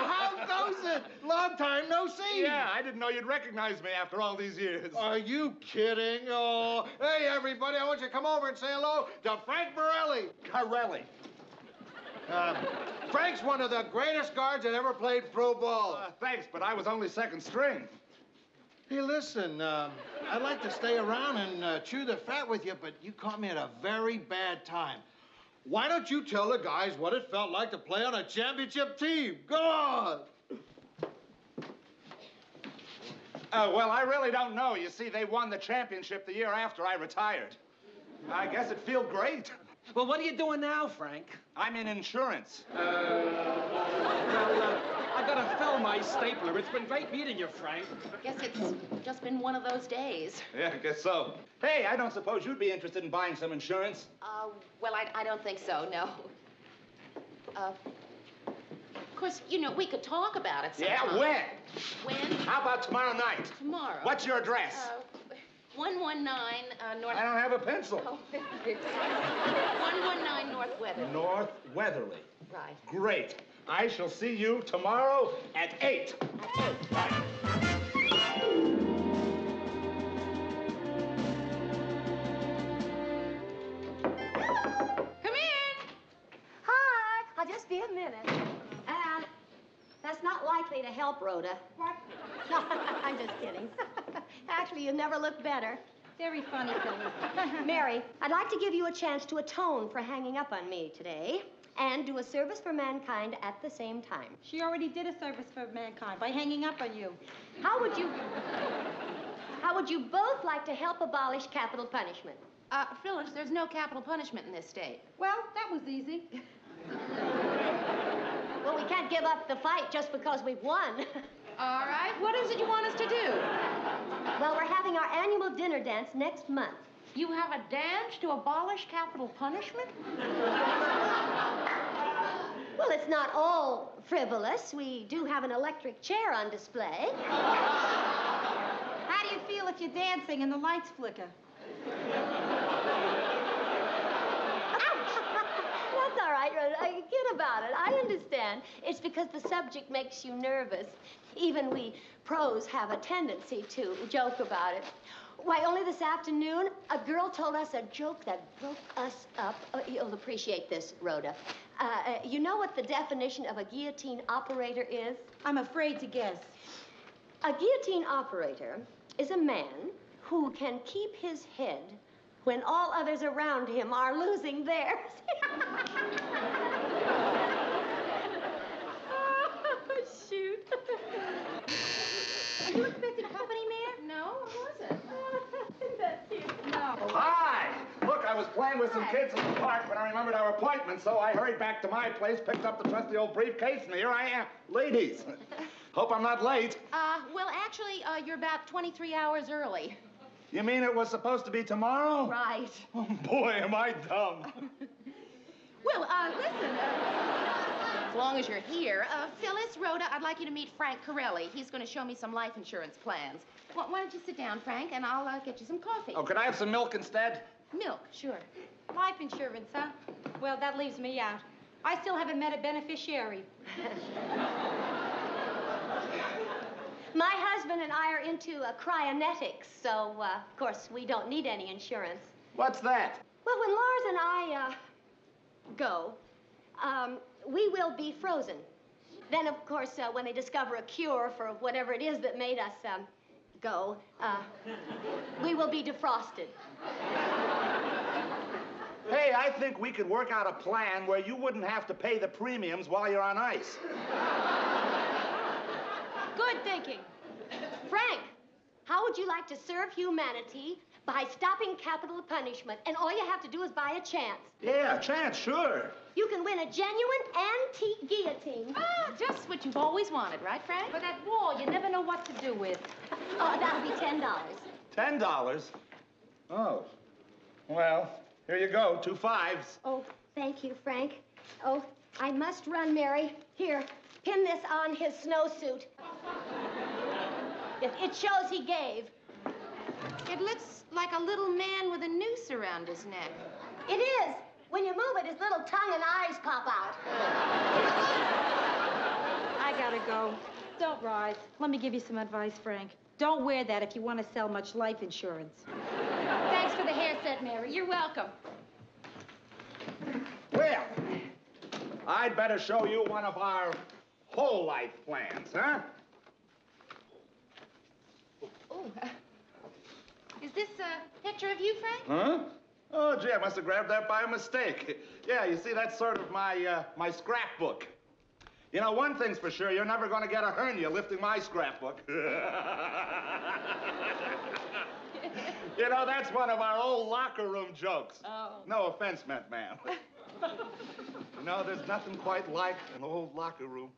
O: How goes it? Long time no see.
U: Yeah, I didn't know you'd recognize me after all these years.
O: Are you kidding? Oh, hey, everybody, I want you to come over and say hello to Frank Borelli.
U: Corelli.
O: Frank's one of the greatest guards that ever played pro ball.
U: Thanks, but I was only second string.
O: Hey, listen, I'd like to stay around and chew the fat with you, but you caught me at a very bad time. Why don't you tell the guys what it felt like to play on a championship team? Go on!
U: Well, I really don't know. You see, they won the championship the year after I retired. I guess it felt great.
C: Well, what are you doing now, Frank?
U: I'm in insurance.
C: I gotta fill my stapler. It's been great meeting you, Frank.
B: Guess it's just been one of those days.
U: Yeah, I guess so. Hey, I don't suppose you'd be interested in buying some insurance?
B: Well, I don't think so, no. Of course, you know, we could talk about it sometime.
U: Yeah, when?
B: When?
U: How about tomorrow night?
B: Tomorrow.
U: What's your address?
B: 119 North...
U: I don't have a pencil.
B: Oh, 119 North Weatherly.
U: North Weatherly.
B: Right.
U: Great. I shall see you tomorrow at 8.
B: At 8.
U: Right.
B: Come in.
F: Hi. I'll just be a minute. And that's not likely to help, Rhoda.
N: What?
F: I'm just kidding. Actually, you never looked better.
N: Very funny, Phyllis.
F: Mary, I'd like to give you a chance to atone for hanging up on me today and do a service for mankind at the same time.
N: She already did a service for mankind by hanging up on you.
F: How would you both like to help abolish capital punishment?
B: Phyllis, there's no capital punishment in this state.
N: Well, that was easy.
F: Well, we can't give up the fight just because we've won.
B: All right. What is it you want us to do?
F: Well, we're having our annual dinner dance next month.
B: You have a dance to abolish capital punishment?
F: Well, it's not all frivolous. We do have an electric chair on display.
N: How do you feel if you're dancing and the lights flicker?
F: That's all right, Rhoda. Forget about it. I understand. It's because the subject makes you nervous. Even we pros have a tendency to joke about it. Why, only this afternoon, a girl told us a joke that broke us up. You'll appreciate this, Rhoda. You know what the definition of a guillotine operator is?
N: I'm afraid to guess.
F: A guillotine operator is a man who can keep his head when all others around him are losing theirs.
B: Oh, shoot.
N: Are you expecting company, Mayor?
B: No, I wasn't.
N: That's cute. No.
U: Hi! Look, I was playing with some kids in the park, but I remembered our appointment, so I hurried back to my place, picked up the trusty old briefcase, and here I am. Ladies, hope I'm not late.
B: Well, actually, you're about 23 hours early.
U: You mean it was supposed to be tomorrow?
H: Right.
U: Oh, boy, am I dumb.
B: Well, listen, as long as you're here, Phyllis, Rhoda, I'd like you to meet Frank Corelli. He's going to show me some life insurance plans. Why don't you sit down, Frank, and I'll get you some coffee.
U: Oh, could I have some milk instead?
B: Milk, sure.
N: Life insurance, huh? Well, that leaves me out. I still haven't met a beneficiary.
F: My husband and I are into cryonetics, so, of course, we don't need any insurance.
U: What's that?
F: Well, when Lars and I, go, we will be frozen. Then, of course, when they discover a cure for whatever it is that made us, go, we will be defrosted.
U: Hey, I think we could work out a plan where you wouldn't have to pay the premiums while you're on ice.
F: Good thinking. Frank, how would you like to serve humanity by stopping capital punishment? And all you have to do is buy a chance.
U: Yeah, a chance, sure.
F: You can win a genuine antique guillotine.
B: Ah, just what you've always wanted, right, Frank?
N: For that wall, you never know what to do with.
F: Oh, that'll be $10.
U: $10? Oh. Well, here you go, 2 5s.
F: Oh, thank you, Frank. Oh, I must run, Mary. Here, pin this on his snowsuit. It shows he gave.
B: It looks like a little man with a noose around his neck.
F: It is. When you move it, his little tongue and eyes pop out.
N: I gotta go. Don't rise. Let me give you some advice, Frank. Don't wear that if you want to sell much life insurance. Thanks for the hair set, Mary.
B: You're welcome.
U: Well, I'd better show you one of our whole life plans, huh?
B: Oh, is this a picture of you, Frank?
U: Huh? Oh, gee, I must have grabbed that by mistake. Yeah, you see, that's sort of my, my scrapbook. You know, one thing's for sure, you're never going to get a hernia lifting my scrapbook. You know, that's one of our old locker room jokes.
B: Oh.
U: No offense meant, ma'am. You know, there's nothing quite like an old locker room.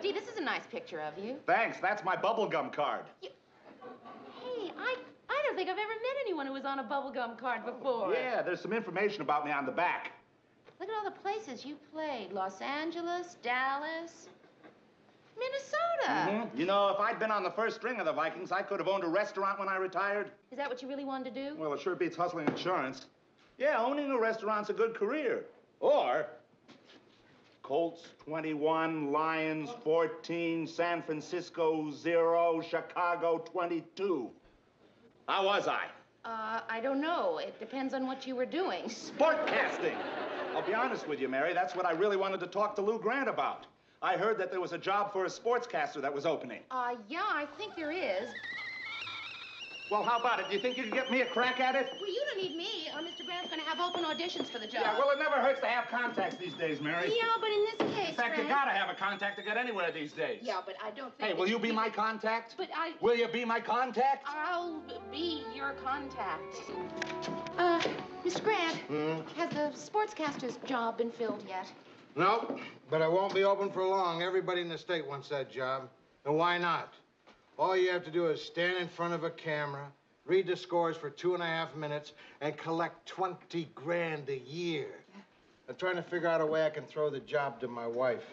B: Gee, this is a nice picture of you.
U: Thanks, that's my bubblegum card.
B: Hey, I don't think I've ever met anyone who was on a bubblegum card before.
U: Yeah, there's some information about me on the back.
B: Look at all the places you played. Los Angeles, Dallas, Minnesota.
U: Mm-hmm. You know, if I'd been on the first string of the Vikings, I could have owned a restaurant when I retired.
B: Is that what you really wanted to do?
U: Well, it sure beats hustling insurance. Yeah, owning a restaurant's a good career. Or Colts 21, Lions 14, San Francisco 0, Chicago 22. How was I?
B: I don't know. It depends on what you were doing.
U: Sportcasting. I'll be honest with you, Mary. That's what I really wanted to talk to Lou Grant about. I heard that there was a job for a sportscaster that was opening.
B: Yeah, I think there is.
U: Well, how about it? Do you think you could get me a crack at it?
B: Well, you don't need me. Mr. Grant's going to have open auditions for the job.
U: Yeah, well, it never hurts to have contacts these days, Mary.
B: Yeah, but in this case,
U: In fact, you
B: Frank...
U: gotta have a contact to get anywhere these days.
B: Yeah, but I don't think...
U: Hey, will you be my contact?
B: But I...
U: Will you be my contact?
B: I'll be your contact. Mr. Grant, has the sportscaster's job been filled yet?
O: No, but it won't be open for long. Everybody in the state wants that job. And why not? All you have to do is stand in front of a camera, read the scores for 2.5 minutes, and collect 20 grand a year. I'm trying to figure out a way I can throw the job to my wife.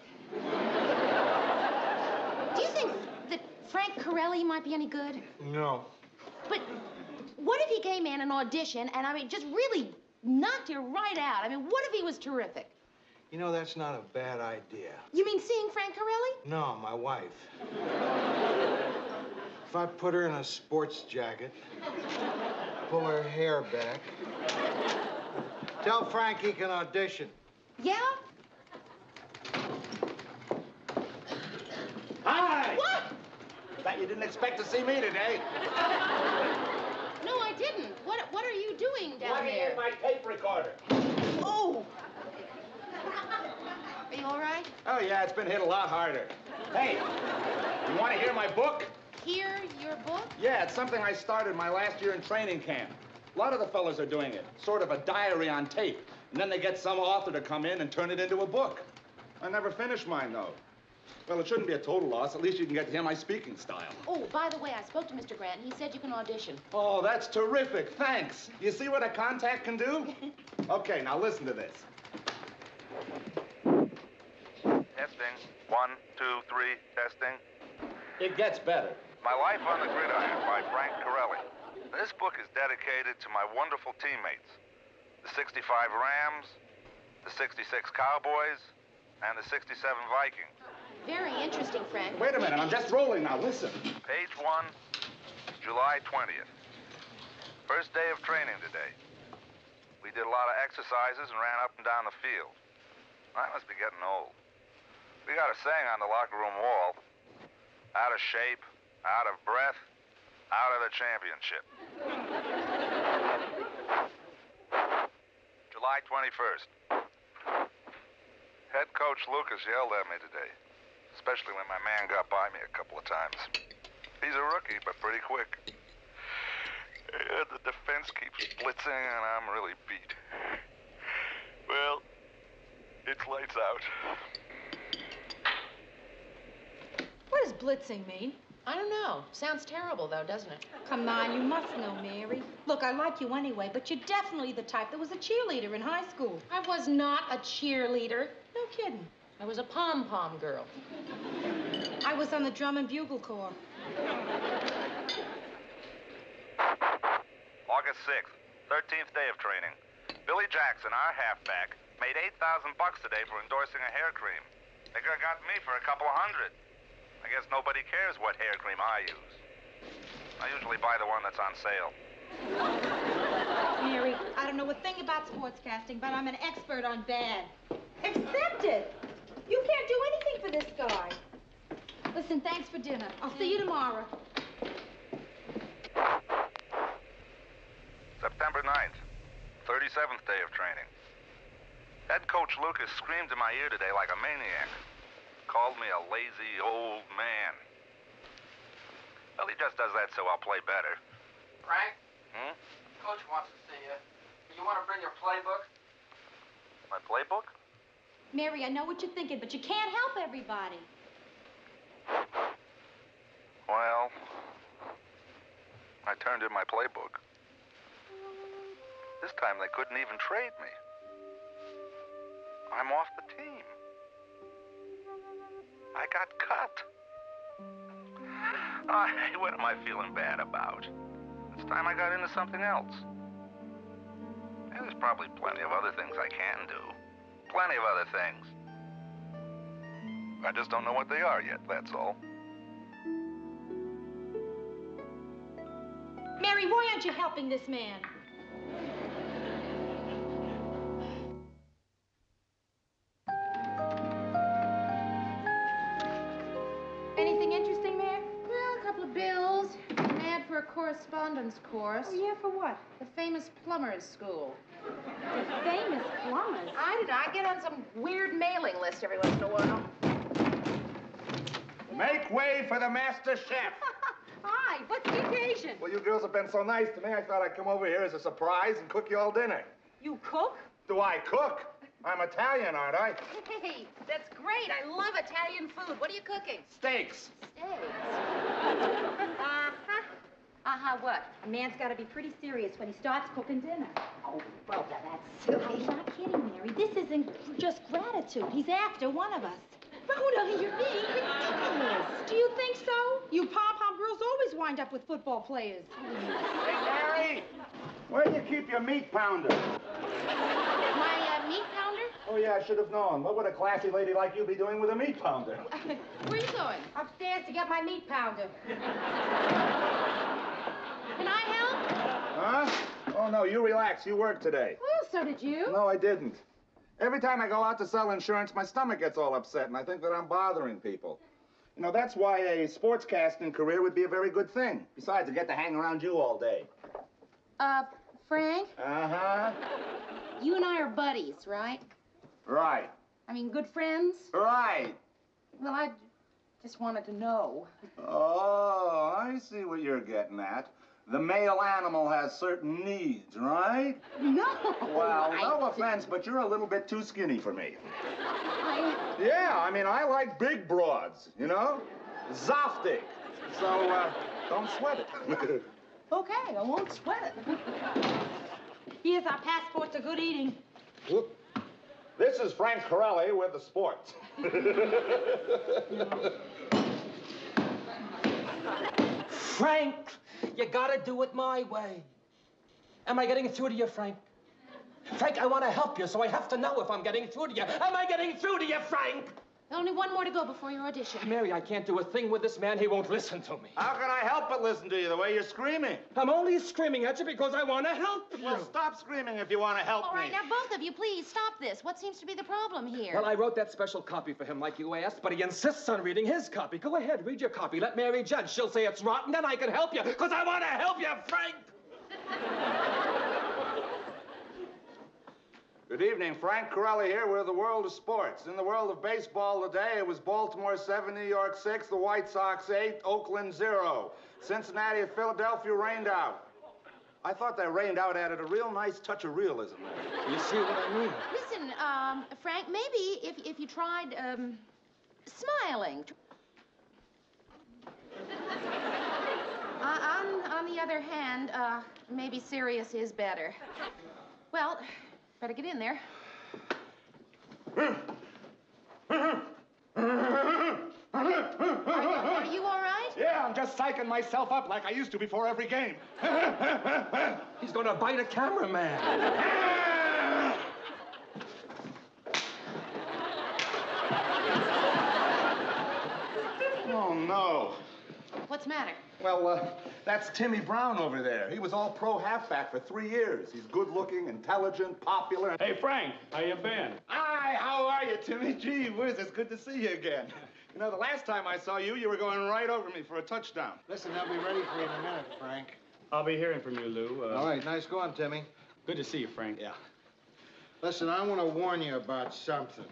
B: Do you think that Frank Corelli might be any good?
O: No.
B: But what if he came in an audition and, I mean, just really knocked you right out? I mean, what if he was terrific?
O: You know, that's not a bad idea.
B: You mean seeing Frank Corelli?
O: No, my wife. If I put her in a sports jacket, pull her hair back, tell Frank he can audition.
B: Yeah?
U: Hi!
B: What?
U: Bet you didn't expect to see me today.
B: No, I didn't. What are you doing down
U: Plugging
B: there?
U: in my tape recorder.
B: Oh! Are you all right?
U: Oh, yeah, it's been hit a lot harder. Hey, you want to hear my book?
B: Hear your book?
U: Yeah, it's something I started my last year in training camp. A lot of the fellas are doing it. Sort of a diary on tape. And then they get some author to come in and turn it into a book. I never finished mine, though. Well, it shouldn't be a total loss. At least you can get to hear my speaking style.
B: Oh, by the way, I spoke to Mr. Grant. He said you can audition.
U: Oh, that's terrific. Thanks. You see what a contact can do? Okay, now listen to this.
A: Testing. 1, 2, 3, testing.
U: It gets better.
A: My Life on the Gridiron by Frank Corelli. This book is dedicated to my wonderful teammates. The 65 Rams, the 66 Cowboys, and the 67 Vikings.
B: Very interesting, Frank.
U: Wait a minute, I'm just rolling now. Listen.
A: Page 1, July 20th. First day of training today. We did a lot of exercises and ran up and down the field. I must be getting old. We got a saying on the locker room wall. Out of shape, out of breath, out of the championship. July 21st. Head coach Lucas yelled at me today, especially when my man got by me a couple of times. He's a rookie, but pretty quick. The defense keeps blitzing, and I'm really beat. Well, it's lights out.
D: What does blitzing mean?
B: I don't know. Sounds terrible, though, doesn't it?
D: Come on, you must know, Mary. Look, I like you anyway, but you're definitely the type that was a cheerleader in high school.
B: I was not a cheerleader.
D: No kidding.
B: I was a pom-pom girl.
D: I was on the drum and bugle corps.
A: August 6th, 13th day of training. Billy Jackson, our halfback, made $8,000 today for endorsing a hair cream. They could have got me for a couple of $100. I guess nobody cares what hair cream I use. I usually buy the one that's on sale.
D: Mary, I don't know a thing about sportscasting, but I'm an expert on bad. Accept it. You can't do anything for this guy. Listen, thanks for dinner. I'll see you tomorrow.
A: September 9th, 37th day of training. Head coach Lucas screamed in my ear today like a maniac. Called me a lazy old man. Well, he just does that so I'll play better.
T: Frank?
A: Hmm?
T: Coach wants to see you. You want to bring your playbook?
A: My playbook?
D: Mary, I know what you're thinking, but you can't help everybody.
A: Well, I turned in my playbook. This time they couldn't even trade me. I'm off the team. I got cut. Oh, what am I feeling bad about? It's time I got into something else. And there's probably plenty of other things I can do. Plenty of other things. I just don't know what they are yet, that's all.
D: Mary, why aren't you helping this man? Anything interesting, Mary?
B: Well, a couple of bills. An ad for a correspondence course.
D: Oh, yeah, for what?
B: The famous plumbers school.
D: The famous plumbers?
B: I don't know. I get on some weird mailing list every once in a while.
U: Make way for the master chef.
D: Hi, what's the occasion?
U: Well, you girls have been so nice to me, I thought I'd come over here as a surprise and cook you all dinner.
D: You cook?
U: Do I cook? I'm Italian, aren't I?
B: Hey, that's great. I love Italian food. What are you cooking?
U: Steaks.
B: Steaks.
D: What? A man's got to be pretty serious when he starts cooking dinner.
B: Oh, well, that's silly.
D: I'm not kidding, Mary. This isn't just gratitude. He's after one of us.
B: Rhoda, you're being ridiculous.
D: Do you think so? You pom-pom girls always wind up with football players.
U: Hey, Mary, where do you keep your meat pounder?
B: My meat pounder?
U: Oh, yeah, I should have known. What would a classy lady like you be doing with a meat pounder?
B: Where are you going?
D: Upstairs to get my meat pounder.
B: Can I help?
U: Huh? Oh, no, you relax. You work today.
B: Well, so did you.
U: No, I didn't. Every time I go out to sell insurance, my stomach gets all upset, and I think that I'm bothering people. You know, that's why a sportscasting career would be a very good thing. Besides, I get to hang around you all day.
B: Frank?
U: Uh-huh.
B: You and I are buddies, right?
U: Right.
B: I mean, good friends?
U: Right.
B: Well, I just wanted to know.
U: Oh, I see what you're getting at. The male animal has certain needs, right?
B: No.
U: Well, no offense, but you're a little bit too skinny for me.
B: I
U: Yeah, I mean, I like big broads, you know? Zaftig. So, don't sweat it.
B: Okay, I won't sweat it.
D: Here's our passport to good eating.
U: Whoop. This is Frank Corelli with the sports.
T: Frank, you gotta do it my way. Am I getting through to you, Frank? Frank, I want to help you, so I have to know if I'm getting through to you. Am I getting through to you, Frank?
B: Only one more to go before your audition.
T: Mary, I can't do a thing with this man. He won't listen to me.
U: How can I help but listen to you the way you're screaming?
T: I'm only screaming at you because I want to help you.
U: Well, stop screaming if you want to help
B: All
U: me.
B: right, now both of you, please stop this. What seems to be the problem here?
T: Well, I wrote that special copy for him like you asked, but he insists on reading his copy. Go ahead, read your copy. Let Mary judge. She'll say it's rotten, then I can help you, because I want to help you, Frank.
U: Good evening, Frank Corelli here with the world of sports. In the world of baseball today, it was Baltimore 7, New York 6, the White Sox 8, Oakland 0. Cincinnati and Philadelphia rained out. I thought that rained out added a real nice touch of realism.
T: You see what I mean?
B: Listen, Frank, maybe if you tried, smiling. On the other hand, maybe serious is better. Well, better get in there. Are you all right?
U: Yeah, I'm just psyching myself up like I used to before every game.
T: He's gonna bite a cameraman.
U: Oh, no.
B: What's the matter?
U: Well, that's Timmy Brown over there. He was all-pro halfback for 3 years. He's good-looking, intelligent, popular.
Q: Hey, Frank, how you been?
U: Hi, how are you, Timmy? Gee whiz, it's good to see you again. You know, the last time I saw you, you were going right over me for a touchdown.
O: Listen, they'll be ready for you in a minute, Frank.
Q: I'll be hearing from you, Lou.
O: All right, nice going, Timmy.
Q: Good to see you, Frank.
O: Yeah. Listen, I want to warn you about something.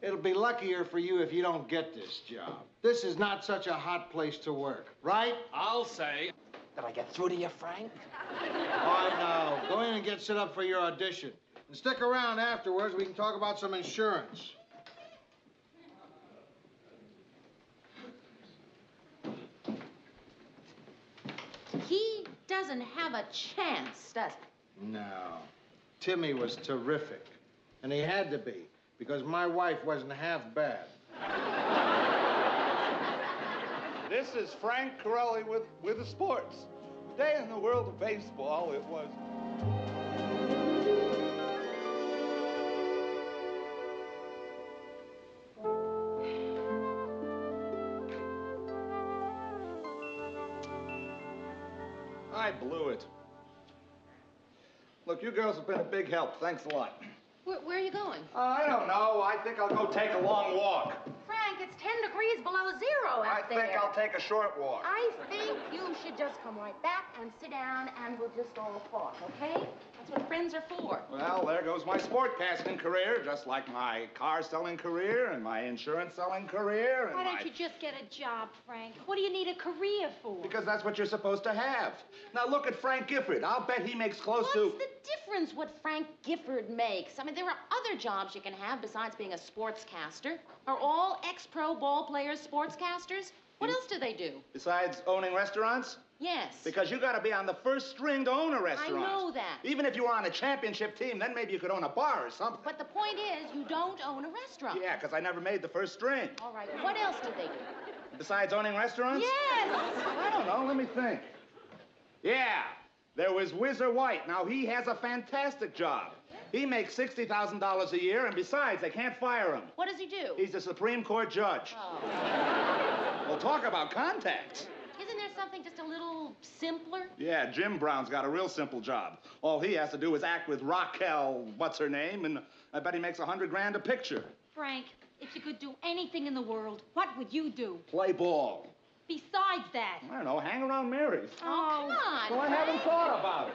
O: It'll be luckier for you if you don't get this job. This is not such a hot place to work, right?
T: I'll say. Did I get through to you, Frank?
O: Oh, no. Go in and get set up for your audition. And stick around afterwards. We can talk about some insurance.
B: He doesn't have a chance, does he?
O: No. Timmy was terrific. And he had to be, because my wife wasn't half bad.
U: This is Frank Corelli with the sports. Today in the world of baseball, it was... I blew it. Look, you girls have been a big help. Thanks a lot.
B: Where are you going?
U: I don't know. I think I'll go take a long walk.
B: Frank, it's 10 degrees below zero out there.
U: I think I'll take a short walk.
B: I think you should just come right back and sit down and we'll just all talk, okay? That's what friends are for.
U: Well, there goes my sportcasting career, just like my car selling career and my insurance selling career. And
D: Why don't you just get a job, Frank? What do you need a career for?
U: Because that's what you're supposed to have. Now look at Frank Gifford. I'll bet he makes close to...
B: What's the difference what Frank Gifford makes? I mean, there are other jobs you can have besides being a sportscaster. Are all ex-pro ball players sportscasters? What else do they do?
U: Besides owning restaurants?
B: Yes.
U: Because you got to be on the first string to own a restaurant.
B: I know that.
U: Even if you were on a championship team, then maybe you could own a bar or something.
B: But the point is, you don't own a restaurant.
U: Yeah, because I never made the first string.
B: All right, what else did they do?
U: Besides owning restaurants?
B: Yes!
U: I don't know, let me think. Yeah, there was Whizzer White. Now, he has a fantastic job. He makes $60,000 a year, and besides, they can't fire him.
B: What does he do?
U: He's a Supreme Court judge.
B: Oh.
U: Well, talk about contacts.
B: Isn't there something just a little simpler?
U: Yeah, Jim Brown's got a real simple job. All he has to do is act with Raquel, what's her name, and I bet he makes $100,000 a picture.
D: Frank, if you could do anything in the world, what would you do?
U: Play ball.
D: Besides that.
U: I don't know, hang around Mary's.
B: Oh, come on.
U: Well, I haven't thought about it.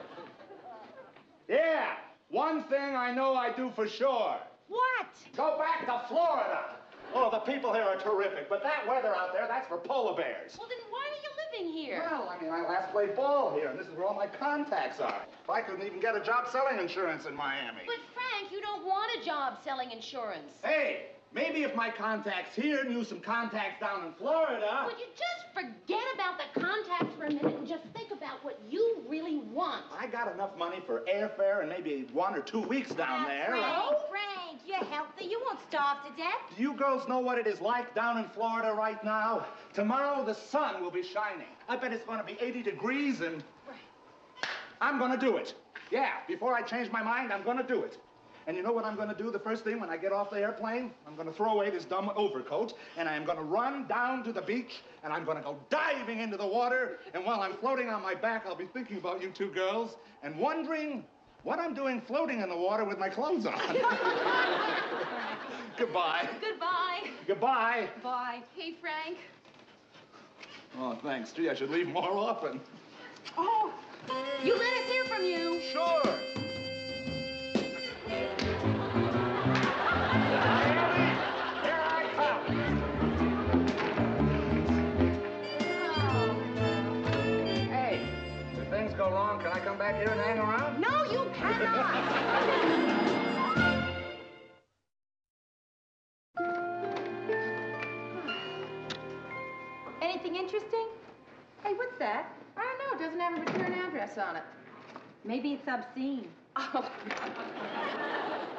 U: Yeah, one thing I know I do for sure.
D: What?
U: Go back to Florida. Oh, the people here are terrific, but that weather out there, that's for polar bears.
B: Well, then why are you living here?
U: Well, I mean, I last played ball here, and this is where all my contacts are. I couldn't even get a job selling insurance in Miami.
B: But, Frank, Frank, you don't want a job selling insurance.
U: Hey, maybe if my contacts here knew some contacts down in Florida.
B: Would you just forget about the contacts for a minute and just think about what you really want?
U: I got enough money for airfare and maybe 1 or 2 weeks down there.
N: Frank, you're healthy. You won't starve to death.
U: Do you girls know what it is like down in Florida right now? Tomorrow the sun will be shining. I bet it's going to be 80 degrees and I'm going to do it. Yeah, before I change my mind, I'm going to do it. And you know what I'm going to do the first thing when I get off the airplane? I'm going to throw away this dumb overcoat, and I'm going to run down to the beach, and I'm going to go diving into the water, and while I'm floating on my back, I'll be thinking about you two girls and wondering what I'm doing floating in the water with my clothes on. Goodbye.
B: Goodbye.
U: Goodbye.
B: Bye. Hey, Frank.
U: Oh, thanks. Gee, I should leave more often.
B: Oh, you let us hear from you.
U: Sure.
A: Hey, if things go wrong, can I come back here and hang around?
B: No, you cannot.
N: Anything interesting? Hey, what's that?
B: I don't know. It doesn't have a return address on it.
N: Maybe it's obscene.
B: Oh.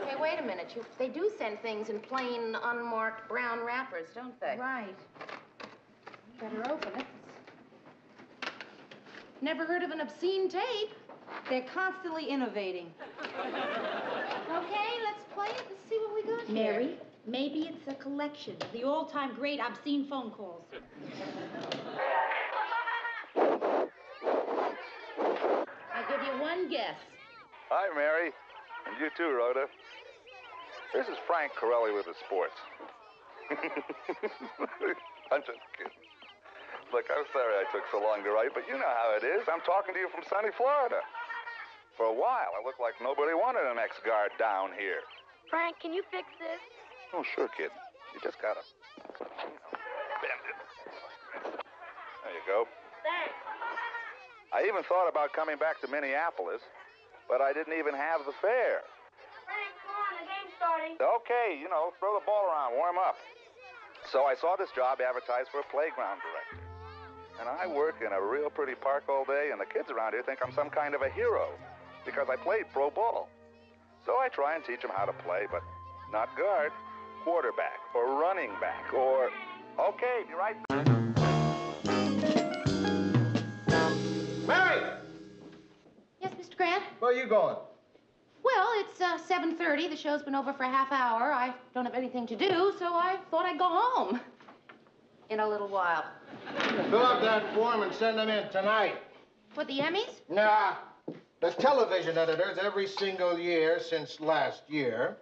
B: Hey, wait a minute. They do send things in plain, unmarked brown wrappers, don't they?
N: Right.
B: Better open it. Never heard of an obscene tape.
N: They're constantly innovating.
B: Okay, let's play it. Let's see what we got here.
N: Mary, maybe it's a collection of the all-time great obscene phone calls.
B: I'll give you one guess.
A: Hi, Mary. And you too, Rhoda. This is Frank Corelli with the sports. I'm just kidding. Look, I'm sorry I took so long to write, but you know how it is. I'm talking to you from sunny Florida. For a while, I looked like nobody wanted an ex-guard down here.
H: Frank, can you fix this?
A: Oh, sure, kid. You just gotta bend it. There you go.
H: Thanks.
A: I even thought about coming back to Minneapolis, but I didn't even have the fare.
H: Frank, come on, the game's starting.
A: Okay, throw the ball around, warm up. So I saw this job advertised for a playground director. And I work in a real pretty park all day, and the kids around here think I'm some kind of a hero because I played pro ball. So I try and teach them how to play, but not guard, quarterback, or running back, or... Okay, be right back.
E: Mary!
B: Yes, Mr. Grant?
E: Where are you going?
B: Well, it's 7:30. The show's been over for a half hour. I don't have anything to do, so I thought I'd go home in a little while.
E: Fill out that form and send them in tonight.
B: For the Emmys?
E: Nah. The television editors, every single year since last year,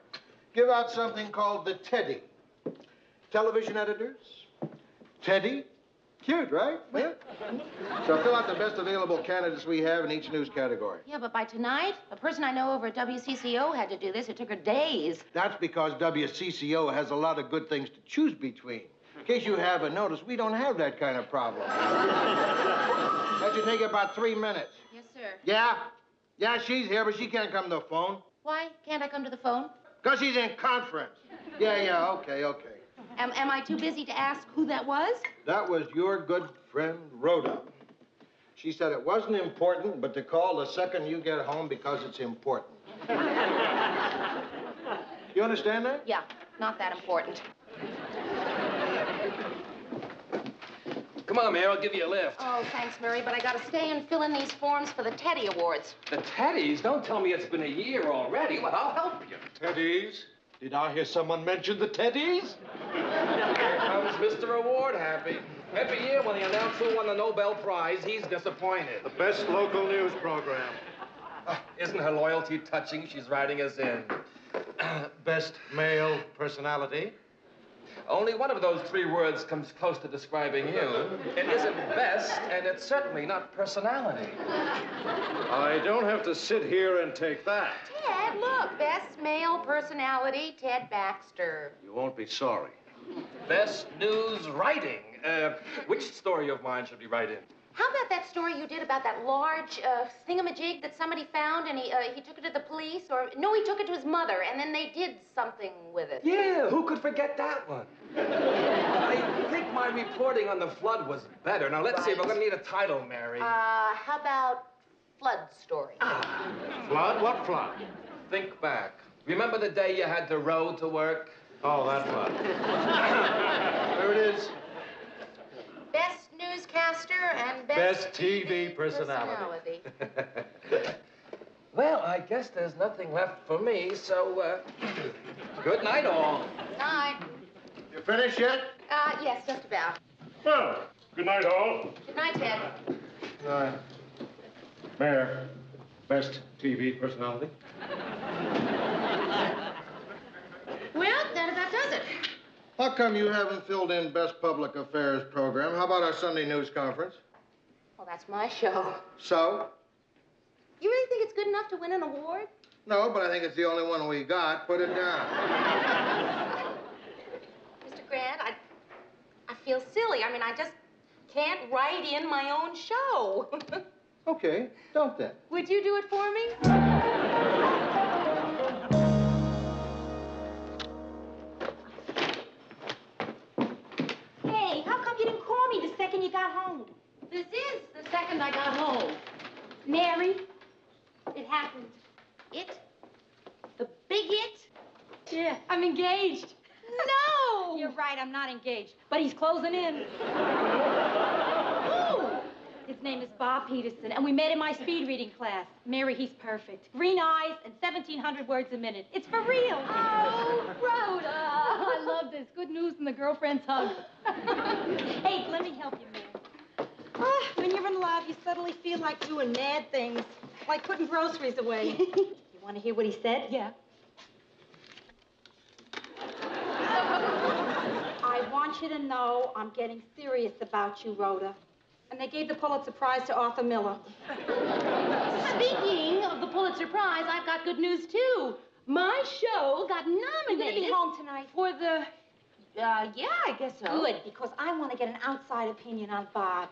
E: give out something called the Teddy. Television editors? Teddy? Cute, right? Yeah. So fill out the best available candidates we have in each news category.
B: Yeah, but by tonight, a person I know over at WCCO had to do this. It took her days.
E: That's because WCCO has a lot of good things to choose between. In case you haven't noticed, we don't have that kind of problem. That should take about 3 minutes.
B: Yes, sir.
E: Yeah? Yeah, she's here, but she can't come to the phone.
B: Why can't I come to the phone?
E: Because she's in conference. Yeah, okay.
B: Am I too busy to ask who that was?
E: That was your good friend, Rhoda. She said it wasn't important, but to call the second you get home because it's important. You understand that?
B: Yeah, not that important.
C: Come on, Mayor, I'll give you a lift.
B: Oh, thanks, Mary, but I gotta stay and fill in these forms for the Teddy Awards.
C: The Teddies? Don't tell me it's been a year already. Well, I'll help you.
E: Teddies? Did I hear someone mention the Teddies?
C: Here comes Mr. Award Happy. Every year when they announce who won the Nobel Prize, he's disappointed.
R: The best local news program.
C: Isn't her loyalty touching? She's writing us in.
R: Best male personality.
C: Only one of those 3 words comes close to describing you. It isn't best, and it's certainly not personality.
R: I don't have to sit here and take that.
B: Ted, look. Best male personality, Ted Baxter.
R: You won't be sorry.
C: Best news writing. Which story of mine should we write in?
B: How about that story you did about that large thingamajig that somebody found and he took it to the police? Or, no, he took it to his mother and then they did something with it.
C: Yeah, who could forget that one? I think my reporting on the flood was better. Now, let's see if we're going to need a title, Mary.
B: How about flood story?
R: Flood? What flood?
C: Think back. Remember the day you had to row to work?
R: Oh, that flood. There it is.
B: Best newscaster and
R: Best TV personality.
C: Well, I guess there's nothing left for me, so, good night, all.
B: Night.
E: You finished yet?
B: Yes, just about.
P: Well, good night, all.
B: Good night, Ted.
R: Mayor, best TV personality.
B: Well, that about does it.
E: How come you haven't filled in Best Public Affairs program? How about our Sunday news conference?
B: Well, that's my show.
E: So?
B: You really think it's good enough to win an award?
E: No, but I think it's the only one we got. Put it down.
B: Mr. Grant, I feel silly. I mean, I just can't write in my own show.
E: Okay, don't then.
B: Would you do it for me?
N: Hey, how come you didn't call me the second you got home?
B: This is the second I got home.
N: Mary, it happened.
B: It? The big it?
N: Yeah, I'm engaged.
B: No!
N: You're right, I'm not engaged. But he's closing in.
B: Who?
N: His name is Bob Peterson, and we met in my speed reading class. Mary, he's perfect. Green eyes and 1,700 words a minute. It's for real.
B: Oh, Rhoda!
N: I love this. Good news and the girlfriend's hug. Hey, let me help you, Mary. Oh, when you're in love, you suddenly feel like doing mad things, like putting groceries away. You want to hear what he said? Yeah. I want you to know I'm getting serious about you, Rhoda. And they gave the Pulitzer Prize to Arthur Miller.
B: Speaking of the Pulitzer Prize, I've got good news, too. My show got nominated.
N: You're going to be home tonight?
B: For the... yeah, I guess so.
N: Good, because I want to get an outside opinion on Bob.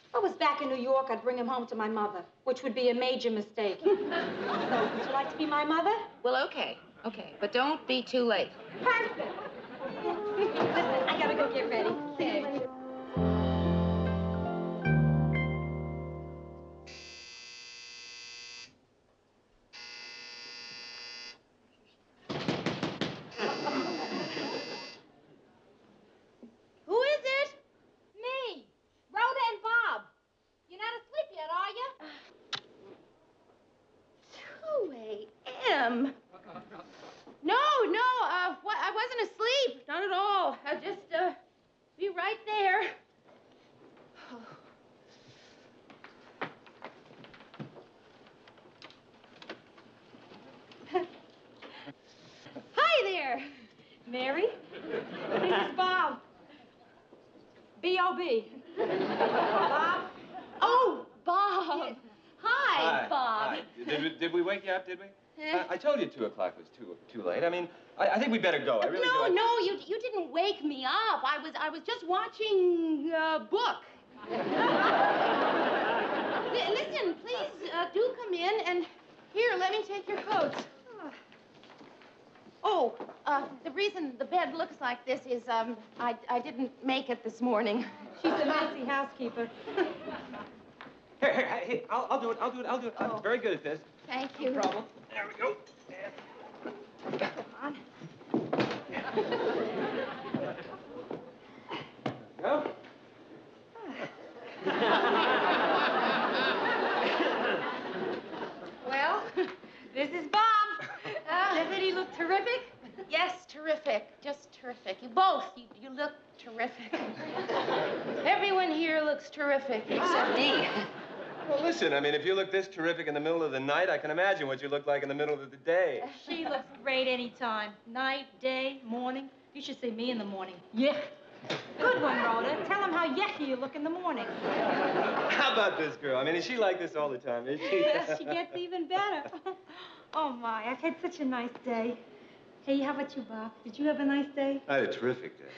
N: If I was back in New York, I'd bring him home to my mother, which would be a major mistake. So, would you like to be my mother?
B: Well, okay. But don't be too late.
N: Perfect. Listen, I gotta go get ready.
B: Okay. Who is it?
N: Me, Rhoda and Bob. You're not asleep yet, are you?
B: 2 a.m. No, I wasn't asleep. Not at all. I'll just, be right there.
N: Hi there. Mary, this is Bob. B.O.B. Bob?
B: Oh, Bob. Hi, Bob.
G: Hi. Did we wake you up, did we?
B: Eh.
G: I told you 2 o'clock was too late. I mean, I think we better go. I really do.
B: No, you didn't wake me up. I was just watching a book. Listen, please, do come in and here, let me take your coats. Oh, the reason the bed looks like this is, I didn't make it this morning.
N: She's a messy housekeeper.
G: Here, I'll do it. I'm very good at this.
B: Thank you.
G: No problem. There we go.
N: Come on.
G: Go.
B: Well, this is Bob. Doesn't he look terrific? Yes, terrific. Just terrific. You both, you look terrific. Everyone here looks terrific except me.
G: Well, listen, I mean, if you look this terrific in the middle of the night, I can imagine what you look like in the middle of the day.
N: She looks great anytime. Night, day, morning. You should see me in the morning. Yeah. Good one, Rhoda. Tell him how yucky you look in the morning.
G: How about this girl? I mean, is she like this all the time, is she?
N: She gets even better. Oh, my, I've had such a nice day. Hey, how about you, Bob? Did you have a nice day?
G: I had a terrific day.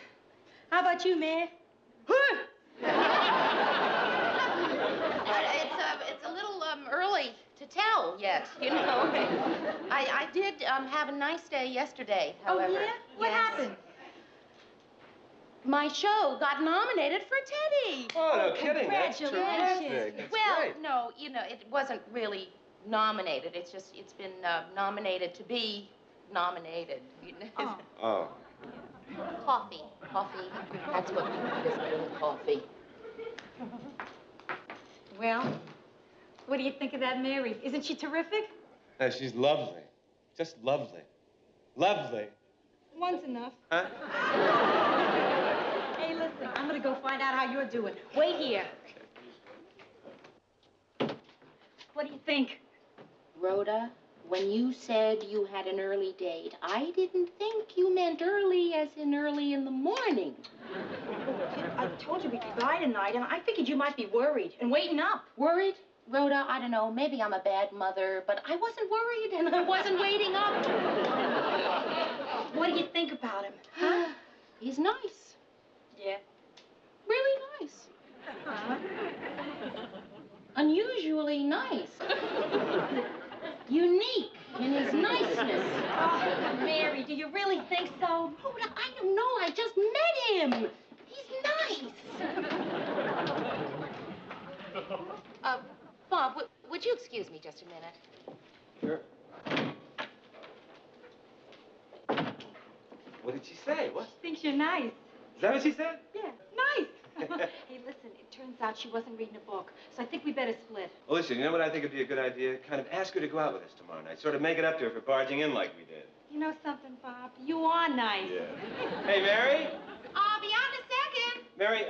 N: How about you, man?
B: but, you know, I did have a nice day yesterday, however.
N: Oh, yeah? What happened?
B: My show got nominated for Teddy.
G: Oh, no kidding. That's
B: Congratulations.
G: terrific. That's
B: Well,
G: great.
B: no, you know, it wasn't really nominated. It's just, it's been nominated to be nominated. You know?
G: Oh.
B: Coffee. That's what this little coffee.
N: Well, what do you think of that Mary? Isn't she terrific?
G: She's lovely. Just lovely. Lovely.
N: One's enough.
G: Huh?
N: Hey, listen, I'm gonna go find out how you're doing. Wait here. What do you think?
B: Rhoda, when you said you had an early date, I didn't think you meant early as in early in the morning.
N: I told you we'd be by tonight, and I figured you might be worried and waiting up.
B: Worried? Rhoda, I don't know, maybe I'm a bad mother, but I wasn't worried and I wasn't waiting up.
N: What do you think about him? Huh?
B: He's nice.
N: Yeah.
B: Really nice. Unusually nice. Unique in his niceness.
N: Oh, Mary, do you really think so?
B: Rhoda, I don't know, I just met him. He's nice. Bob, would you excuse me just a minute?
G: Sure. What did she say? What?
N: She thinks you're nice.
G: Is that what she said?
N: Yeah, nice. Hey, listen, it turns out she wasn't reading a book, so I think we better split.
G: Well, listen, you know what I think would be a good idea? Kind of ask her to go out with us tomorrow night. Sort of make it up to her for barging in like we did.
N: You know something, Bob? You are nice.
G: Yeah. Hey, Mary?
B: I'll be on in a second.
G: Mary,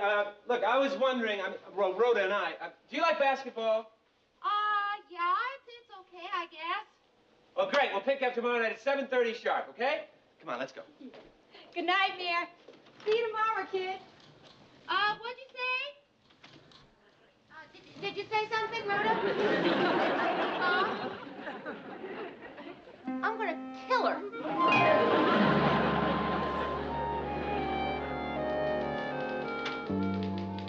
G: look, I was wondering, well, Rhoda and I, do you like basketball?
B: Yeah, it's okay, I guess.
G: Well, great. We'll pick up tomorrow night at 7:30 sharp, okay? Come on, let's go.
N: Good night, Mary. See you tomorrow, kid.
B: What'd you say? Did you say something, Rhoda? I'm gonna kill her.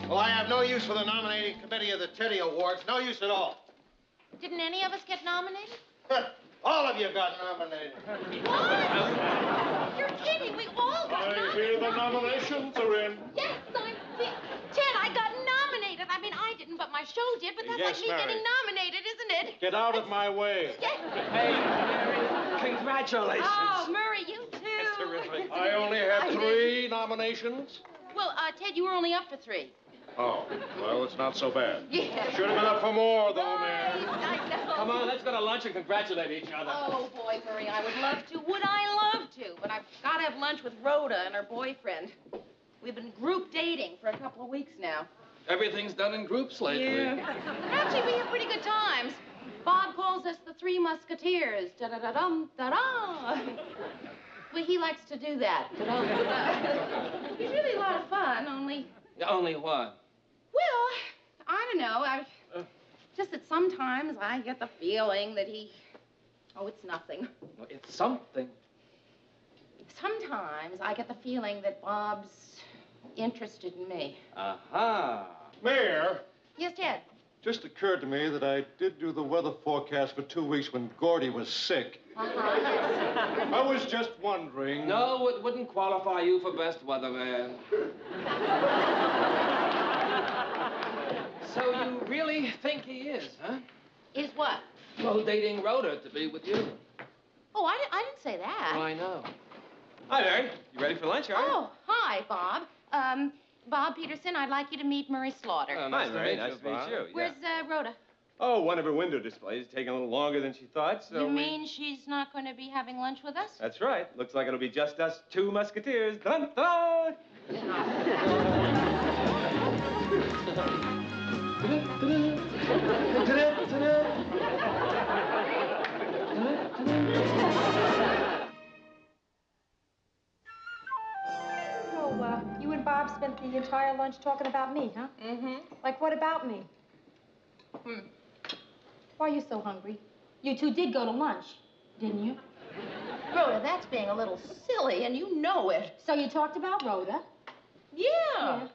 E: Well, I have no use for the nominating committee of the Teddy Awards. No use at all.
B: Didn't any of us get nominated?
E: All of you got nominated.
B: What? You're kidding. We all got nominated.
P: I hear the nominations are in.
B: Yes, Ted, I got nominated. I mean, I didn't, but my show did. But that's
R: Yes,
B: like me
R: Mary.
B: getting nominated, isn't it?
R: Get out of my way.
B: Yes.
M: Hey, Mary, congratulations.
B: Oh, Murray, you too.
M: That's terrific.
R: I only had 3 nominations.
B: Well, Ted, you were only up for 3.
R: Oh, well, it's not so bad.
B: Yeah.
R: Should have been up for more, though, man.
B: I know.
C: Come on, let's go to lunch and congratulate each other.
B: Oh, boy, Murray, I would love to. Would I love to? But I've got to have lunch with Rhoda and her boyfriend. We've been group dating for a couple of weeks now.
C: Everything's done in groups lately.
B: Yeah. Actually, we have pretty good times. Bob calls us the Three Musketeers. Da-da-da-dum, da-da. Well, he likes to do that. Da-da. He's really a lot of fun, only...
C: Only what?
B: Well, I don't know. Just that sometimes I get the feeling that he... Oh, it's nothing.
C: Well, it's something.
B: Sometimes I get the feeling that Bob's interested in me.
C: Aha.
R: Mayor,
B: Yes, Ted?
R: just occurred to me that I did do the weather forecast for 2 weeks when Gordy was sick.
B: Uh-huh.
R: I was just wondering...
C: No, it wouldn't qualify you for best weatherman. So you really think he is, huh?
B: Is what?
C: Well, dating Rhoda to be with you.
B: Oh, I didn't say that.
C: I know.
G: Hi, Mary. You ready for lunch, are you?
B: Oh, hi, Bob. Bob Peterson, I'd like you to meet Murray Slaughter.
G: Hi, Mary. Nice to meet you. Yeah.
B: Where's Rhoda?
G: Oh, one of her window displays is taking a little longer than she thought, so
B: You mean she's not going to be having lunch with us?
G: That's right. Looks like it'll be just us 2 musketeers. Dun, dun.
N: So, you and Bob spent the entire lunch talking about me, huh?
B: Mm-hmm.
N: Like, what about me? Why are you so hungry? You two did go to lunch, didn't you?
B: Rhoda, that's being a little silly, and you know it.
N: So you talked about Rhoda?
B: Yeah.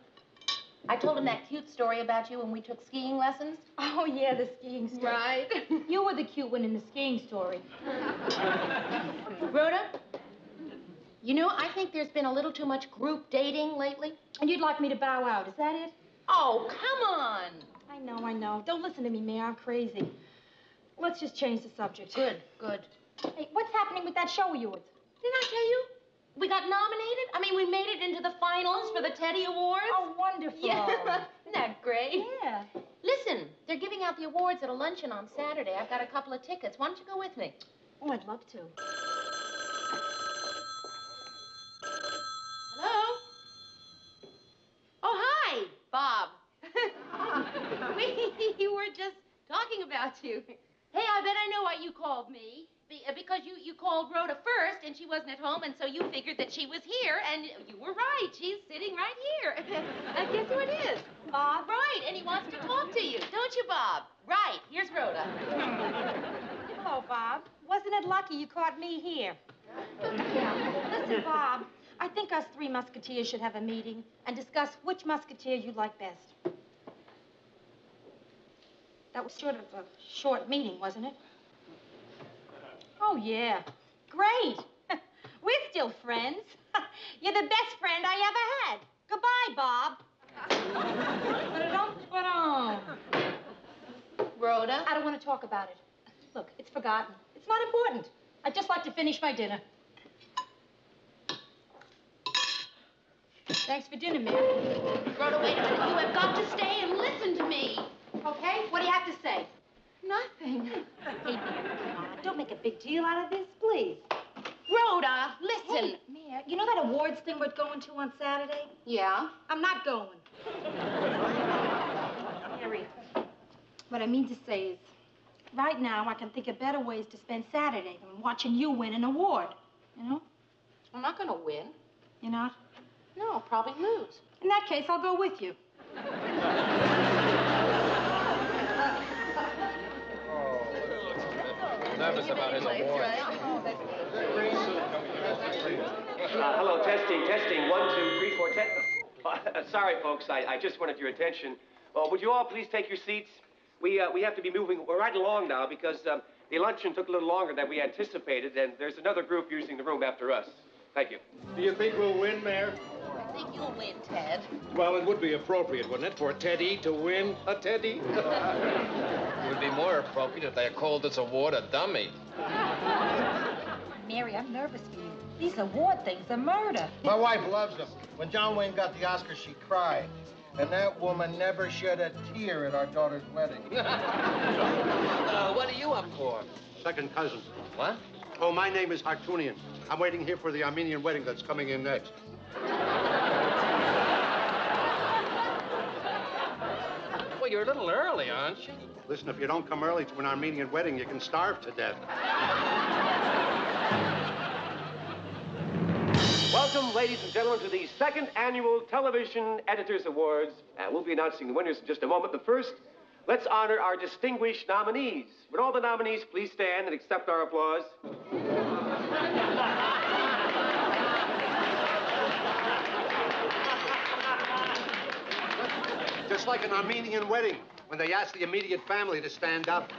B: I told him that cute story about you when we took skiing lessons.
N: Oh, yeah, the skiing story.
B: Right.
N: You were the cute one in the skiing story.
B: Rhoda, you know, I think there's been a little too much group dating lately.
N: And you'd like me to bow out, is that it?
B: Oh, come on.
N: I know. Don't listen to me, Mayor. I'm crazy. Let's just change the subject.
B: Good, good.
N: Hey, what's happening with that show of yours?
B: Didn't I tell you? We got nominated. I mean, we made it into the finals for the Teddy Awards.
N: Oh, wonderful.
B: Yeah. Isn't that great?
N: Yeah.
B: Listen, they're giving out the awards at a luncheon on Saturday. I've got a couple of tickets. Why don't you go with me?
N: Oh, I'd love to.
B: Hello? Oh, hi, Bob. We were just talking about you. Hey, I bet I know why you called me. Because you called Rhoda first, and she wasn't at home, and so you figured that she was here, and you were right. She's sitting right here. Guess who it is? Bob. Right, and he wants to talk to you. Don't you, Bob? Right, here's Rhoda.
N: Hello, Bob. Wasn't it lucky you caught me here? Listen, Bob, I think us three musketeers should have a meeting and discuss which musketeer you like best. That was sort of a short meeting, wasn't it? Oh, yeah. Great. We're still friends. You're the best friend I ever had. Goodbye, Bob.
B: Rhoda?
N: I don't want to talk about it. Look, it's forgotten. It's not important. I'd just like to finish my dinner. Thanks for dinner, Mary.
B: Rhoda, wait a minute. You have got to stay and listen to me.
N: Okay? What do you have to say?
B: Nothing.
N: Hey, Mary, come on. Don't make a big deal out of this, please.
B: Rhoda, listen.
N: Hey, Mary, you know that awards thing we're going to on Saturday?
B: Yeah?
N: I'm not going. Mary, what I mean to say is, right now I can think of better ways to spend Saturday than watching you win an award, you know?
B: I'm not going to win.
N: You're not?
B: No, I'll probably lose.
N: In that case, I'll go with you.
G: Nervous about his award.
M: Hello, testing. 1, 2, 3, 4, 10. Sorry, folks, I just wanted your attention. Would you all please take your seats? We have to be moving right along now because the luncheon took a little longer than we anticipated, and there's another group using the room after us. Thank you.
E: Do you think we'll win, Mayor?
B: I think you'll win, Ted.
R: Well, it would be appropriate, wouldn't it, for Teddy to win a Teddy?
G: It would be more appropriate if they called this award a dummy.
N: Mary, I'm nervous for you. These award things are murder.
E: My wife loves them. When John Wayne got the Oscar, she cried. And that woman never shed a tear at our daughter's wedding.
G: What are you up for?
K: Second cousin.
G: What?
K: Oh, my name is Hartunian. I'm waiting here for the Armenian wedding that's coming in next.
G: Well, you're a little early, aren't you?
K: Listen, if you don't come early to an Armenian wedding, you can starve to death.
M: Welcome, ladies and gentlemen, to the second annual Television Editors Awards. And we'll be announcing the winners in just a moment. But first, let's honor our distinguished nominees. Would all the nominees please stand and accept our applause?
K: Just like an Armenian wedding, when they ask the immediate family to stand up.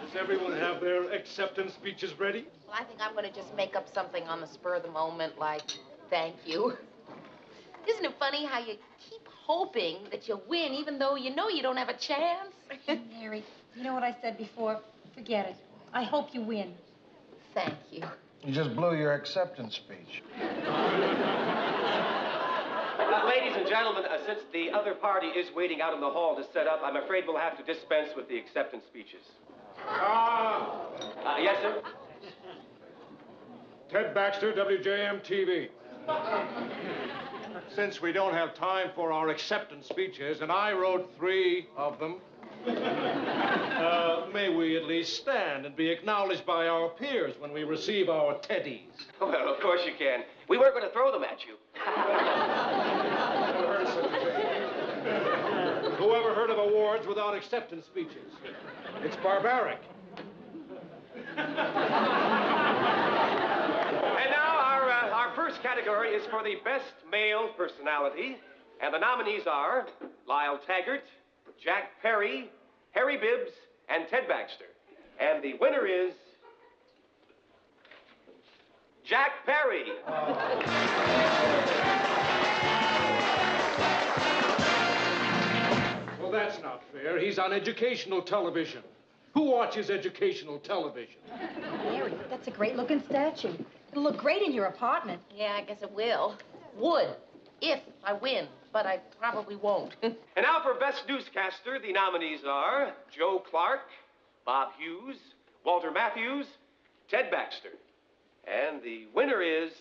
R: Does everyone have their acceptance speeches ready?
B: Well, I think I'm going to just make up something on the spur of the moment, like, thank you. Isn't it funny how you keep hoping that you'll win even though you know you don't have a chance?
N: Mary, you know what I said before? Forget it. I hope you win.
B: Thank you.
E: You just blew your acceptance speech.
M: Ladies and gentlemen, since the other party is waiting out in the hall to set up, I'm afraid we'll have to dispense with the acceptance speeches. Yes, sir?
R: Ted Baxter, WJM-TV. Since we don't have time for our acceptance speeches, and I wrote 3 of them, may we at least stand and be acknowledged by our peers when we receive our teddies?
M: Well, of course you can. We weren't going to throw them at you.
R: Who ever heard of awards without acceptance speeches? It's barbaric.
M: And now our first first category is for the best male personality, and the nominees are Lyle Taggart, Jack Perry, Harry Bibbs, and Ted Baxter. And the winner is Jack Perry.
R: Well, that's not fair. He's on educational television. Who watches educational television?
N: Mary, that's a great-looking statue. It'll look great in your apartment.
B: Yeah, I guess it will. Would, if I win, but I probably won't.
M: And now for Best Newscaster, the nominees are Joe Clark, Bob Hughes, Walter Matthews, Ted Baxter. And the winner is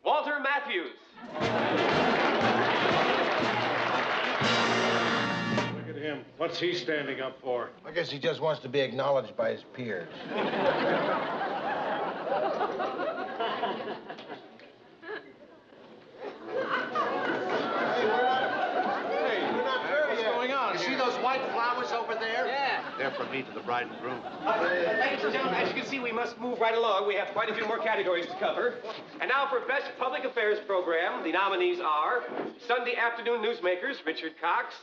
M: Walter Matthews.
R: Look at him. What's he standing up for?
E: I guess he just wants to be acknowledged by his peers.
K: What's going on? You see those white flowers over there?
M: Yeah.
K: They're from me to the bride and groom.
M: Ladies and gentlemen, as you can see, we must move right along. We have quite a few more categories to cover. And now for Best Public Affairs Program, the nominees are Sunday Afternoon Newsmakers, Richard Cox,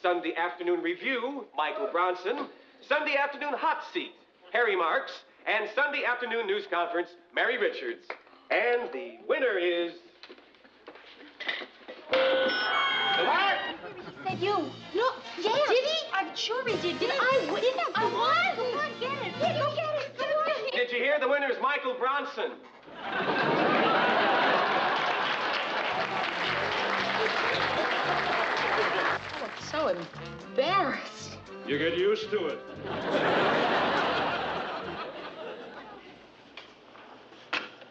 M: Sunday Afternoon Review, Michael Bronson, Sunday Afternoon Hot Seat, Harry Marks, and Sunday Afternoon News Conference, Mary Richards. And the winner is... What?
N: He said you. No, yeah.
D: Did he?
N: I'm sure he did. Didn't
D: I won.
N: I won. Go on, get it. Yeah, go get it. Go on.
M: Did you hear? The winner is Michael Bronson.
B: I'm so embarrassed.
R: You get used to it.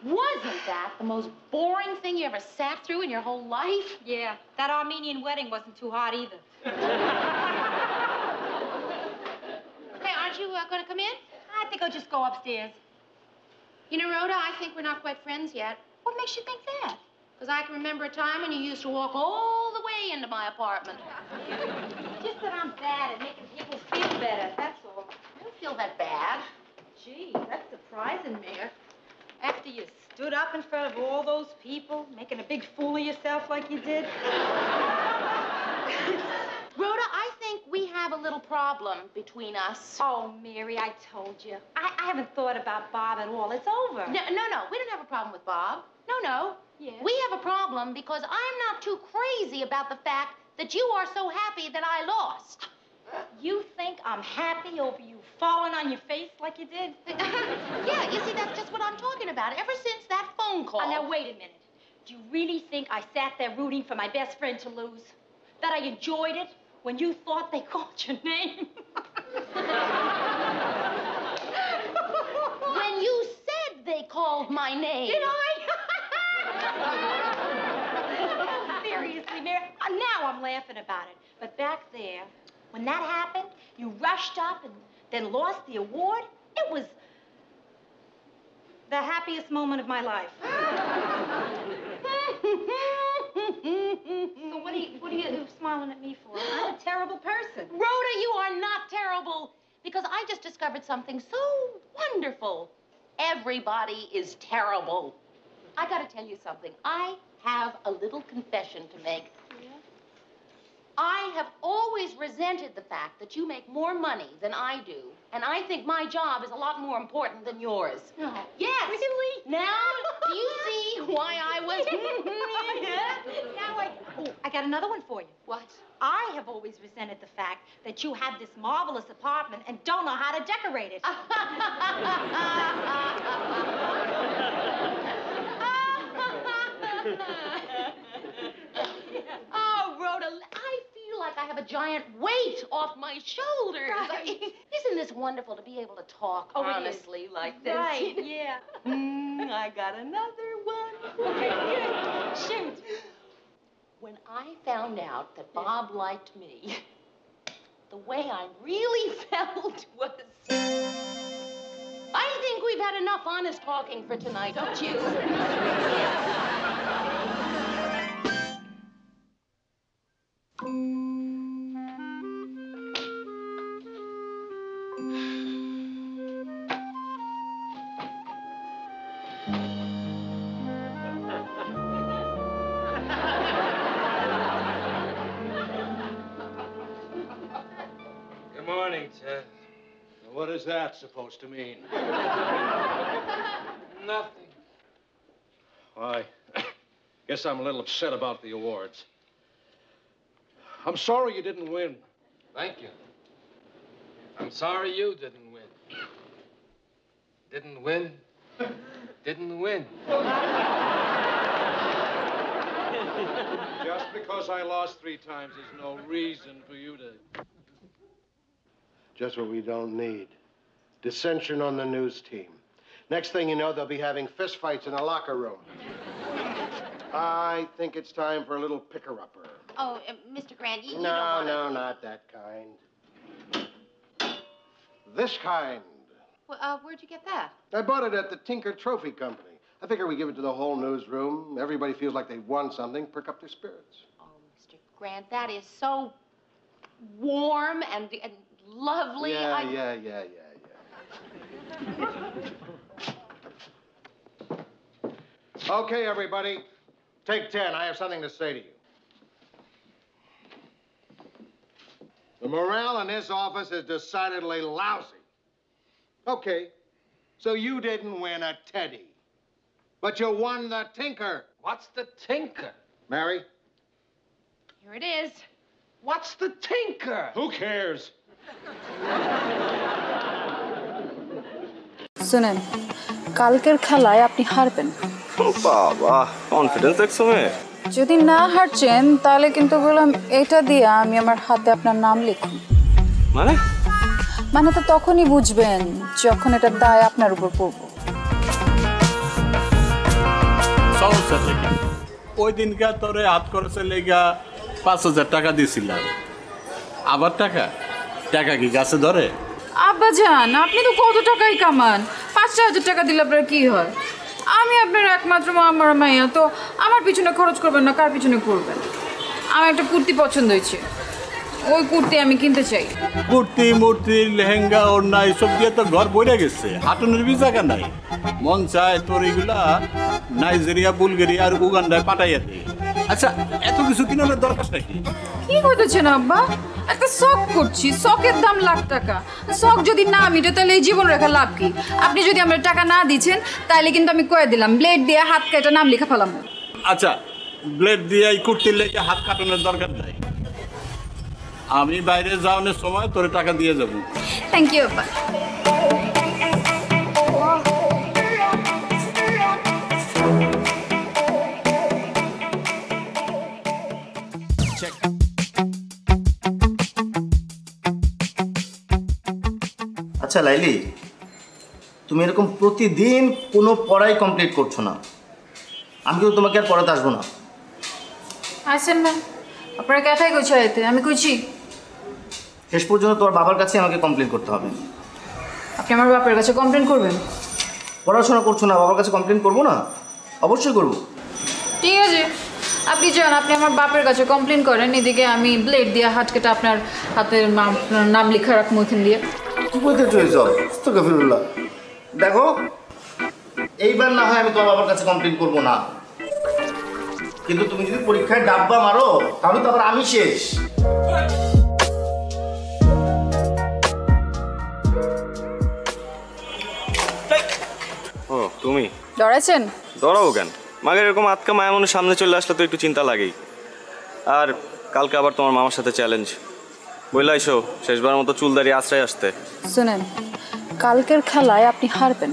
B: Wasn't that the most boring thing you ever sat through in your whole life?
N: Yeah, that Armenian wedding wasn't too hot either.
B: Hey, aren't you going to come in?
N: I think I'll just go upstairs.
B: You know, Rhoda, I think we're not quite friends yet.
N: What makes you think that?
B: Because I can remember a time when you used to walk all the way into my apartment.
N: Just that I'm bad at making people feel better, that's all.
B: I don't feel that bad.
N: Gee, that's surprising, Mayor. After you stood up in front of all those people, making a big fool of yourself like you did.
B: Rhoda, I think we have a little problem between us.
N: Oh, Mary, I told you. I haven't thought about Bob at all. It's over.
B: No, we don't have a problem with Bob. No.
N: Yeah.
B: We have a problem because I'm not too crazy about the fact that you are so happy that I lost.
N: You think I'm happy over you falling on your face like you did?
B: Yeah, you see, that's just what I'm talking about. Ever since that phone call...
N: Oh, now, wait a minute. Do you really think I sat there rooting for my best friend to lose? That I enjoyed it when you thought they called your name?
B: When you said they called my name.
N: Did I? Seriously, Mary, now I'm laughing about it. But back there, when that happened, you rushed up and then lost the award. It was the happiest moment of my life. So what are you smiling at me for? I'm a terrible person.
B: Rhoda, you are not terrible, because I just discovered something so wonderful. Everybody is terrible. I gotta tell you something. I have a little confession to make.
N: Yeah?
B: I have always resented the fact that you make more money than I do, and I think my job is a lot more important than yours.
N: No.
B: Yes.
N: Really?
B: Now, do you see why I was...
N: Now I got another one for you.
B: What?
N: I have always resented the fact that you have this marvelous apartment and don't know how to decorate it.
B: Oh, Rhoda, I feel like I have a giant weight off my shoulders.
N: Right.
B: Isn't this wonderful to be able to talk honestly like this?
N: Right, yeah.
B: I got another one.
N: Shoot.
B: When I found out that Bob liked me, the way I really felt was... I think we've had enough honest talking for tonight, don't you?
C: morning, Ted.
R: What is that supposed to mean?
C: Nothing.
R: I guess I'm a little upset about the awards. I'm sorry you didn't win.
C: Thank you. I'm sorry you didn't win. Didn't win. Didn't win.
R: Just because I lost 3 times is no reason for you to...
E: Just what we don't need. Dissension on the news team. Next thing you know, they'll be having fistfights in the locker room. I think it's time for a little picker-upper.
H: Oh, Mr. Grant, you don't
E: No,
H: want
E: no, not that kind. This kind.
H: Well, where'd you get that?
E: I bought it at the Tinker Trophy Company. I figure we give it to the whole newsroom. Everybody feels like they've won something, perk up their spirits.
H: Oh, Mr. Grant, that is so warm and lovely.
E: Yeah. Okay, everybody. Take 10. I have something to say to you. The morale in this office is decidedly lousy. Okay, so you didn't win a Teddy, but you won the Tinker.
C: What's the Tinker?
E: Mary?
H: Here it is.
C: What's the Tinker?
R: Who cares?
J: শুনেন কালকের খেলায় আপনি হারবেন
G: বাবা confidence দেখছো মেয়ে
J: যদি না হারছেন তাহলে কিন্তু বললাম এটা দিয়ে আমি আমার হাতে আপনার নাম লিখুন মানে তো তখনই বুঝবেন যখন এটা দায় আপনার উপর পড়বো
Q: সমস্যা থেকে ওই দিনকার তোরে হাত খরচে লেগা 5,000 টাকা দিয়েছিলাম আবার টাকা কি গাছে ধরে
J: আব্বাজান আপনি তো কত টাকাই কামান 5,000 টাকা দিলে আপনার কি হয় আমি আপনার একমাত্র আমার মাইয়া তো আমার পিছনে খরচ করবেন না কার পিছনে করবেন আমার একটা কুর্তি পছন্দ হয়েছে ওই কুর্তি আমি কিনতে চাই
Q: কুর্তি মূর্তি লেহেঙ্গা ওড়না এসব দিয়ে তো ঘর বইরে গেছে হাঁটুনের বি জায়গা নাই মন চায় তোর এগুলা নাইজেরিয়া বুলগেরিয়া আর উগান্ডায় পাঠাইয়া দে আচ্ছা এত কিছু কিনার দরকার নাকি
J: কি করতেছেন আব্বা একটা শখ করছি শখের দাম লাখ টাকা শখ যদি না মিটে তাহলে এই জীবন রেখা লাভ কি আপনি যদি আমার টাকা না দিচ্ছেন তাহলে কিন্তু আমি কয়ে দিলাম ব্লেড দিয়ে হাত কেটে নাম লেখা ফেলাম
Q: আচ্ছা ব্লেড দিয়ে এই কুর্তির লেগে হাত কাটানোর দরকার নাই আমি বাইরে যাওয়ার সময় তোরে টাকা দিয়ে যাব
J: থ্যাংক ইউ আব্বা
V: আচ্ছা লাইলি তুমি এরকম প্রতিদিন কোনো পড়াই কমপ্লিট করছো না আমি কিন্তু তোমাকে আর পড়াতে আসবো না
J: আসেন না আপনারা কথাই কইছো এতে আমি কইছি
V: শেষ পর্যন্ত তোমার বাবার কাছে আমাকে কমপ্লেন করতে হবে
J: আপনি আমার বাবার কাছে কমপ্লেন করবেন
V: পড়াশোনা করছো না বাবার কাছে কমপ্লেন করবো না অবশ্যই করবো
J: ঠিক আছে আপনি যান আপনি আমার বাপের কাছে কমপ্লেন করেন এদিকে আমি ব্লেড দিয়ে হাত কেটে আপনার হাতের নাম লেখা রাখবো এখান দিয়ে
V: বলতে চলেছ আস্তাগফিরুল্লাহ দেখো এইবার না হয় আমি তোমার বাবার কাছে কমপ্লেন করবো না কিন্তু তুমি যদি পরীক্ষায় ডাব্বা মারো তাহলে তো আবার আমি শেষ
G: ও তুমি
J: ডরাইছেন
G: ডরাবো কেন মাগের এরকম আটকা মায়া মনে সামনে চলে আসলে তো একটু চিন্তা লাগেই আর কালকে আবার তোমার মামার সাথে চ্যালেঞ্জ বললাইছো শেষবার মতো চুলদারি আশ্রয় আসতে
J: শুনেন কালকের খেলায় আপনি হারবেন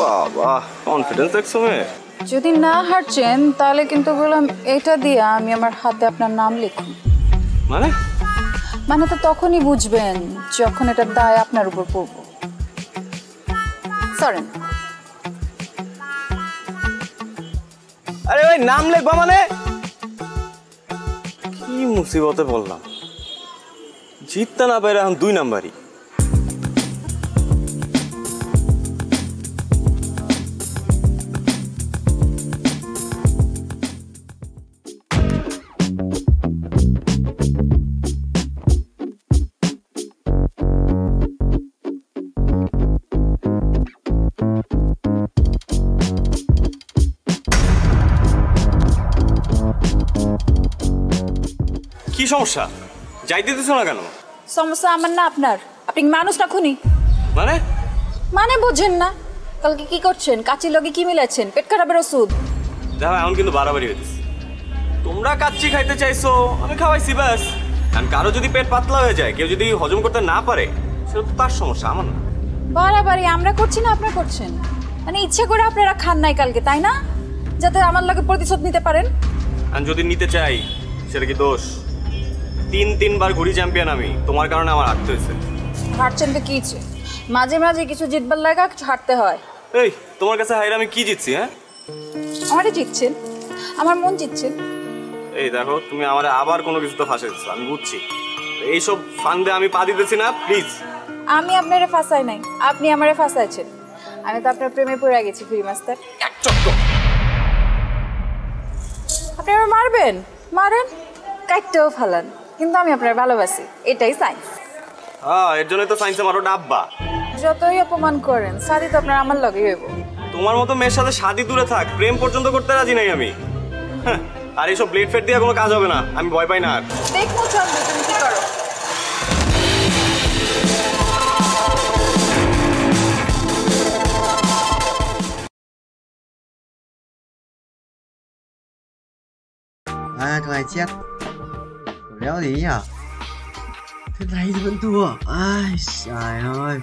G: বাবা কনফিডেন্স দেখছো মেয়ে
J: যদি না হারছেন তাহলে কিন্তু বললাম এটা দিয়ে আমি আমার হাতে আপনার নাম লিখুন মানে তো তখনই বুঝবেন যখন এটা দায় আপনার উপর পড়বো সরেন
G: আরে ভাই নাম লিখবা মানে কি মুসিবতে বললাম জিততে না পারে এখন 2 নাম্বারই কি সমস্যা যাইতে দিতেছ না কেন
J: সমস্যা আমার না আপনার আপনি মানুষ না খুনি?
G: মানে
J: মানে বোঝেন না? কালকে কি করছেন? কাচির লগে কি মিলাচ্ছেন? পেট খারাপের ওষুধ।
G: দেখো এখন কিন্তু বাড়াবাড়ি হইতেছে। তোমরা কাচ্চি খাইতে চাইছো, আমি খাওয়াইছি ব্যাস। কারণ কারো যদি পেট পাতলা হয়ে যায়, কেউ যদি হজম করতে না পারে, সেটা তো তার সমস্যা, আমার না।
J: বাড়াবাড়ি আমরা করছি না আপনারা করছেন? মানে ইচ্ছে করে আপনারা খান নাই কালকে, তাই না? যাতে আমার লগে প্রতিশোধ নিতে পারেন।
G: আর যদি নিতে চাই সেটা কি দোষ? 3-3বার ঘুরি চ্যাম্পিয়ন আমি, তোমার কারণে আমার হারতে হয়েছে।
J: হারছেন তো কি? মাঝে মাঝে কিছু জিতবার লাগা কিছু হারতে হয়।
G: এই তোমার কাছে হাইরে আমি কি জিতছি? হ্যাঁ
J: আমারই জিতছেন, আমার মন জিতছেন।
G: এই দেখো তুমি আমার আবার কোনো কিছু তো ফাঁসে দিচ্ছ, আমি বুঝছি। এইসব ফান্দে আমি পা দিতেছি না, প্লিজ।
J: আমি আপনারে ফাঁসাই নাই, আপনি আমারে ফাঁসাইছেন। আমি তো আপনার প্রেমে পড়ে গেছি ফ্রি মাস্টার। আপনি আমার মারবেন, মারেন, কাটতেও ফালান, কিন্তু আমি আপনার ভালোবাসি, এটাই সায়েন্স।
G: হ্যাঁ এর জন্যই তো সায়েন্সে মারো ডাব্বা।
J: যতই অপমান করেন, শাদি তো আপনার আমার লগে হইব।
G: তোমার মতো মেয়ের সাথে শাদি দূরে থাক, প্রেম পর্যন্ত করতে রাজি নাই আমি। আর এইসব ব্লেড ফেড দিয়ে কোনো কাজ হবে না, আমি ভয় পাই না আর।
J: দেখো চন্দ্র তুমি কি করো।
I: À, thằng này chết. Đéo gì nhỉ? Thế này thì vẫn thua. Ai, trời ơi.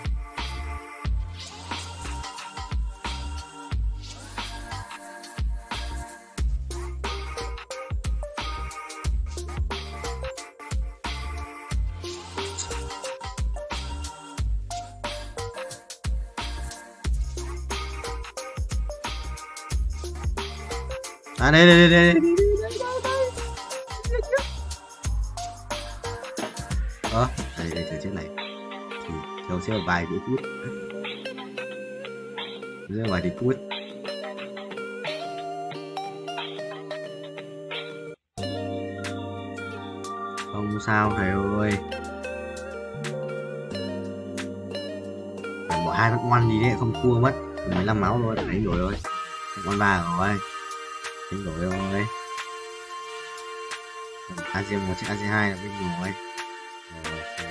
I: À đây đây đây đây. Đây thời tiết này thì theo sẽ vài đĩa cút, sẽ vài đĩa cút. Không sao thầy ơi, phải bỏ 2 con ngoan đi đấy, không thua mất 15 máu thôi, đánh đổi thôi, con 3 rồi, đánh đổi thôi. AC1 chiếc AC2 là bên rồi.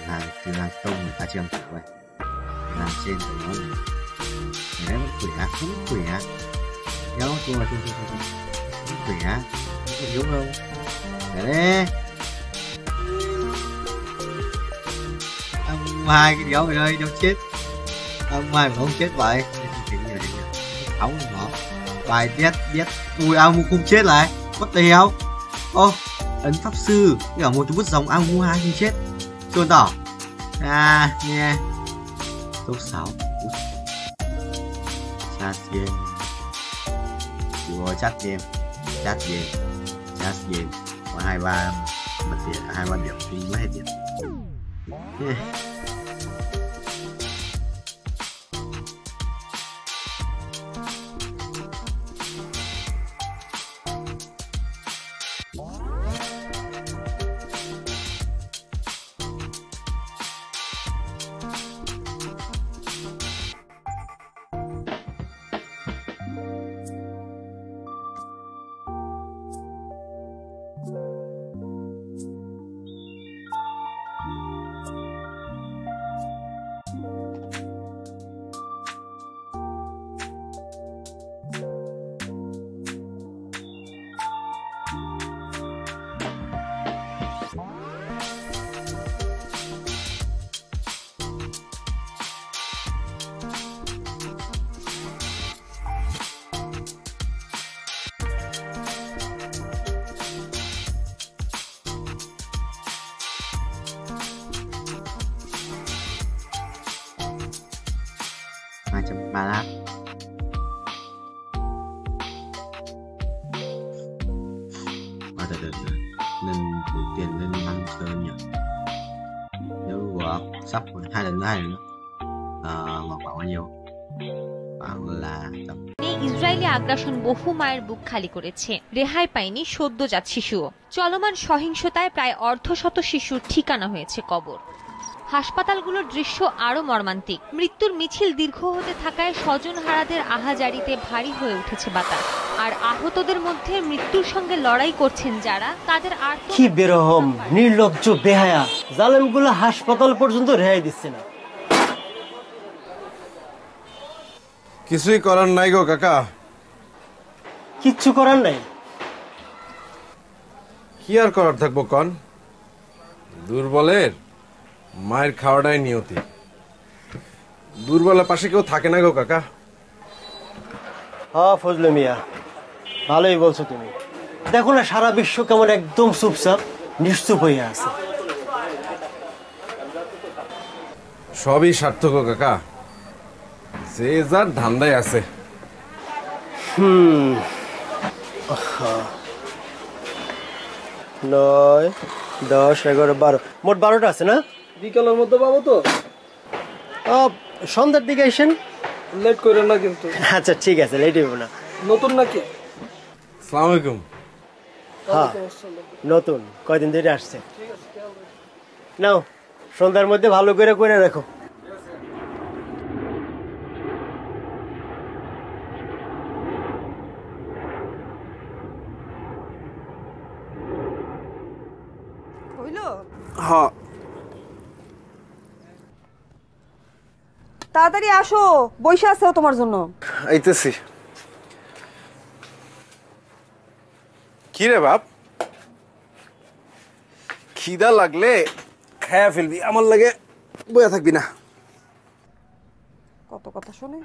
I: Hàng từ hàng tông người ta chưa chịu vậy, làm trên của nó này đấy vẫn quỷ á, vẫn quỷ á, đéo chua vẫn quỷ á, không yếu đâu, để đấy ông hai cái đéo về đây đéo chết, ông hai mà không chết vậy, ống nó bài biết biết ui ông không chết lại, mất đéo, ô ấn pháp sư cả một chút bút dòng ông hai không chết. Chuồn tỏ à nghe top 6 chat game chat game có 2-3 bật tiền 2-3 điểm thì mất hết tiền. Ba lát nên đầu tiên lên 5 sơn nhỉ, nếu sắp 2 lần nữa khoảng bao nhiêu, khoảng là
L: Israeli আগ্রাসন বহু মায়ের বুক খালি করেছে, রেহাই পায়নি সদ্যজাত শিশুও। চলমান সহিংসতায় প্রায় অর্ধশত শিশুর ঠিকানা হয়েছে কবর। হাসপাতালগুলোর দৃশ্য আরো মর্মান্তিক, মৃত্যুর মিছিল দীর্ঘ হতে থাকায় স্বজনহারাদের আহাজারিতে ভারী হয়ে উঠেছে বাতাস। আর আহতদের মধ্যে মৃত্যুর সঙ্গে লড়াই করছেন যারা, তাদের আর
W: কি বেরহম, নির্লজ্জ, বেহায়া, জালেমগুলো হাসপাতাল পর্যন্ত রেহাই দিচ্ছে না।
F: কিছুই করার নাই গো কাকা।
S: কিচ্ছু করার নাই?
F: কি আর করার থাকবো কন? দুর্বলের মায়ের খাওয়াটাই নিয়তি। দুর্বলের পাশে কেউ থাকে না গো কাকা।
S: হ্যাঁ ফজলে মিয়া, ভালোই বলছো তুমি। দেখো না সারা বিশ্ব কেমন একদম চুপচাপ নিশ্চুপ হয়ে আছে।
F: সবই সার্থক কাকা, যে যার ধান্দায় আছে।
S: 9, 10, 11, 12, মোট 12টা আছে না?
W: বিকালের মধ্যে পাবো তো?
S: সন্ধ্যার দিকে আসেন।
W: লেট করেন না কিন্তু।
S: আচ্ছা ঠিক আছে, লেট হইব না।
W: নতুন নাকি?
F: আসসালামু আলাইকুম।
S: হ্যাঁ নতুন, কয়দিন ধরে আসছে। নাও সন্ধ্যার মধ্যে ভালো করে করে রাখো।
X: হ্যাঁ তাড়াতাড়ি আসো, বইসা আছে তোমার জন্য।
F: আইতেছি। কি রে বাপ, খিদা লাগলে খায়া ফেলবি, আমার লাগে বয়া থাকবি না।
X: কত কথা শুনে।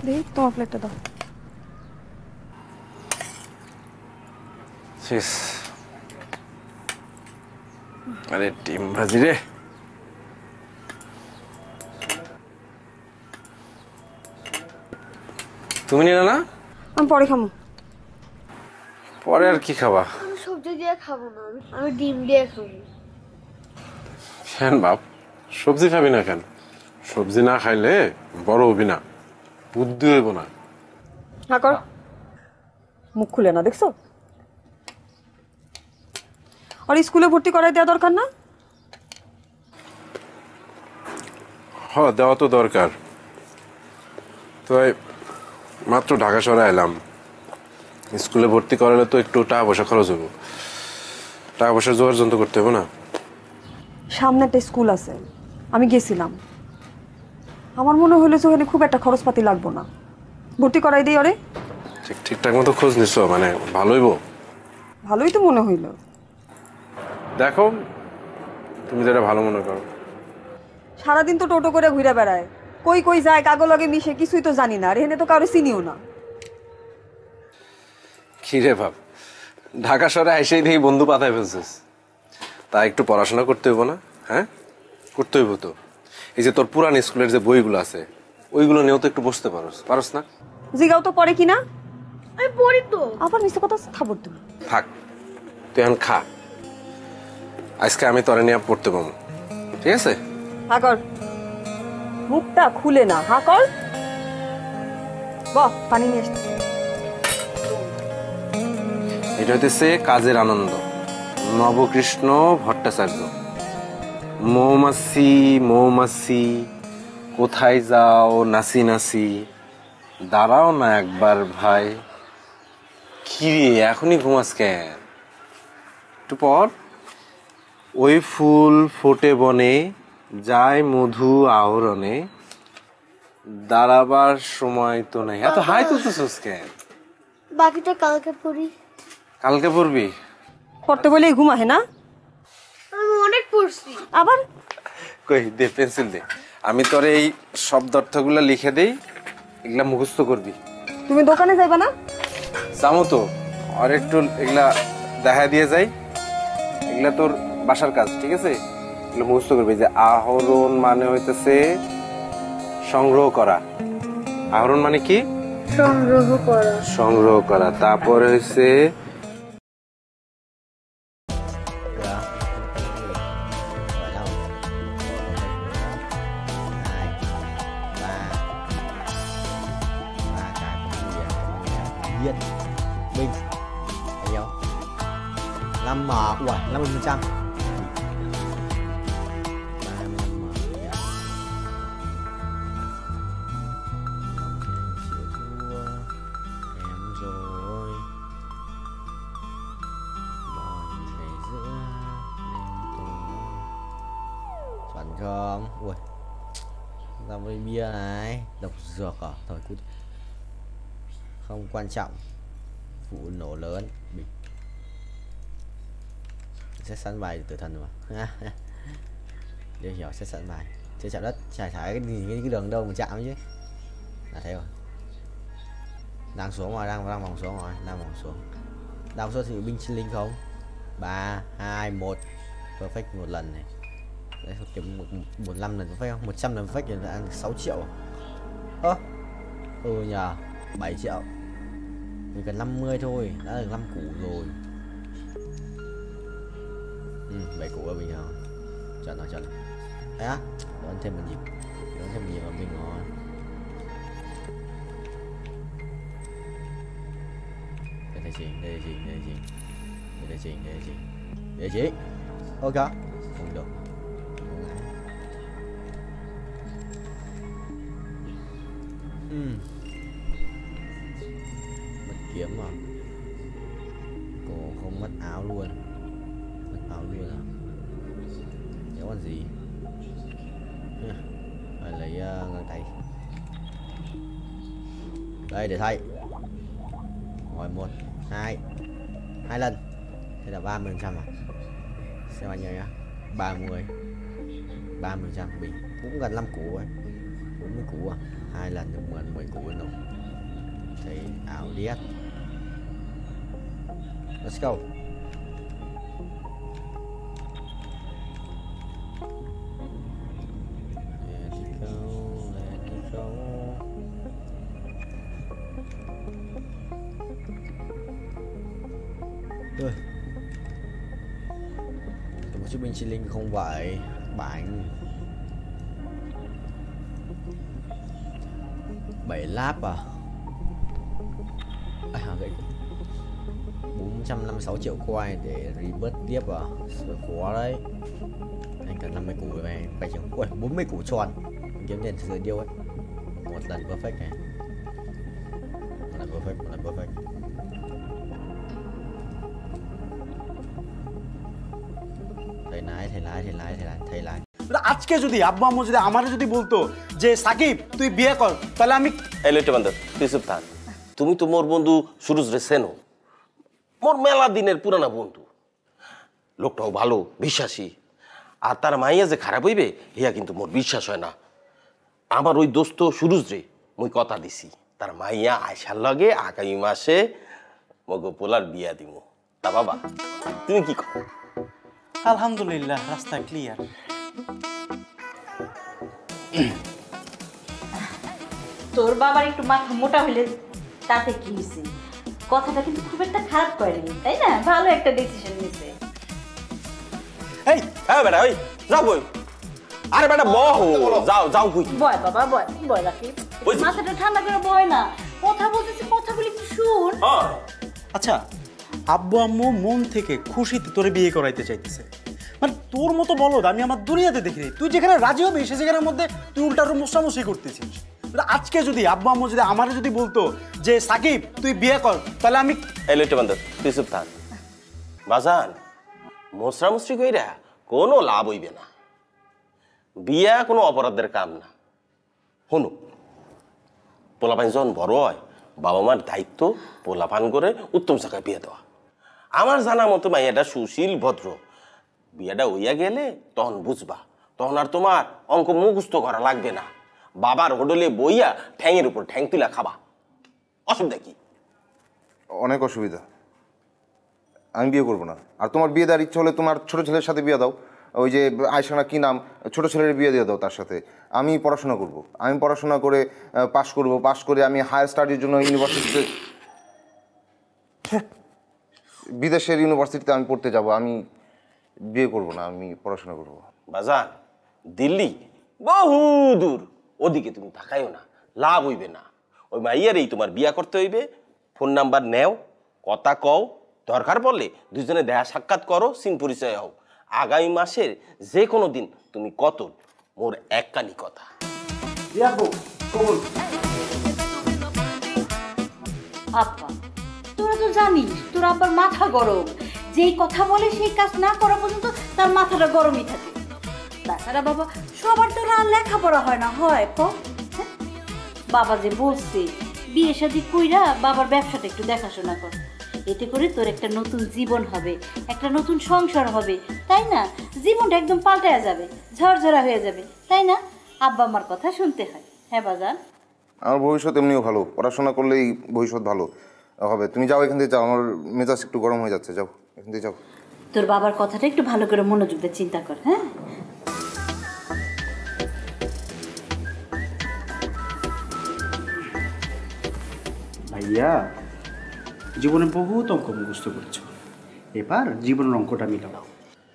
X: দেখি তোমার প্লেটটা দাও।
F: শেষ। আরে ডিম ভাজি রে। তুমি নিলে না?
X: আমি পরে খাবো।
F: পরে আর কি খাবা?
Y: আমি সবজি দিয়ে খাবো না, আমি ডিম দিয়ে খাবো।
F: কেন বাপ, সবজি খাবি না কেন? সবজি না খাইলে বড় হবি না, বুদ্ধি হইব না।
X: হ্যাঁ কর, মুখ খুলে না দেখছো? আর স্কুলে ভর্তি করাই দেওয়া দরকার না?
F: হ্যাঁ দেওয়া তো দরকার। তো মাত্র ঢাকা শহরে এলাম, স্কুলে ভর্তি করালে তো একটু টাকা পয়সা খরচ হবো, টাকা পয়সা জোগাড় যন্ত্র করতে হবে না।
X: সামনে একটা স্কুল আছে, আমি গেছিলাম, আমার মনে হলো যে ওখানে খুব একটা খরচপাতি লাগবো না, ভর্তি করাই দিই। ওরে
F: ঠিকঠাক মতো খোঁজ নিছো? মানে ভালোইব?
X: ভালোই তো মনে হইল।
F: দেখো তুমি যেটা ভালো মনে করো।
X: সারাদিন তো টোটো করে ঘুরে বেড়ায়, কই কই যায়, কাগো লগে মিশে, কিছুই তো জানি না। আর এখানে তো কারো চিনিও না।
F: কি রে ভাব, ঢাকা শহরে এসেই দেখি বন্ধু পাতায় ফেলছিস। তা একটু পড়াশোনা করতে হইব না? হ্যাঁ করতে হইব তো। এই যে তোর পুরান স্কুলের যে বইগুলো আছে ওইগুলো নিয়েও তো একটু বসতে পারস না?
X: জিগাও তো পড়ে কিনা।
Y: আমি পড়ি তো।
X: আবার মিথ্যা কথা খাবো তুমি।
F: থাক তুই এখন খা, আজকে আমি তোরে নিয়ে পড়তে পাবো, ঠিক আছে?
X: হা কর, মুখটা খুলে না। হা কর, বাহ পানি নিয়ে আসতে।
F: এটা হইতেছে কাজের আনন্দ, নবকৃষ্ণ ভট্টাচার্য। মৌমাছি মৌমাছি কোথায় যাও নাচি নাচি, দাঁড়াও না একবার ভাই। কি রে এখনই ঘুমাস কেন? একটু পর। ওই ফুল ফোটে বনে, যায় মধু আহরণে, দাঁড়াবার সময় তো নাই। এত হাই তুলতেছিস কেন?
Y: বাকিটা কালকে পড়ি।
F: কালকে পড়বি?
X: পড়তে বলেই ঘুমাহে না?
Y: আমি অনেক পড়ছি।
X: আবার
F: কই দে, পেন্সিল দে, আমি তোর এই শব্দ অর্থগুলো লিখে দেই, এগুলা মুখস্থ করবি।
X: তুমি দোকানে যাইবা না?
F: যাবো তো, আর একটু এগুলা দেখা দিয়ে যাই। এগুলা তোর বাসার কাজ, ঠিক আছে? এগুলো মুখস্থ করবি। যে আহরণ মানে হইতেছে সংগ্রহ করা। আহরণ মানে কি?
Y: সংগ্রহ করা।
F: সংগ্রহ করা। তারপরে হইছে
I: Mình thấy không? 5M, ủa 50%. Không. Ui. Làm ly bia này. Độc dược à? Thôi cút. Không quan trọng. Vụ nổ lớn. Bình. Sẽ sẵn bài tử thần mà. Để hiểu sẽ sẵn bài. Chưa chạm đất. Chả cái đường đâu mà chạm chứ. Là thế rồi. Đang xuống rồi, đang vòng xuống rồi, đang vòng xuống. Đang số thì binh linh không? 3, 2, 1. Perfect một lần này. Đấy, kiếm 15 lần perfect không? 100 lần perfect là ăn 6 triệu. Ơ. Nhờ 7 triệu. Mình cần 50 thôi, đã được 5 củ rồi. 7 củ là bình thường. Chuẩn rồi. Đấy á, đón thêm một nhịp. Đón thêm một nhịp là bình rồi. Đây chị. Ok. Không được. Mất kiếm mà. Cô không mất áo luôn. Mất áo luôn à? Nhớ con gì? Phải lấy găng tay. Đây để thay. Rồi 1, 2 lần. Thế là 30% à? Xem bao nhiêu nhá. 30% bình. Cũng gần 5 củ rồi. 40 củ à? 2 lần được 10 củ luôn rồi. Thấy ảo điếc. Let's go. Rồi. Một chiếc binh chi linh không phải bánh 7 láp à? Vậy 456 triệu coin để rebirth tiếp à? Sửa khó đấy. Anh cần 50 củ về 7 triệu. Ui, 40 củ tròn. Kiếm tiền từ điêu ấy. Một lần perfect này. Một lần perfect. Thầy লাই.
A: আজকে যদি আব্বু আম্মু যদি আমারে যদি বলতো যে সাকিব তুই বিয়ে কর তাহলে আমি
O: এলেটে বান্দর তুই চুপ থাক। তুমি তো মোর বন্ধু সুরজ রে চেনো, মোর মেলা দিনের পুরানা বন্ধু। লোকটাও ভালো, বিশ্বাসী। আর তার মাইয়া যে খারাপ হইবে ইয়া কিন্তু মোর বিশ্বাস হয় না। আমার ওই দোস্ত সুরজ রে মুই কথা দিছি তার মাইয়া আয়সার লগে আগামী মাসে মগো পোলার বিয়া দিমু। তা বাবা তুমি কি কর?
A: আলহামদুলিল্লাহ, রাস্তা ক্লিয়ার।
P: তোর বাবার একটু মাথা মোটা হইলে তাতে কি হয়েছে? কথাটা কিন্তু খুব একটা খারাপ করেনি, তাই না? ভালো একটা ডিসিশন নিছে।
O: এই বেটা ওই যাও কই? আরে বেটা যাও কই?
P: বয় বাবা বয় রাখি। মাথাটা ঠান্ডা করে বয় না। কথা বলতেছি, কথাগুলি একটু শুন।
A: আচ্ছা, আব্বু আম্মু মন থেকে খুশিতে তোরে বিয়ে করাইতে চাইতেছে। মানে তোর মতো বলদ আমি আমার দুনিয়াতে দেখিনি। তুই যেখানে রাজি হবি সে জায়গার মধ্যে তুই উল্টার মোসামুসি করতেছিস। আজকে যদি আব্বু আম্মু যদি আমারে যদি বলতো যে সাকিব তুই বিয়ে কর তাহলে আমি
O: এলেটে বান্দর তুই চুপ থাক। বাজান মোসরামুসরি কইরা কোনো লাভ হইবে না। বিয়া কোনো অপরাধের কাম না। শোনো, পোলাপান যখন বড় হয় বাবা মার দায়িত্ব পোলাপান করে উত্তম জায়গায় বিয়ে দেওয়া। আমার জানা মতো মাইয়াটা সুশীল ভদ্র। বিয়েটা হইয়া গেলে তখন বুঝবা, তখন আর তোমার অঙ্ক মুখস্থ করা লাগবে না। বাবার হোটেলে বইয়া ঠ্যাংয়ের উপর ঠ্যাং তুলা খাবা। অসুবিধা কি?
F: অনেক অসুবিধা। আমি বিয়ে করবো না। আর তোমার বিয়ে দেওয়ার ইচ্ছা হলে তোমার ছোট ছেলের সাথে বিয়ে দাও। ওই যে আয়সানা কি নাম, ছোট ছেলের বিয়ে দিয়ে দাও তার সাথে। আমি পড়াশোনা করব। আমি পড়াশোনা করে পাশ করে আমি হায়ার স্টাডির জন্য ইউনিভার্সিটিতে, বিদেশের ইউনিভার্সিটিতে আমি পড়তে যাব। আমি বিয়ে করব না, আমি পড়াশোনা করব।
O: বাজান দিল্লি বহু দূর, ওদিকে তুমি তাকাইও না, লাভ হইবে না। ওই মাইয়ারেই তোমার বিয়া করতে হইবে। ফোন নাম্বার নেও, কথা কও, দরকার পড়লে দুজনে দেখা সাক্ষাৎ করো, সিন পরিচয় হও। আগামী মাসের যে কোনো দিন তুমি কত মোর এককানি কথা।
P: আপা তোরা তো জানিস তোর আব্বার মাথা গরম। যেই কথা বলে সেই কাজ না করা পর্যন্ত তার মাথাটা গরমই থাকে। তাছাড়া বাবা সবার তো আর লেখাপড়া হয় না, হয় ক? হ্যাঁ? বাবা যে বলছে বিয়ে শাদী কইরা বাবার ব্যবসাটা একটু দেখাশোনা কর, এতে করে তোর একটা নতুন জীবন হবে, একটা নতুন সংসার হবে, তাই না? জীবনটা একদম পাল্টায়া যাবে, ঝরঝরা হয়ে যাবে, তাই না? আব্বা আমার কথা শুনতে হয়। হ্যাঁ বাজান,
F: আমার ভবিষ্যৎ এমনিও ভালো, পড়াশোনা করলেই ভবিষ্যৎ ভালো হবে। তুমি যাও এখান থেকে, যাও, আমার মেজাজ একটু গরম হয়ে যাচ্ছে, যাও এখান থেকে যাও।
P: তোর বাবার কথাটা একটু ভালো করে মনোযোগ দিয়ে চিন্তা কর। হ্যাঁ,
A: ভাইয়া জীবনে বহুত অঙ্ক মুখস্থ করেছো, এবার জীবনের অঙ্কটা মিলাও।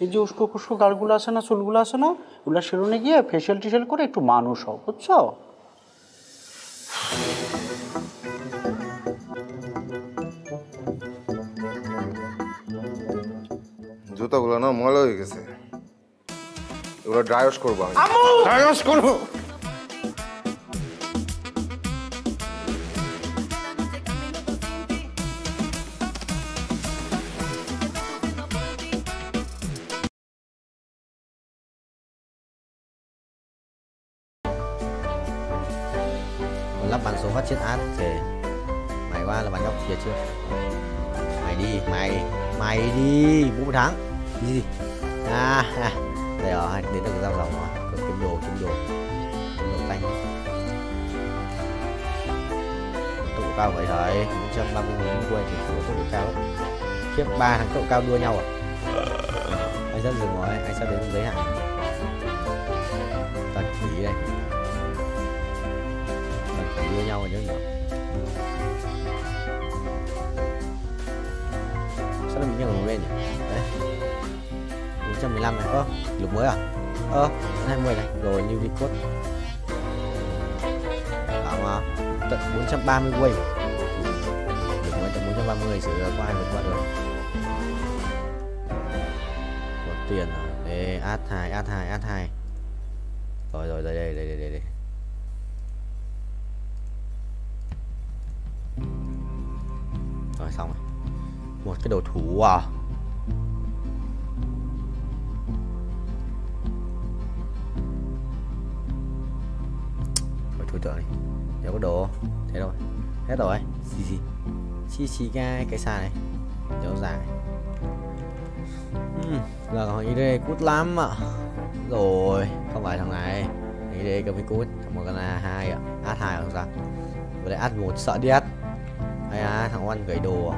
A: এই যে উস্কো খুস্কো গালগুলো আছে না, চুলগুলো আছে না, ওগুলো সেলুনে গিয়ে ফেশিয়াল টিশিয়াল করে একটু মানুষ হও, বুঝছো?
F: জুতাগুলো না ময়লা হয়ে গেছে, এগুলো ড্রাই ওয়াশ করবো আমি। ড্রাই ওয়াশ করবো।
I: Lắp bằng số phát chết át thì mày qua là bạn góc kia chưa? Mày đi, mày đi, 4 tháng gì? Đây rồi, đến được giao dòng rồi, kiếm đồ xanh. Tốc độ cao vậy thôi, 130.000 quay thì số tốc độ cao lắm. Khiếp, 3 thằng tốc độ cao đua nhau à? Anh sắp dừng rồi, anh sắp đến giới hạn. Tật quỷ đây. Đua nhau rồi chứ nhỉ? Sao nó bị nhường lên nhỉ? Đấy 415 này, lục mới à? 20 này, rồi new record. Bảo mà tận 430 quay. Lục mới tận 430 sử có ai vượt qua được. Có tiền à? Đây, add 2. Rồi đây. Rồi xong rồi. Một cái đồ thủ à? Rồi thủ tượng đi. Đâu có đồ. Thế rồi. Hết rồi. Xì cái xa này. Kéo dài. Là còn ý đây cút lắm ạ. Rồi, không phải thằng này. Ý đây cầm cái cút. Thằng một con là 2 ạ. Add 2 không sao. Vừa đây add 1 sợ điết. Hay thằng Oan gửi đồ.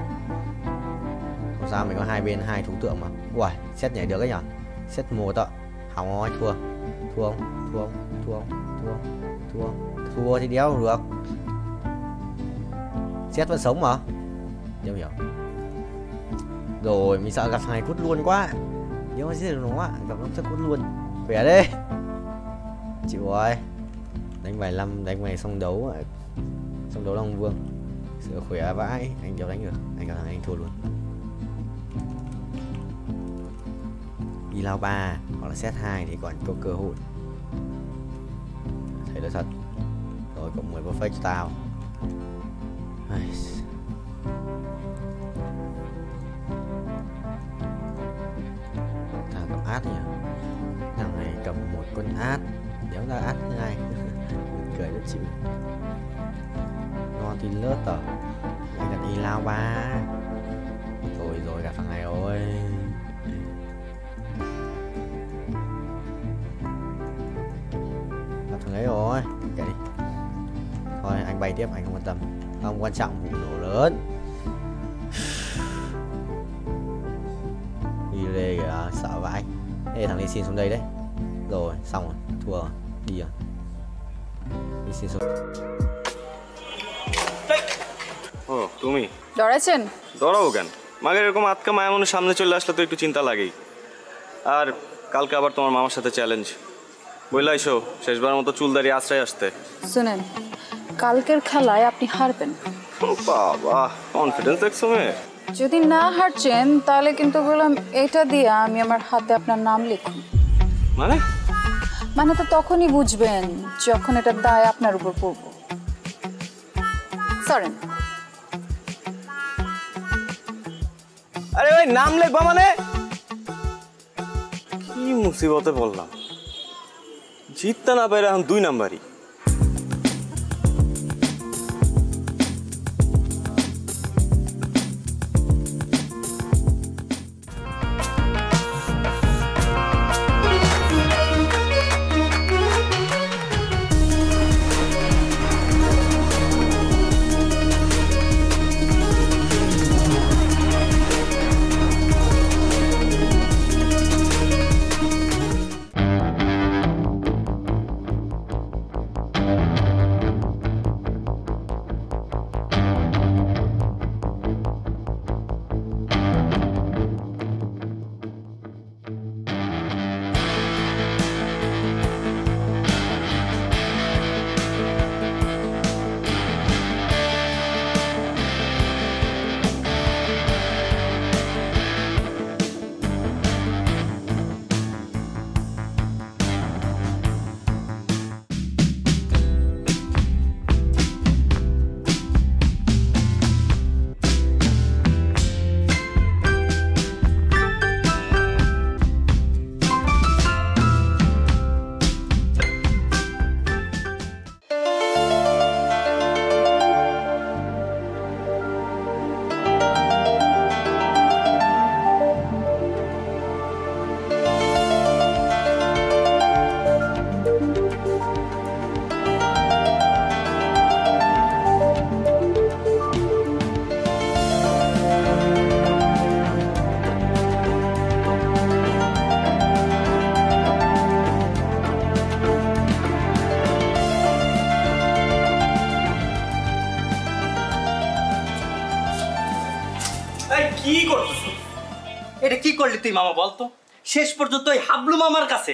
I: Không sao, mình có hai bên 2 thú tượng mà. Ui, xét nhảy được ấy nhở? Xét 1 ạ. Hỏng rồi, thua thì đéo không được. Xét vẫn sống mà. Đéo hiểu. Rồi, mình sợ gặp thằng này cút luôn quá. Nếu mà giết được nó gặp nó chắc cút luôn. Vẻ đi. Chịu rồi. Đánh vài năm, đánh vài xong đấu Long Vương. Sửa khỏe vãi, anh đéo đánh được. Anh gặp thằng anh thua luôn. Đi lao 3 hoặc là set 2 thì còn có cơ hội. Thấy là thật. Rồi cộng 10 perfect cho tao. Thằng cầm át nhỉ? Thằng này cầm một con át, đéo ra át thứ hai. Cười rất chịu. Ngon thì lướt à? Anh gặp đi lao 3. Rồi gặp thằng này rồi. Gặp thằng ấy rồi. Kệ đi. Thôi anh bay tiếp, anh không quan tâm. Không quan trọng, vụ nổ lớn. Đi đây kìa, sợ vãi. Ê, thằng này xin xuống đây đấy. Rồi, xong rồi, thua rồi. Đi rồi. Đi xin xuống.
G: ও তুমি
J: ডরাইছেন?
G: ডরাবো কেন? মাগের এরকম আটকা মায়া মনে সামনে চলে আসলে তো একটু চিন্তা লাগেই। আর কালকে আবার তোমার মামার সাথে চ্যালেঞ্জ। বইলা আইসো শেষবার মতো চুল দাঁড়িয়ে আশ্রয় আসতে।
J: শুনেন, কালকের খেলায় আপনি হারবেন।
G: বাবা, কনফিডেন্স দেখছো মেয়ে?
J: যদি না হারছেন তাহলে কিন্তু বললাম এটা দিয়ে আমি আমার হাতে আপনার নাম লিখুন। মানে তো তখনই বুঝবেন যখন এটা দায় আপনার উপর পড়বো। সরেন।
G: আরে ভাই, নাম লিখবা মানে? কি মুসিবতে বললাম। চিত্তা না পাইলে এখন 2 নাম্বারই।
D: কি করতেছ? এটা কি করলি তুই মামা বলতো? শেষ পর্যন্ত ওই হাবলু মামার কাছে।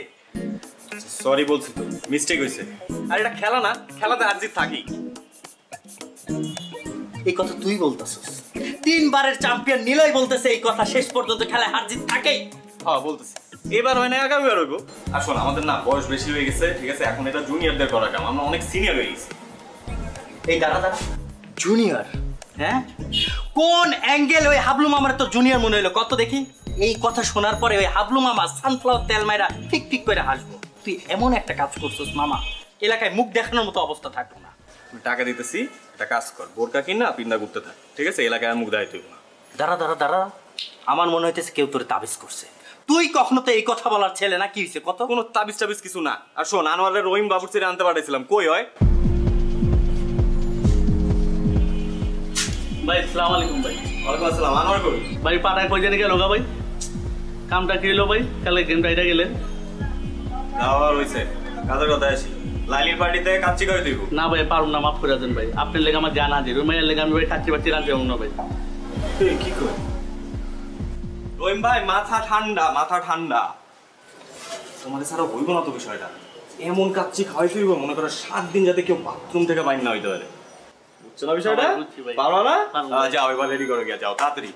G: সরি বলছি তো, মিস্টেক হয়েছে। আর এটা খেলা না, খেলাতে হার জিত থাকি।
D: এই কথা তুই বলতেছিস? 3 বারের চ্যাম্পিয়ন নিলয় বলতেছে এই কথা, শেষ পর্যন্ত খেলায় হার জিত থাকেই।
G: হ্যাঁ বলতেছি, এবার হয় না আগামীবার হইব। আর শোন, আমাদের না বয়স বেশি হয়ে গেছে, ঠিক আছে? এখন এটা জুনিয়রদের করা কাম, আমরা অনেক সিনিয়র হয়ে গেছি।
D: এই দাঁড়া দাঁড়া, জুনিয়র? হ্যাঁ, কোন অ্যাঙ্গেল ওই হাবলু মামার তো জুনিয়র মনে হলো? কত দেখি। এই কথা শোনার পরে ওই হাবলু মামা সানফ্লাওয়ার তেল মাইরা ঠিক ঠিক করে হাসবো। তুই এমন একটা কাজ করছিস মামা, এলাকায় মুখ দেখানোর মতো অবস্থা থাকবো না।
G: টাকা দিতেছি, একটা কাজ কর, বোরকা কিনা পিন্দা করতে থাক, ঠিক আছে? এলাকায় মুখ দেখাইতে হইব না।
D: দাঁড়া দাঁড়া দাঁড়া, আমার মনে হইতেছে কেউ তোরে তাবিজ করছে। তুই কখনো তো এই কথা বলার ছেলে না, কি হয়েছে কত?
G: কোনো তাবিজ টাবিজ কিছু না। আর শোন, আনোয়ারের রহিম বাবুর ছেড়ে আনতে পাঠাইছিলাম, কই হয়?
K: ভাই আসসালামু আলাইকুম। ভাই
G: ওয়ালাইকুম আসসালাম। আনোয়ার কই?
K: ভাই পাটায় কই জানি গেল গা ভাই? কামটা কি হলো ভাই? কালে গেম রাইডা গেলেন?
G: যাওয়ার হইছে, কাজের কথা আসি। লাইলির পার্টিতে কাচ্চি করে দিব
K: না ভাই, পারুম না, মাফ করে দেন ভাই। আপনার লেগে আমার জান হাজির, রুমাইয়ের লেগে আমি ভাই কাচ্চি বাচ্চি রাঁধতে পারবো না ভাই।
G: তুই কি কর? রহিম ভাই মাথা ঠান্ডা, মাথা ঠান্ডা। তোমাদের ছাড়া হইব না তো বিষয়টা। এমন কাচ্চি খাওয়াই ফিরবো, মনে করো 7 দিন যাতে কেউ বাথরুম থেকে বাইর না হইতে পারে। বুঝছো না বিষয়টা? পারো না? যাও এবার রেডি করে গিয়া যাও তাড়াতাড়ি।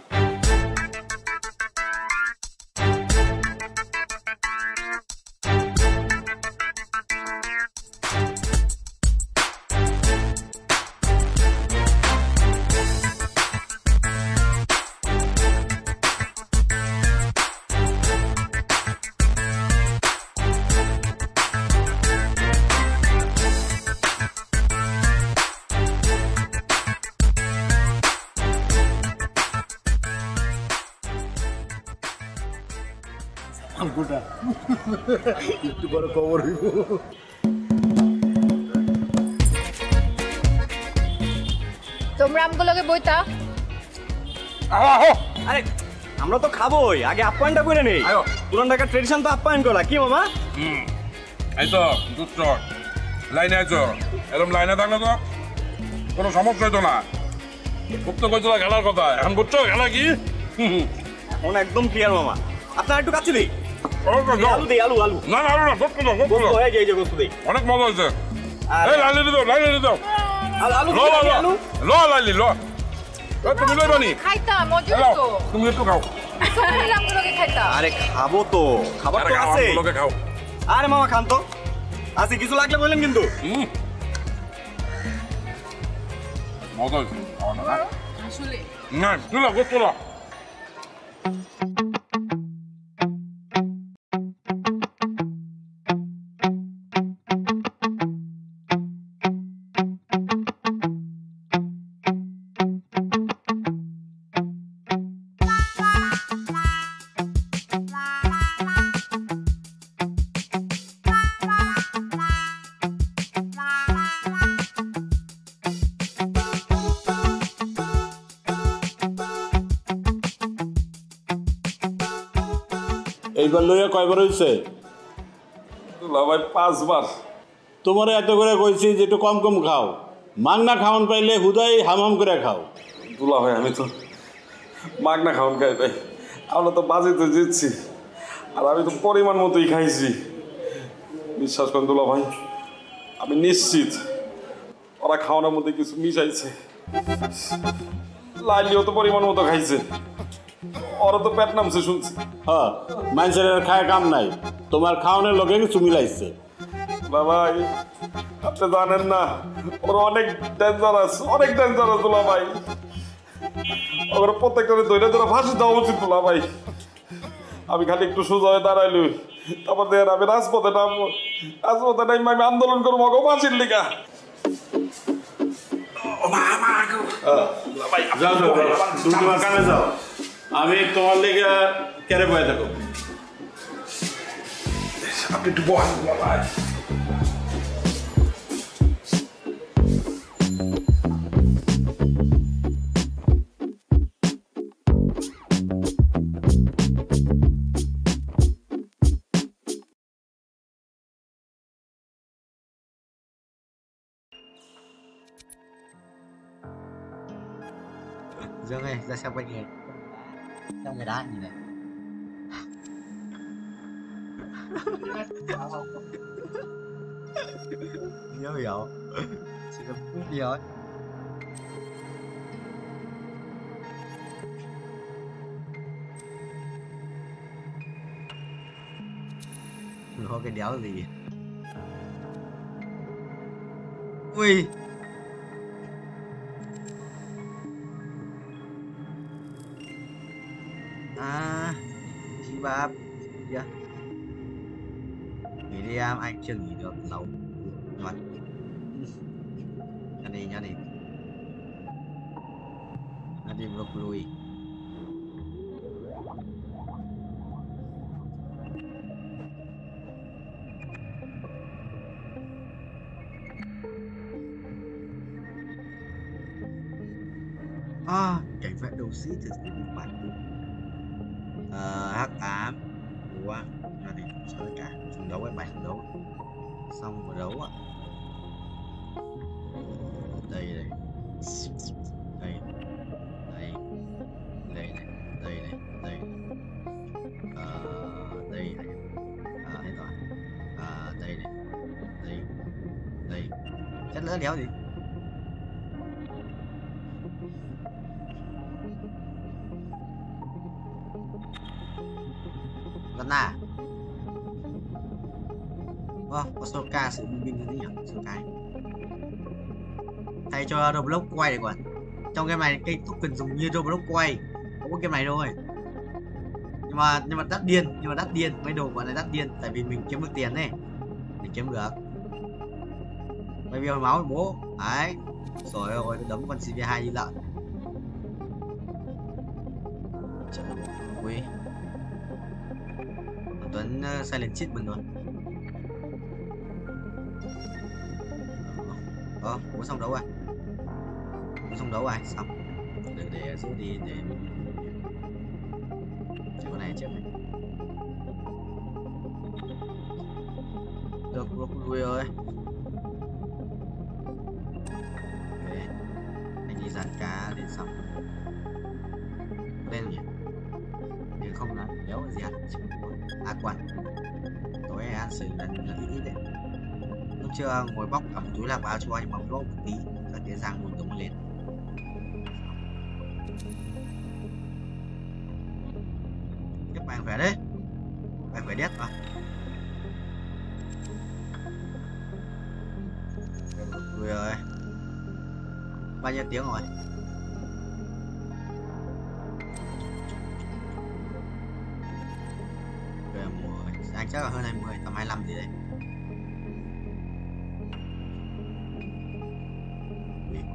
E: একটু বড় খবর হইব।
J: তোমরা আমগুলোকে বইতা।
G: আরে আমরা তো খাবোই, আগে আপ্যায়নটা করে নেই। পুরান ঢাকার ট্রেডিশন তো আপ্যায়ন করা, কি মামা?
M: এই তো দুষ্ট লাইনে আছো, এরকম লাইনে থাকলে তো কোনো সমস্যা হইতো না। খুব তো কইছিল খেলার কথা, এখন বুঝছো খেলা কি?
G: এখন একদম ক্লিয়ার মামা। আপনার একটু কাছে দিই। আলু দেই, আলু আলু।
M: না না আলু না, গোস্ত দাও, গোস্ত দাও।
G: এই যে গোস্ত দেই।
M: অনেক মজা হয়েছে। এই লাইনে দাও, লাইনে দাও।
G: আলু
M: লো লো লো লো লাইলি লো। তুমি লই বানি
J: খাইতা মজা তো।
M: তুমি একটু খাও।
J: সবাই আমগুলোকে খাইতা।
G: আরে খাবো তো, খাবার তো আছে।
M: আমগুলোকে খাও।
G: আরে মামা খান তো, আছে কিছু লাগলে বললেন কিন্তু।
M: মজা হয়েছে খাওয়াটা না?
J: আসলে
M: না তুলো গোস্ত লো।
Q: এইবার লইয়া কয়বার হয়েছে?
M: ভাই 5 বার।
Q: তোমার এত করে কইছি যে একটু কম কম খাও, মাগনা খাওন পাইলে হুদাই হামাম করে খাও।
M: দুলা ভাই আমি তো মাগনা খাওন খাই ভাই, আমরা তো বাজিতে জিতছি আর আমি তো পরিমাণ মতোই খাইছি। বিশ্বাস করেন দুলা ভাই, আমি নিশ্চিত ওরা খাওয়ানোর মধ্যে কিছু মিশাইছে। লাইলিও তো পরিমাণ মতো খাইছে, ওরা তো পেট নামছে শুনছি।
Q: হ্যাঁ, মানুষের খায় কাম নাই, তোমার খাওয়ানোর লোকে কিছু মিলাইছে।
M: ভাই আপনি জানেন না, ওরা অনেক ডেঞ্জারাস, অনেক ডেঞ্জারাস দুলা ভাই। ওরা প্রত্যেকটা ধরে ধরে ফাঁসি দেওয়া উচিত দুলা ভাই। আমি খালি একটু সোজা হয়ে দাঁড়াইলই, তারপর দেখেন আমি রাজপথে নামবো, রাজপথে নামবো, আমি আন্দোলন করবো গো ফাঁসির লিগা।
Q: যাও যাও, তুমি তোমার কানে যাও, আমি তোমার লেগে কেড়ে বয়ে থাকো।
M: আপনি একটু বহান ভাই।
I: Dương ơi, ra xem quanh người. Trong người đá nhìn này. Nhớ hiểu. Chỉ có phút đi thôi. Nó cái đéo gì? Ui. À, chị ba dạ. Nghỉ đi anh chưa nghỉ được lâu mà nhá đi anh đi ngược lùi cảnh vẽ đầu sĩ thật sự bản hắc ám của gia đình chơi cả trận đấu với bài trận đấu xong một đấu ạ. Đây đây đây đây đây này đây này đây đây này hết rồi đây này đây đây chất lỡ đéo gì Gần à? Vâng, có số ca sự binh như thế nhỉ? Số cái thay cho Roblox quay này còn trong game này cây token dùng như Roblox quay không có game này thôi, nhưng mà đắt điên mấy đồ gọi là đắt điên tại vì mình kiếm được tiền này, mình kiếm được bởi vì hồi máu với bố đấy rồi ôi đấm con CV2 đi lợn trận quý Tuấn silent cheat mình rồi. Bố xong đấu rồi. Bố xong đấu rồi, xong. Được để giữ đi để con này trước này. Được lui rồi. Ok. Anh đi dàn cá để xong. Lên nhỉ? Nếu không là đéo gì ăn. Quan tối ăn xử lần ít đấy, lúc chưa ngồi bóc cả một túi lạc vào cho anh bóng lốp một tí cả cái răng một đống lên tiếp bạn khỏe đấy, bạn khỏe đét mà rồi bao nhiêu tiếng rồi? Anh chắc là hơn 20, tầm 25 gì đấy.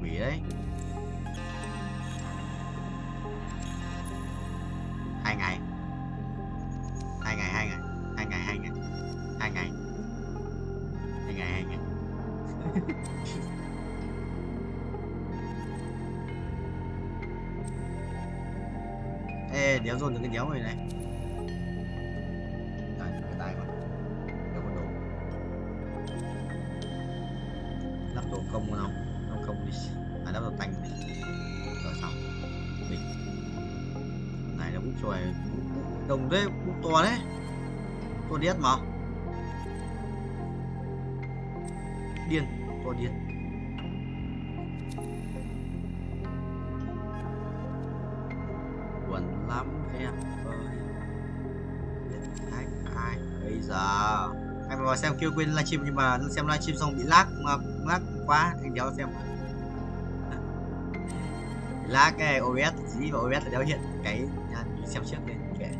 I: Quỷ đấy. 2 ngày. 2 ngày. 2 ngày. 2 ngày. 2 ngày. 2 ngày. 2 ngày. 2 ngày. Ê, đéo dồn được cái đéo này này. không muốn không đi à đâu tanh đi rồi xong mình này là bút rồi đồng đấy bút to đấy to điết mà điên to điên buồn lắm em ơi ai bây giờ anh vào xem kêu quên livestream nhưng mà xem livestream xong bị lag mà lag quá anh đéo xem lag cái OBS gì và OBS đéo hiện cái xem trước lên kệ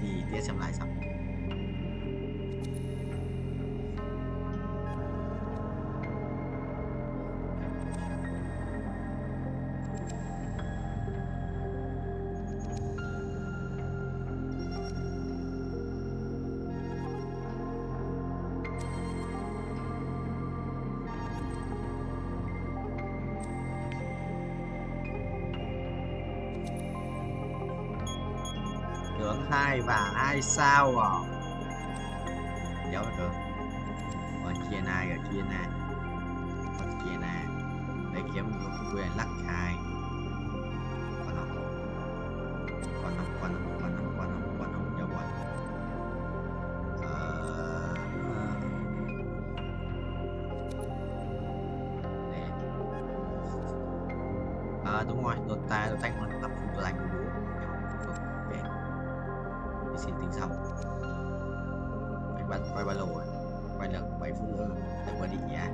I: thì kia xem lại xong hai và 2 sao à dấu được còn kia này ở kia này còn kia này để kiếm quyền lắc hai còn không dấu quần đúng rồi đột tay nó lắp phụ lạnh đủ xin tính xong anh quay ba lô rồi quay lần 7 phút nữa để qua định nhà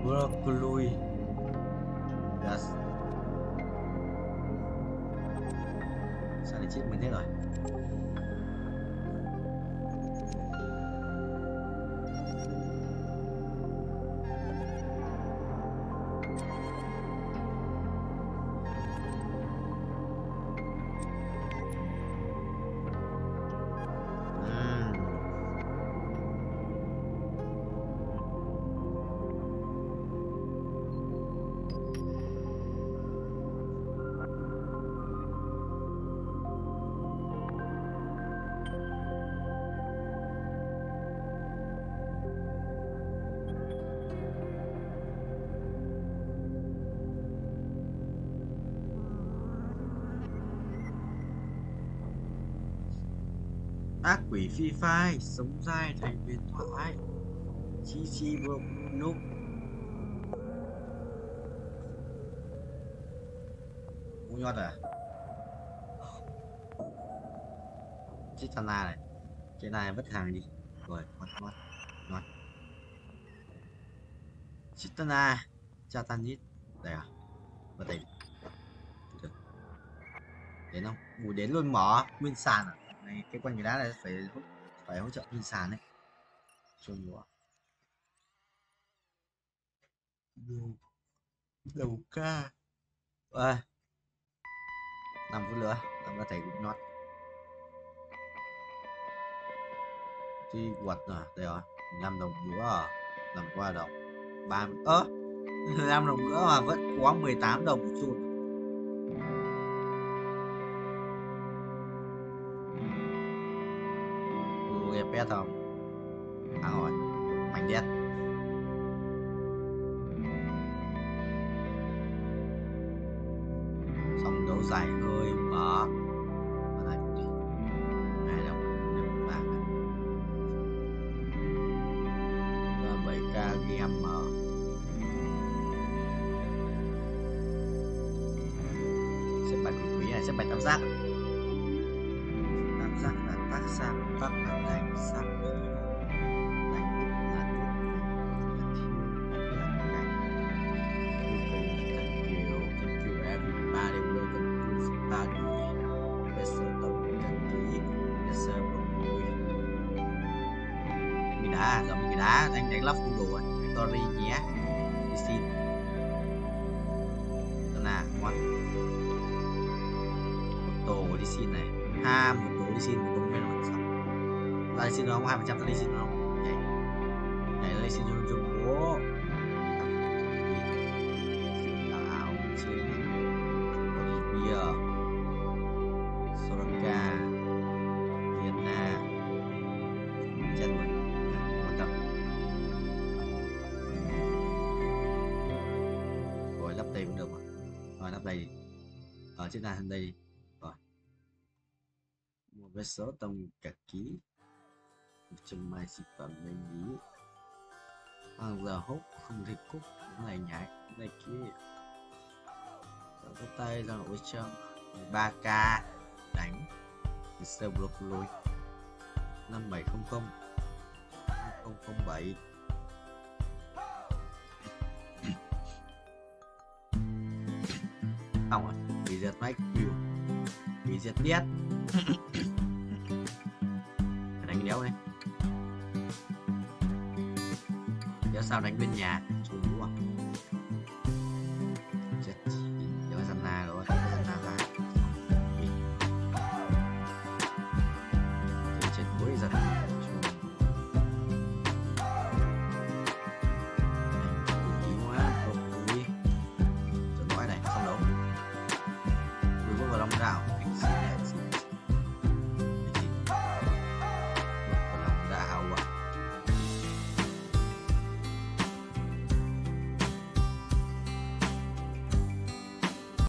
I: broccoli yes sao lại chết mình thế rồi ác quỷ phi phai sống dai thành huyền thoại chi vừa núp mua nhọt à chiếc Tana này cái này vứt hàng đi rồi ngon chiếc Tana cha Tanit đây à vào đây đến không bù đến luôn mở nguyên sàn à này cái quanh cái đá này phải hỗ trợ nguyên sàn đấy cho mùa đầu ca ơi 5 phút nữa tao có thể cũng nót thì quật rồi đây rồi 5 đồng nữa làm qua đồng 30 5 đồng nữa mà vẫn có 18 đồng một chút pet không rồi mảnh đét xong đấu dài hơi mở này đâu bạc 7k game mở xếp bài quý này xếp bài tam giác là tác sang tác là thành sắc đá anh đánh lắp full đồ story nhé đi xin đó là món một tổ đi xin này một tổ đi xin một đúng bên nó xong ta đi xin nó không 2% ta đi xin nó không nhảy lên xin chung bố áo xin bia Soraka đây chúng ta sang đây rồi. Một vé số tông cả ký trong mai xịt phẩm bên nhí hàng giờ hút không thể cúc cũng này nhảy này kia rồi cái tay ra nội trong 3k đánh sơ broccoli 5700 007 không à bị giật máy view bị giật biết đánh đéo này đéo sao đánh bên nhà